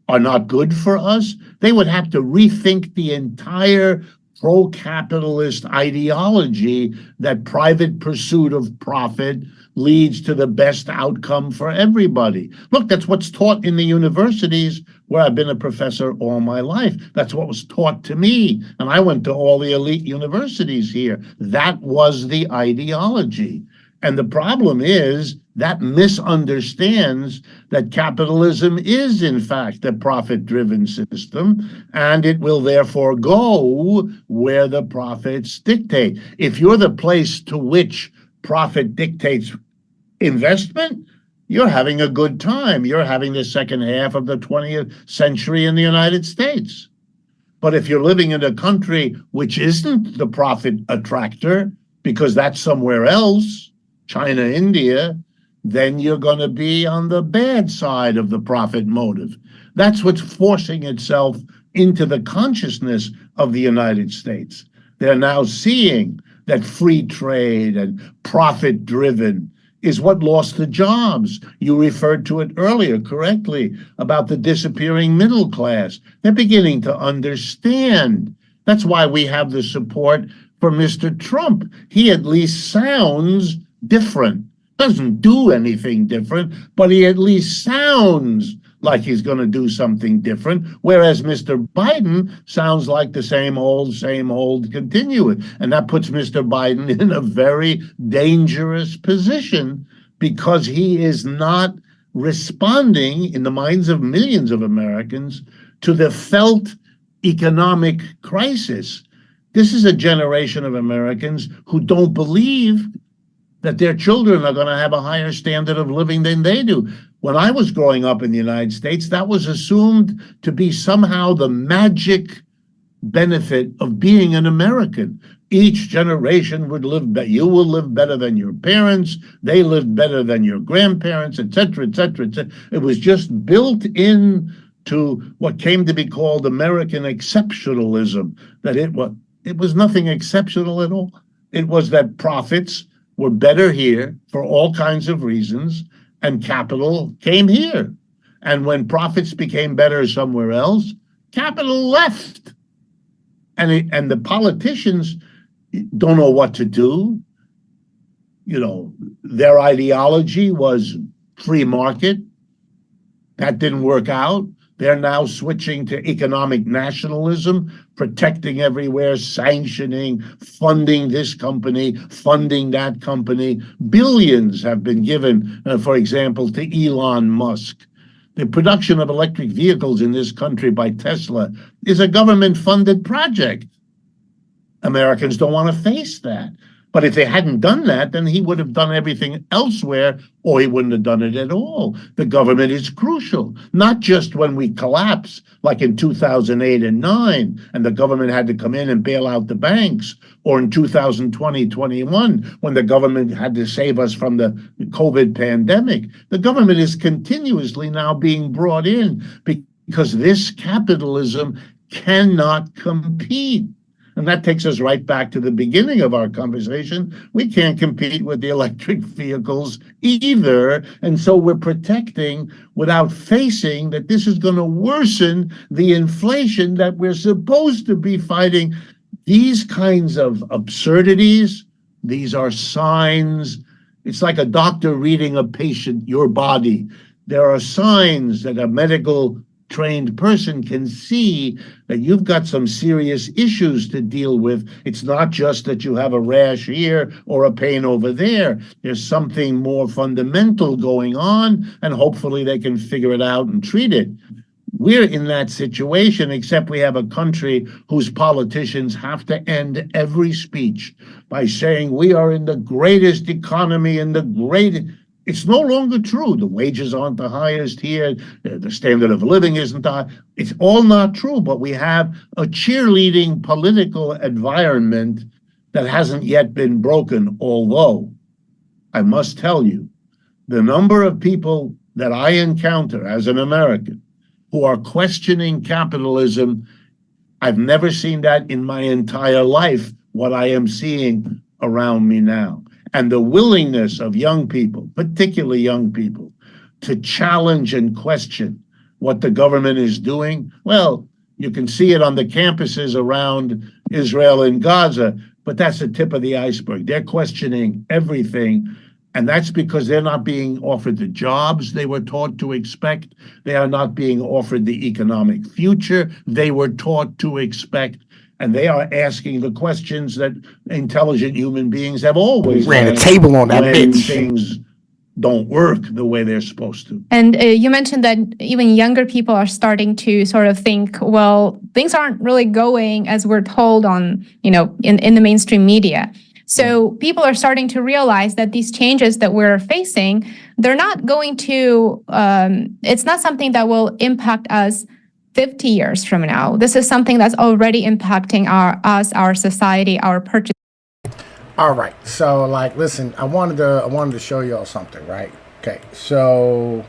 are not good for us. They would have to rethink the entire pro-capitalist ideology that private pursuit of profit leads to the best outcome for everybody. Look, that's what's taught in the universities where I've been a professor all my life. That's what was taught to me. And I went to all the elite universities here. That was the ideology. And the problem is that misunderstands that capitalism is, in fact, a profit-driven system, and it will therefore go where the profits dictate. If you're the place to which profit dictates investment, you're having a good time. You're having the second half of the 20th century in the United States. But if you're living in a country which isn't the profit attractor, because that's somewhere else, China, India, then you're going to be on the bad side of the profit motive. That's what's forcing itself into the consciousness of the United States. They're now seeing that free trade and profit-driven is what lost the jobs. You referred to it earlier correctly about the disappearing middle class. They're beginning to understand. That's why we have the support for Mr. Trump. He at least sounds different. Doesn't do anything different, but he at least sounds like he's going to do something different, whereas Mr. Biden sounds like the same old continuing. And that puts Mr. Biden in a very dangerous position because he is not responding in the minds of millions of Americans to the felt economic crisis. This is a generation of Americans who don't believe that their children are going to have a higher standard of living than they do. When I was growing up in the United States, that was assumed to be somehow the magic benefit of being an American. Each generation would live better. You will live better than your parents. They lived better than your grandparents, et cetera, et cetera, et cetera. It was just built in to what came to be called American exceptionalism, that it was nothing exceptional at all. It was that profits were better here for all kinds of reasons, and capital came here. And when profits became better somewhere else, capital left. And the politicians don't know what to do. their ideology was free market. That didn't work out. They're now switching to economic nationalism, protecting everywhere, sanctioning, funding this company, funding that company. Billions have been given, for example, to Elon Musk. The production of electric vehicles in this country by Tesla is a government-funded project. Americans don't want to face that. But if they hadn't done that, then he would have done everything elsewhere, or he wouldn't have done it at all. The government is crucial, not just when we collapse, like in 2008 and 9, and the government had to come in and bail out the banks, or in 2020-21, when the government had to save us from the COVID pandemic. The government is continuously now being brought in because this capitalism cannot compete. And that takes us right back to the beginning of our conversation. We can't compete with the electric vehicles either. And so we're protecting without facing that this is going to worsen the inflation that we're supposed to be fighting. These kinds of absurdities, these are signs. It's like a doctor reading a patient, your body. There are signs that a medical trained person can see that you've got some serious issues to deal with. It's not just that you have a rash here or a pain over there. There's something more fundamental going on, and hopefully they can figure it out and treat it. We're in that situation, except we have a country whose politicians have to end every speech by saying we are in the greatest economy and the greatest. It's no longer true. The wages aren't the highest here. The standard of living isn't high. It's all not true, but we have a cheerleading political environment that hasn't yet been broken, although I must tell you, the number of people that I encounter as an American who are questioning capitalism, I've never seen that in my entire life, what I am seeing around me now. And the willingness of young people, particularly young people, to challenge and question what the government is doing. Well, you can see it on the campuses around Israel and Gaza, but that's the tip of the iceberg. They're questioning everything. And that's because they're not being offered the jobs they were taught to expect. They are not being offered the economic future they were taught to expect. And they are asking the questions that intelligent human beings have always ran a table on that when bitch. things don't work the way they're supposed to. And you mentioned that even younger people are starting to sort of think, well, things aren't really going as we're told on, in the mainstream media. So people are starting to realize that these changes that we're facing, they're not going to, it's not something that will impact us 50 years from now. This is something that's already impacting our society, our purchase. All right. So listen, I wanted to show y'all something, right? Okay. So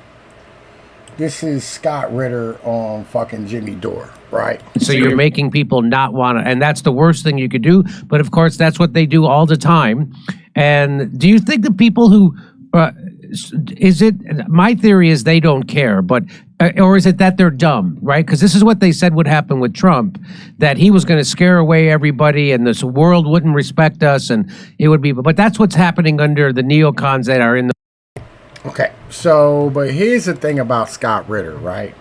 this is Scott Ritter on fucking Jimmy Dore, right? So you're making people not want to, and that's the worst thing you could do. But of course, that's what they do all the time. And do you think the people who, my theory is they don't care, but or is it that they're dumb, right? Because this is what they said would happen with Trump, that he was going to scare away everybody and this world wouldn't respect us and it would be, but that's what's happening under the neocons that are in the. Okay, so, but here's the thing about Scott Ritter, right?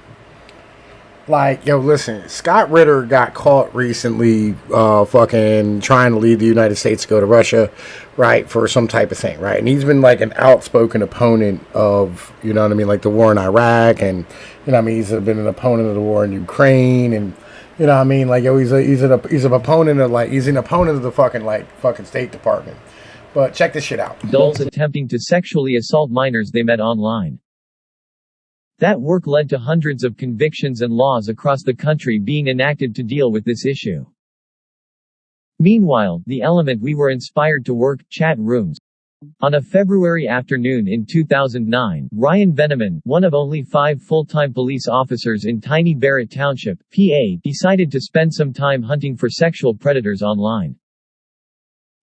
Listen, Scott Ritter got caught recently fucking trying to leave the United States to go to Russia, right, for some type of thing, right? And he's been an outspoken opponent of, the war in Iraq, and, he's been an opponent of the war in Ukraine, and, he's an opponent of, he's an opponent of the fucking State Department. But check this shit out. Adults attempting to sexually assault minors they met online. That work led to hundreds of convictions and laws across the country being enacted to deal with this issue. Meanwhile, the element we were inspired to work, chat rooms. On a February afternoon in 2009, Ryan Veneman, one of only 5 full-time police officers in tiny Barrett Township, PA, decided to spend some time hunting for sexual predators online.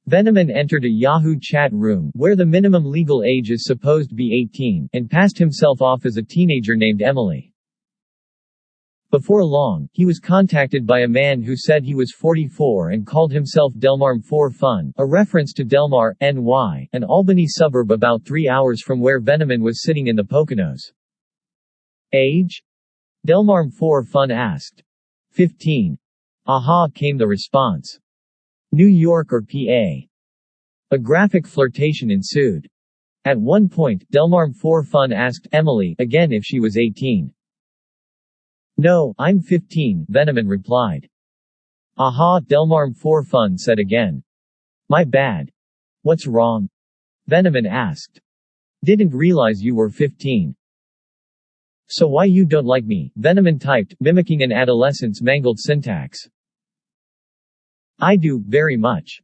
Veneman entered a Yahoo chat room, where the minimum legal age is supposed to be 18, and passed himself off as a teenager named Emily. Before long, he was contacted by a man who said he was 44 and called himself Delmarm 4 Fun, a reference to Delmar, NY, an Albany suburb about 3 hours from where Veneman was sitting in the Poconos. Age? Delmarm 4 Fun asked. 15. Aha, came the response. New York or PA? A graphic flirtation ensued. At one point, Delmarm 4 Fun asked Emily again if she was 18. No, I'm 15, Veneman replied. Aha, Delmarm 4 Fun said again. My bad. What's wrong? Veneman asked. Didn't realize you were 15. So why you don't like me? Veneman typed, mimicking an adolescent's mangled syntax. I do, very much.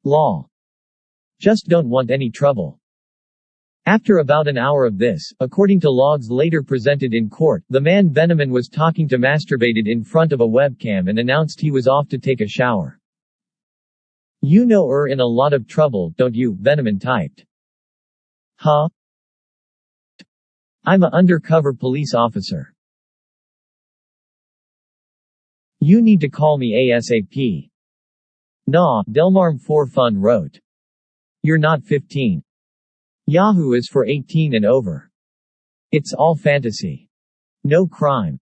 Law. Just don't want any trouble. After about an hour of this, according to logs later presented in court, the man Veneman was talking to masturbated in front of a webcam and announced he was off to take a shower. You know in a lot of trouble, don't you? Veneman typed. Huh? I'm a undercover police officer. You need to call me ASAP. Nah, Delmarm 4 Fun wrote. You're not 15. Yahoo is for 18 and over. It's all fantasy. No crime.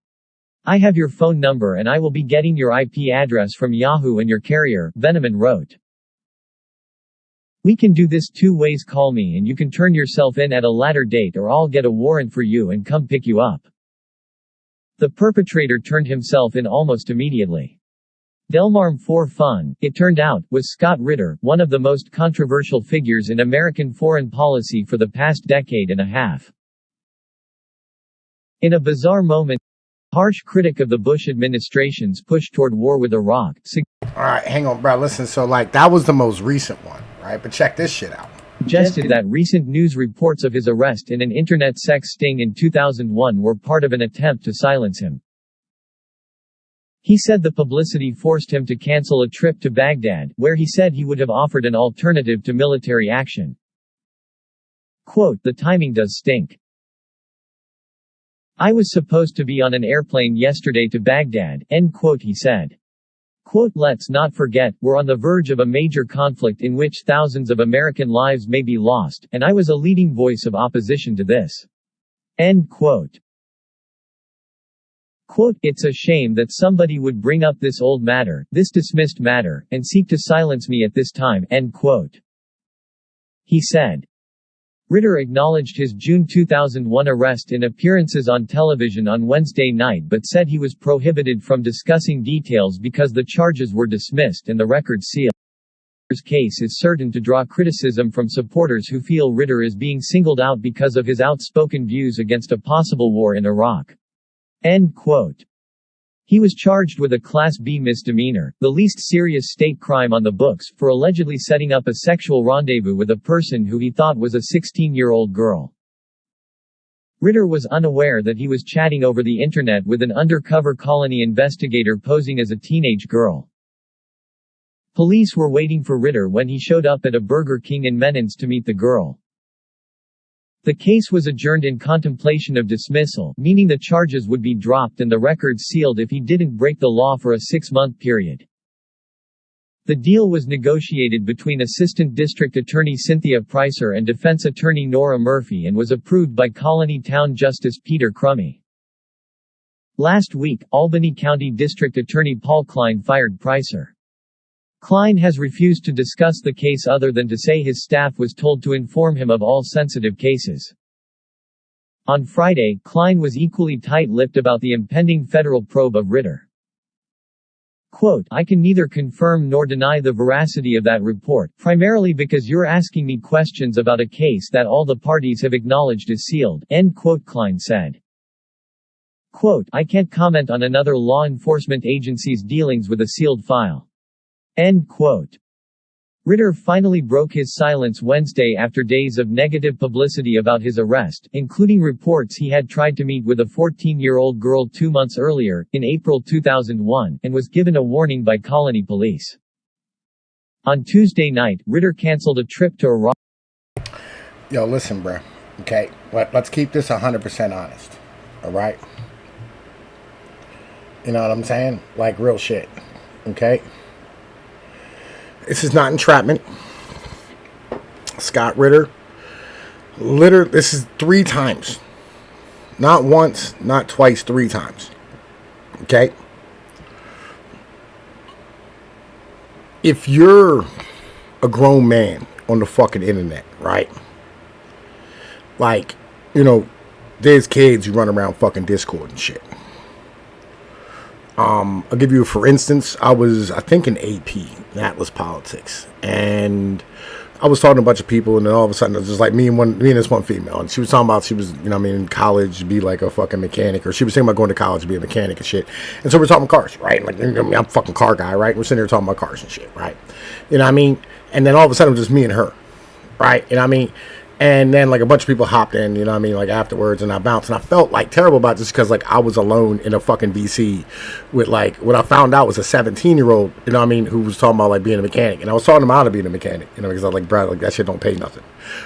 I have your phone number and I will be getting your IP address from Yahoo and your carrier, Veneman wrote. We can do this 2 ways, call me and you can turn yourself in at a later date or I'll get a warrant for you and come pick you up. The perpetrator turned himself in almost immediately. Delmarm 4 Fun, it turned out, was Scott Ritter, one of the most controversial figures in American foreign policy for the past decade and a half. In a bizarre moment, harsh critic of the Bush administration's push toward war with Iraq. Alright, hang on, bro. Listen, so that was the most recent one, right? But check this shit out. Suggested that recent news reports of his arrest in an internet sex sting in 2001 were part of an attempt to silence him. He said the publicity forced him to cancel a trip to Baghdad, where he said he would have offered an alternative to military action. Quote, the timing does stink. I was supposed to be on an airplane yesterday to Baghdad, end quote, he said. Quote, let's not forget, we're on the verge of a major conflict in which thousands of American lives may be lost, and I was a leading voice of opposition to this. End quote. Quote, it's a shame that somebody would bring up this old matter, this dismissed matter, and seek to silence me at this time, end quote. He said. Ritter acknowledged his June 2001 arrest in appearances on television on Wednesday night but said he was prohibited from discussing details because the charges were dismissed and the record sealed. Ritter's case is certain to draw criticism from supporters who feel Ritter is being singled out because of his outspoken views against a possible war in Iraq. End quote. He was charged with a Class B misdemeanor, the least serious state crime on the books, for allegedly setting up a sexual rendezvous with a person who he thought was a 16-year-old girl. Ritter was unaware that he was chatting over the internet with an undercover colony investigator posing as a teenage girl. Police were waiting for Ritter when he showed up at a Burger King in Menands to meet the girl. The case was adjourned in contemplation of dismissal, meaning the charges would be dropped and the records sealed if he didn't break the law for a 6-month period. The deal was negotiated between Assistant District Attorney Cynthia Pricer and Defense Attorney Nora Murphy and was approved by Colony Town Justice Peter Crummy. Last week, Albany County District Attorney Paul Klein fired Pricer. Klein has refused to discuss the case other than to say his staff was told to inform him of all sensitive cases. On Friday, Klein was equally tight-lipped about the impending federal probe of Ritter. Quote, I can neither confirm nor deny the veracity of that report, primarily because you're asking me questions about a case that all the parties have acknowledged is sealed, end quote, Klein said. Quote, I can't comment on another law enforcement agency's dealings with a sealed file. End quote. Ritter finally broke his silence Wednesday after days of negative publicity about his arrest, including reports he had tried to meet with a 14-year-old girl 2 months earlier, in April 2001, and was given a warning by Colony Police. On Tuesday night, Ritter canceled a trip to Iraq. Yo, listen, bro. Okay, let's keep this 100% honest. All right? You know what I'm saying? Like real shit. Okay? This is not entrapment. Scott Ritter. This is 3 times. Not once, not twice, 3 times. Okay? If you're a grown man on the fucking internet, right? Like, you know, there's kids who run around fucking Discord and shit. I'll give you, for instance, I think in AP, Atlas Politics, and I was talking to a bunch of people, and then all of a sudden it was just like me and this one female, and she was talking about she was, you know, in college to be like a fucking mechanic, or she was thinking about going to college to be a mechanic and shit. And so we're talking cars, right? Like, I'm a fucking car guy, right? We're sitting there talking about cars and shit, right? You know what I mean? And then all of a sudden it was just me and her, right? You know what I mean? And then like a bunch of people hopped in, you know what I mean, like afterwards, and I bounced, and I felt like terrible about this because like I was alone in a fucking VC with like, what I found out was a 17-year-old, you know what I mean, who was talking about like being a mechanic, and I was talking him out of being a mechanic, you know, because I was like, bro, like that shit don't pay nothing,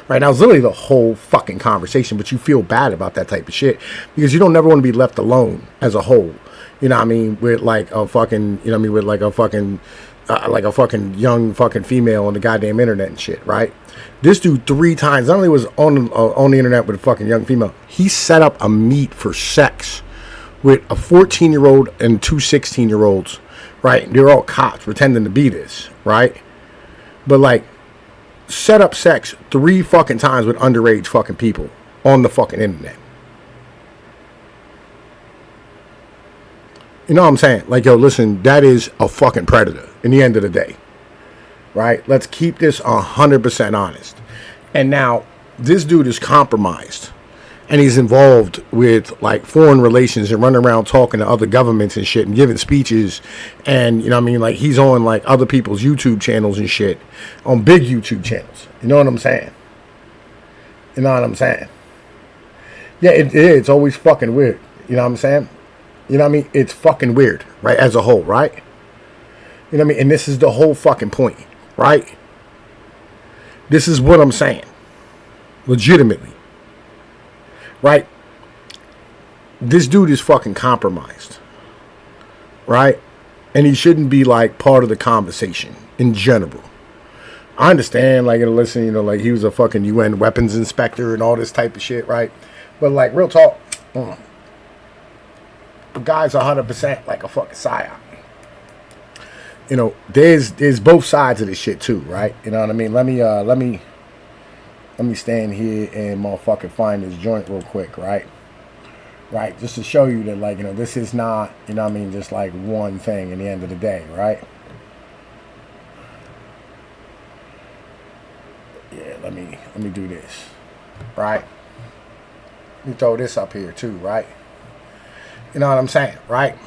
right? Now it's literally the whole fucking conversation, but you feel bad about that type of shit because you don't never want to be left alone as a whole, you know what I mean, with like a fucking, you know what I mean, with like a fucking young fucking female on the goddamn internet and shit, right? This dude 3 times, not only was on the internet with a fucking young female, he set up a meet for sex with a 14-year-old and 2 16-year-olds, right? They're all cops pretending to be this, right? But like, set up sex 3 fucking times with underage fucking people on the fucking internet. You know what I'm saying? Like, yo, listen, that is a fucking predator in the end of the day. Right? Let's keep this 100% honest. And now, this dude is compromised. And he's involved with, like, foreign relations and running around talking to other governments and shit and giving speeches. And, you know what I mean? Like, he's on, like, other people's YouTube channels and shit. On big YouTube channels. You know what I'm saying? You know what I'm saying? Yeah, it's always fucking weird. You know what I'm saying? You know what I mean? It's fucking weird, right? As a whole, right? You know what I mean? And this is the whole fucking point, right? This is what I'm saying. Legitimately. Right? This dude is fucking compromised. Right? And he shouldn't be, like, part of the conversation in general. I understand, like, listen, you know, like, he was a fucking UN weapons inspector and all this type of shit, right? But, like, real talk, the guy's 100% like a fucking psyop. You know, there's both sides of this shit too, right? You know what I mean? Let me stand here and motherfucking find this joint real quick, right? Right, just to show you that, like, you know, this is not, you know what I mean, just like one thing in the end of the day, right? Yeah, let me do this, right? Let me throw this up here too, right? You know what I'm saying, right?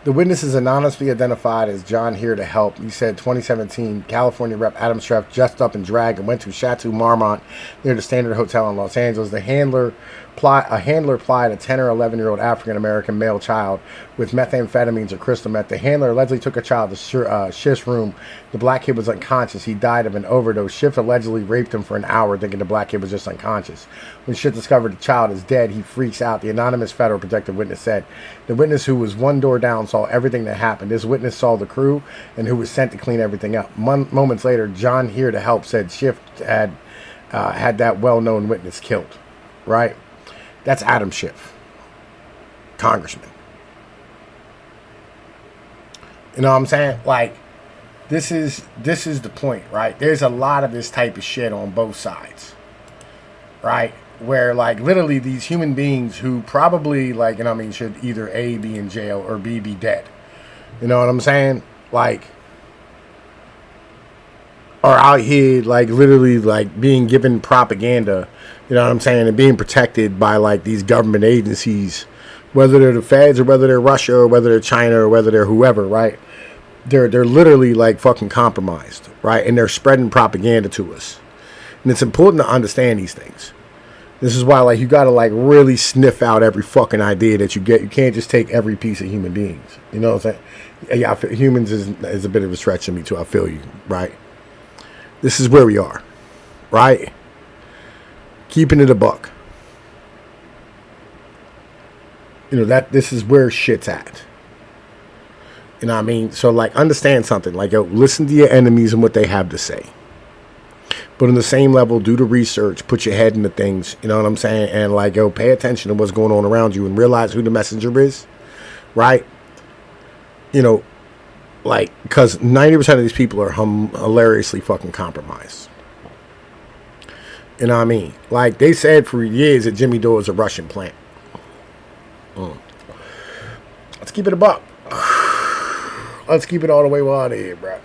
The witness is anonymously identified as John Here to Help. He said 2017, California Rep. Adam Streff dressed up in drag and went to Chateau Marmont near the Standard Hotel in Los Angeles. A handler plied a 10 or 11-year-old African-American male child with methamphetamines or crystal meth. The handler allegedly took a child to Schiff's room. The black kid was unconscious. He died of an overdose. Schiff allegedly raped him for an hour, thinking the black kid was just unconscious. When Schiff discovered the child is dead, he freaks out. The anonymous federal protective witness said. The witness, who was one door down, saw everything that happened. This witness saw the crew and who was sent to clean everything up. Moments later, John Here to Help said Schiff had that well-known witness killed. Right? That's Adam Schiff, congressman. You know what I'm saying? Like, this is the point, right? There's a lot of this type of shit on both sides, right? Where, like, literally these human beings who probably, like, you know what I mean, should either A, be in jail, or B, be dead. You know what I'm saying? Like, are out here, like, literally, like, being given propaganda, you know what I'm saying, and being protected by, like, these government agencies, whether they're the feds or whether they're Russia or whether they're China or whether they're whoever, right? They're literally, like, fucking compromised, right? And they're spreading propaganda to us. And it's important to understand these things. This is why, like, you got to, like, really sniff out every fucking idea that you get. You can't just take every piece of human beings. You know what I'm saying? Yeah, humans is a bit of a stretch to me, too. I feel you, right? This is where we are, right? Keeping it a buck. that this is where shit's at. You know what I mean? So, like, understand something. Like, yo, listen to your enemies and what they have to say. But on the same level, do the research, put your head into things, you know what I'm saying? And, like, yo, pay attention to what's going on around you and realize who the messenger is, right? Like, because 90% of these people are hilariously fucking compromised. You know what I mean? Like, they said for years that Jimmy Dore is a Russian plant. Let's keep it a buck. Let's keep it all the way out of here, bro.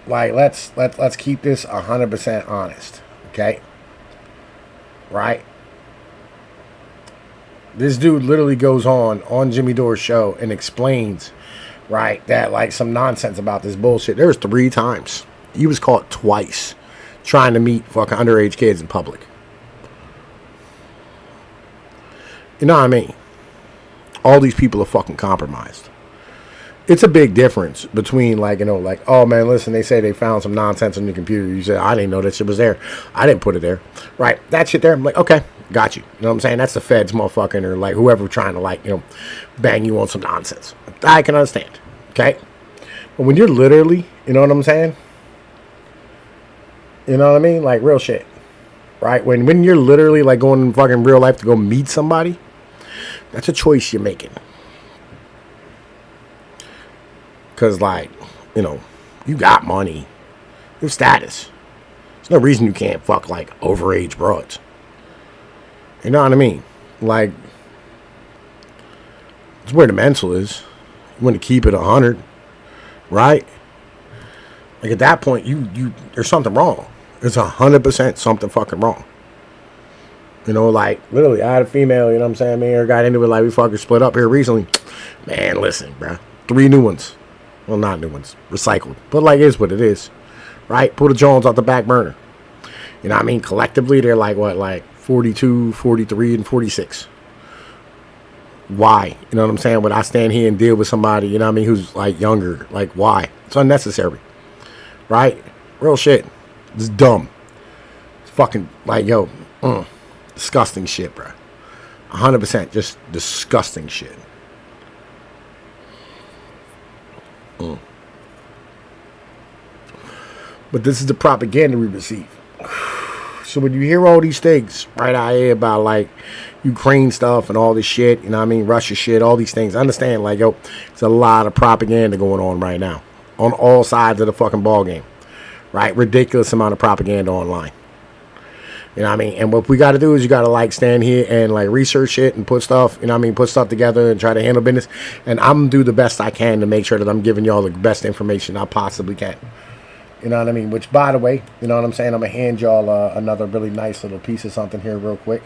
Like, let's keep this 100% honest, okay? Right? This dude literally goes on Jimmy Dore's show and explains, right, that, like, some nonsense about this bullshit. There was 3 times. He was caught twice trying to meet fucking underage kids in public. You know what I mean? All these people are fucking compromised. It's a big difference between, like, like, oh, man, listen, they say they found some nonsense on your computer. You said, I didn't know that shit was there. I didn't put it there. Right? That shit there. I'm like, okay, got you. You know what I'm saying? That's the feds, motherfucking, or, like, whoever trying to, like, bang you on some nonsense. I can understand. Okay? But when you're literally, you know what I'm saying? You know what I mean? Like, real shit. Right? When you're literally, like, going in fucking real life to go meet somebody, that's a choice you're making. Because, like, you got money. You have status. There's no reason you can't fuck, like, overage broads. You know what I mean? Like, it's where the mental is. You want to keep it 100. Right? Like, at that point, there's something wrong. There's 100% something fucking wrong. Like, literally, I had a female, you know what I'm saying? Me and her got into it, like, we fucking split up here recently. Man, listen, bro. 3 new ones. Well, not new ones. Recycled. But, like, it is what it is. Right? Pull the Jones off the back burner. You know what I mean? Collectively, they're like, what? Like, 42, 43, and 46. Why? You know what I'm saying? When I stand here and deal with somebody, you know what I mean, who's, like, younger. Like, why? It's unnecessary. Right? Real shit. It's dumb. It's fucking, like, yo, disgusting shit, bro. 100% just disgusting shit. But this is the propaganda we receive. So when you hear all these things right out here about, like, Ukraine stuff and all this shit, you know what I mean, Russia shit, all these things, understand, like, yo, there's a lot of propaganda going on right now on all sides of the fucking ball game. Right? Ridiculous amount of propaganda online. You know what I mean? And what we got to do is you got to, like, stand here and, like, research shit and put stuff, you know what I mean, put stuff together and try to handle business. And I'm going to do the best I can to make sure that I'm giving y'all the best information I possibly can. You know what I mean? Which, by the way, you know what I'm saying? I'm going to hand y'all another really nice little piece of something here real quick.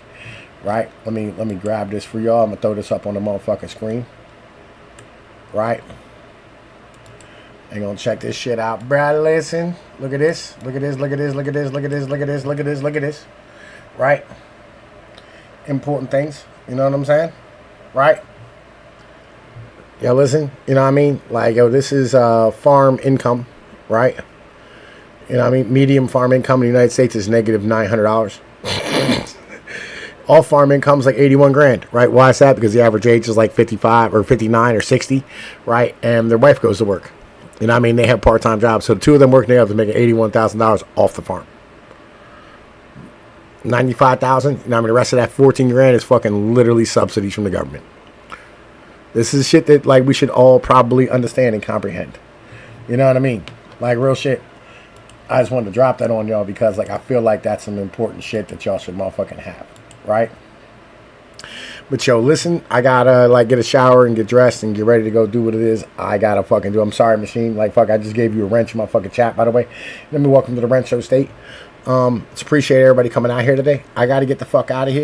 Right? Let me grab this for y'all. I'm going to throw this up on the motherfucking screen. Right? Ain't gonna check this shit out, bruh. Listen, look at this, look at this, look at this, look at this, look at this, look at this, look at this, look at this. Right? Important things, you know what I'm saying? Right? Yo, listen, you know what I mean? Like, yo, this is farm income, right? You know what I mean? Medium farm income in the United States is negative $900. All farm income is like 81 grand, right? Why is that? Because the average age is like 55 or 59 or 60, right? And their wife goes to work. You know what I mean? They have part-time jobs. So the 2 of them working together to make $81,000 off the farm. 95,000. You know what I mean? The rest of that 14 grand is fucking literally subsidies from the government. This is shit that, like, we should all probably understand and comprehend. You know what I mean? Like, real shit. I just wanted to drop that on y'all because, like, I feel like that's some important shit that y'all should motherfucking have. Right? But, yo, listen, I gotta, like, get a shower and get dressed and get ready to go do what it is I gotta fucking do. I'm sorry, machine. Like, fuck, I just gave you a wrench in my fucking chat, by the way. Let me welcome to the Wrench Show State. It's appreciate everybody coming out here today. I gotta get the fuck out of here.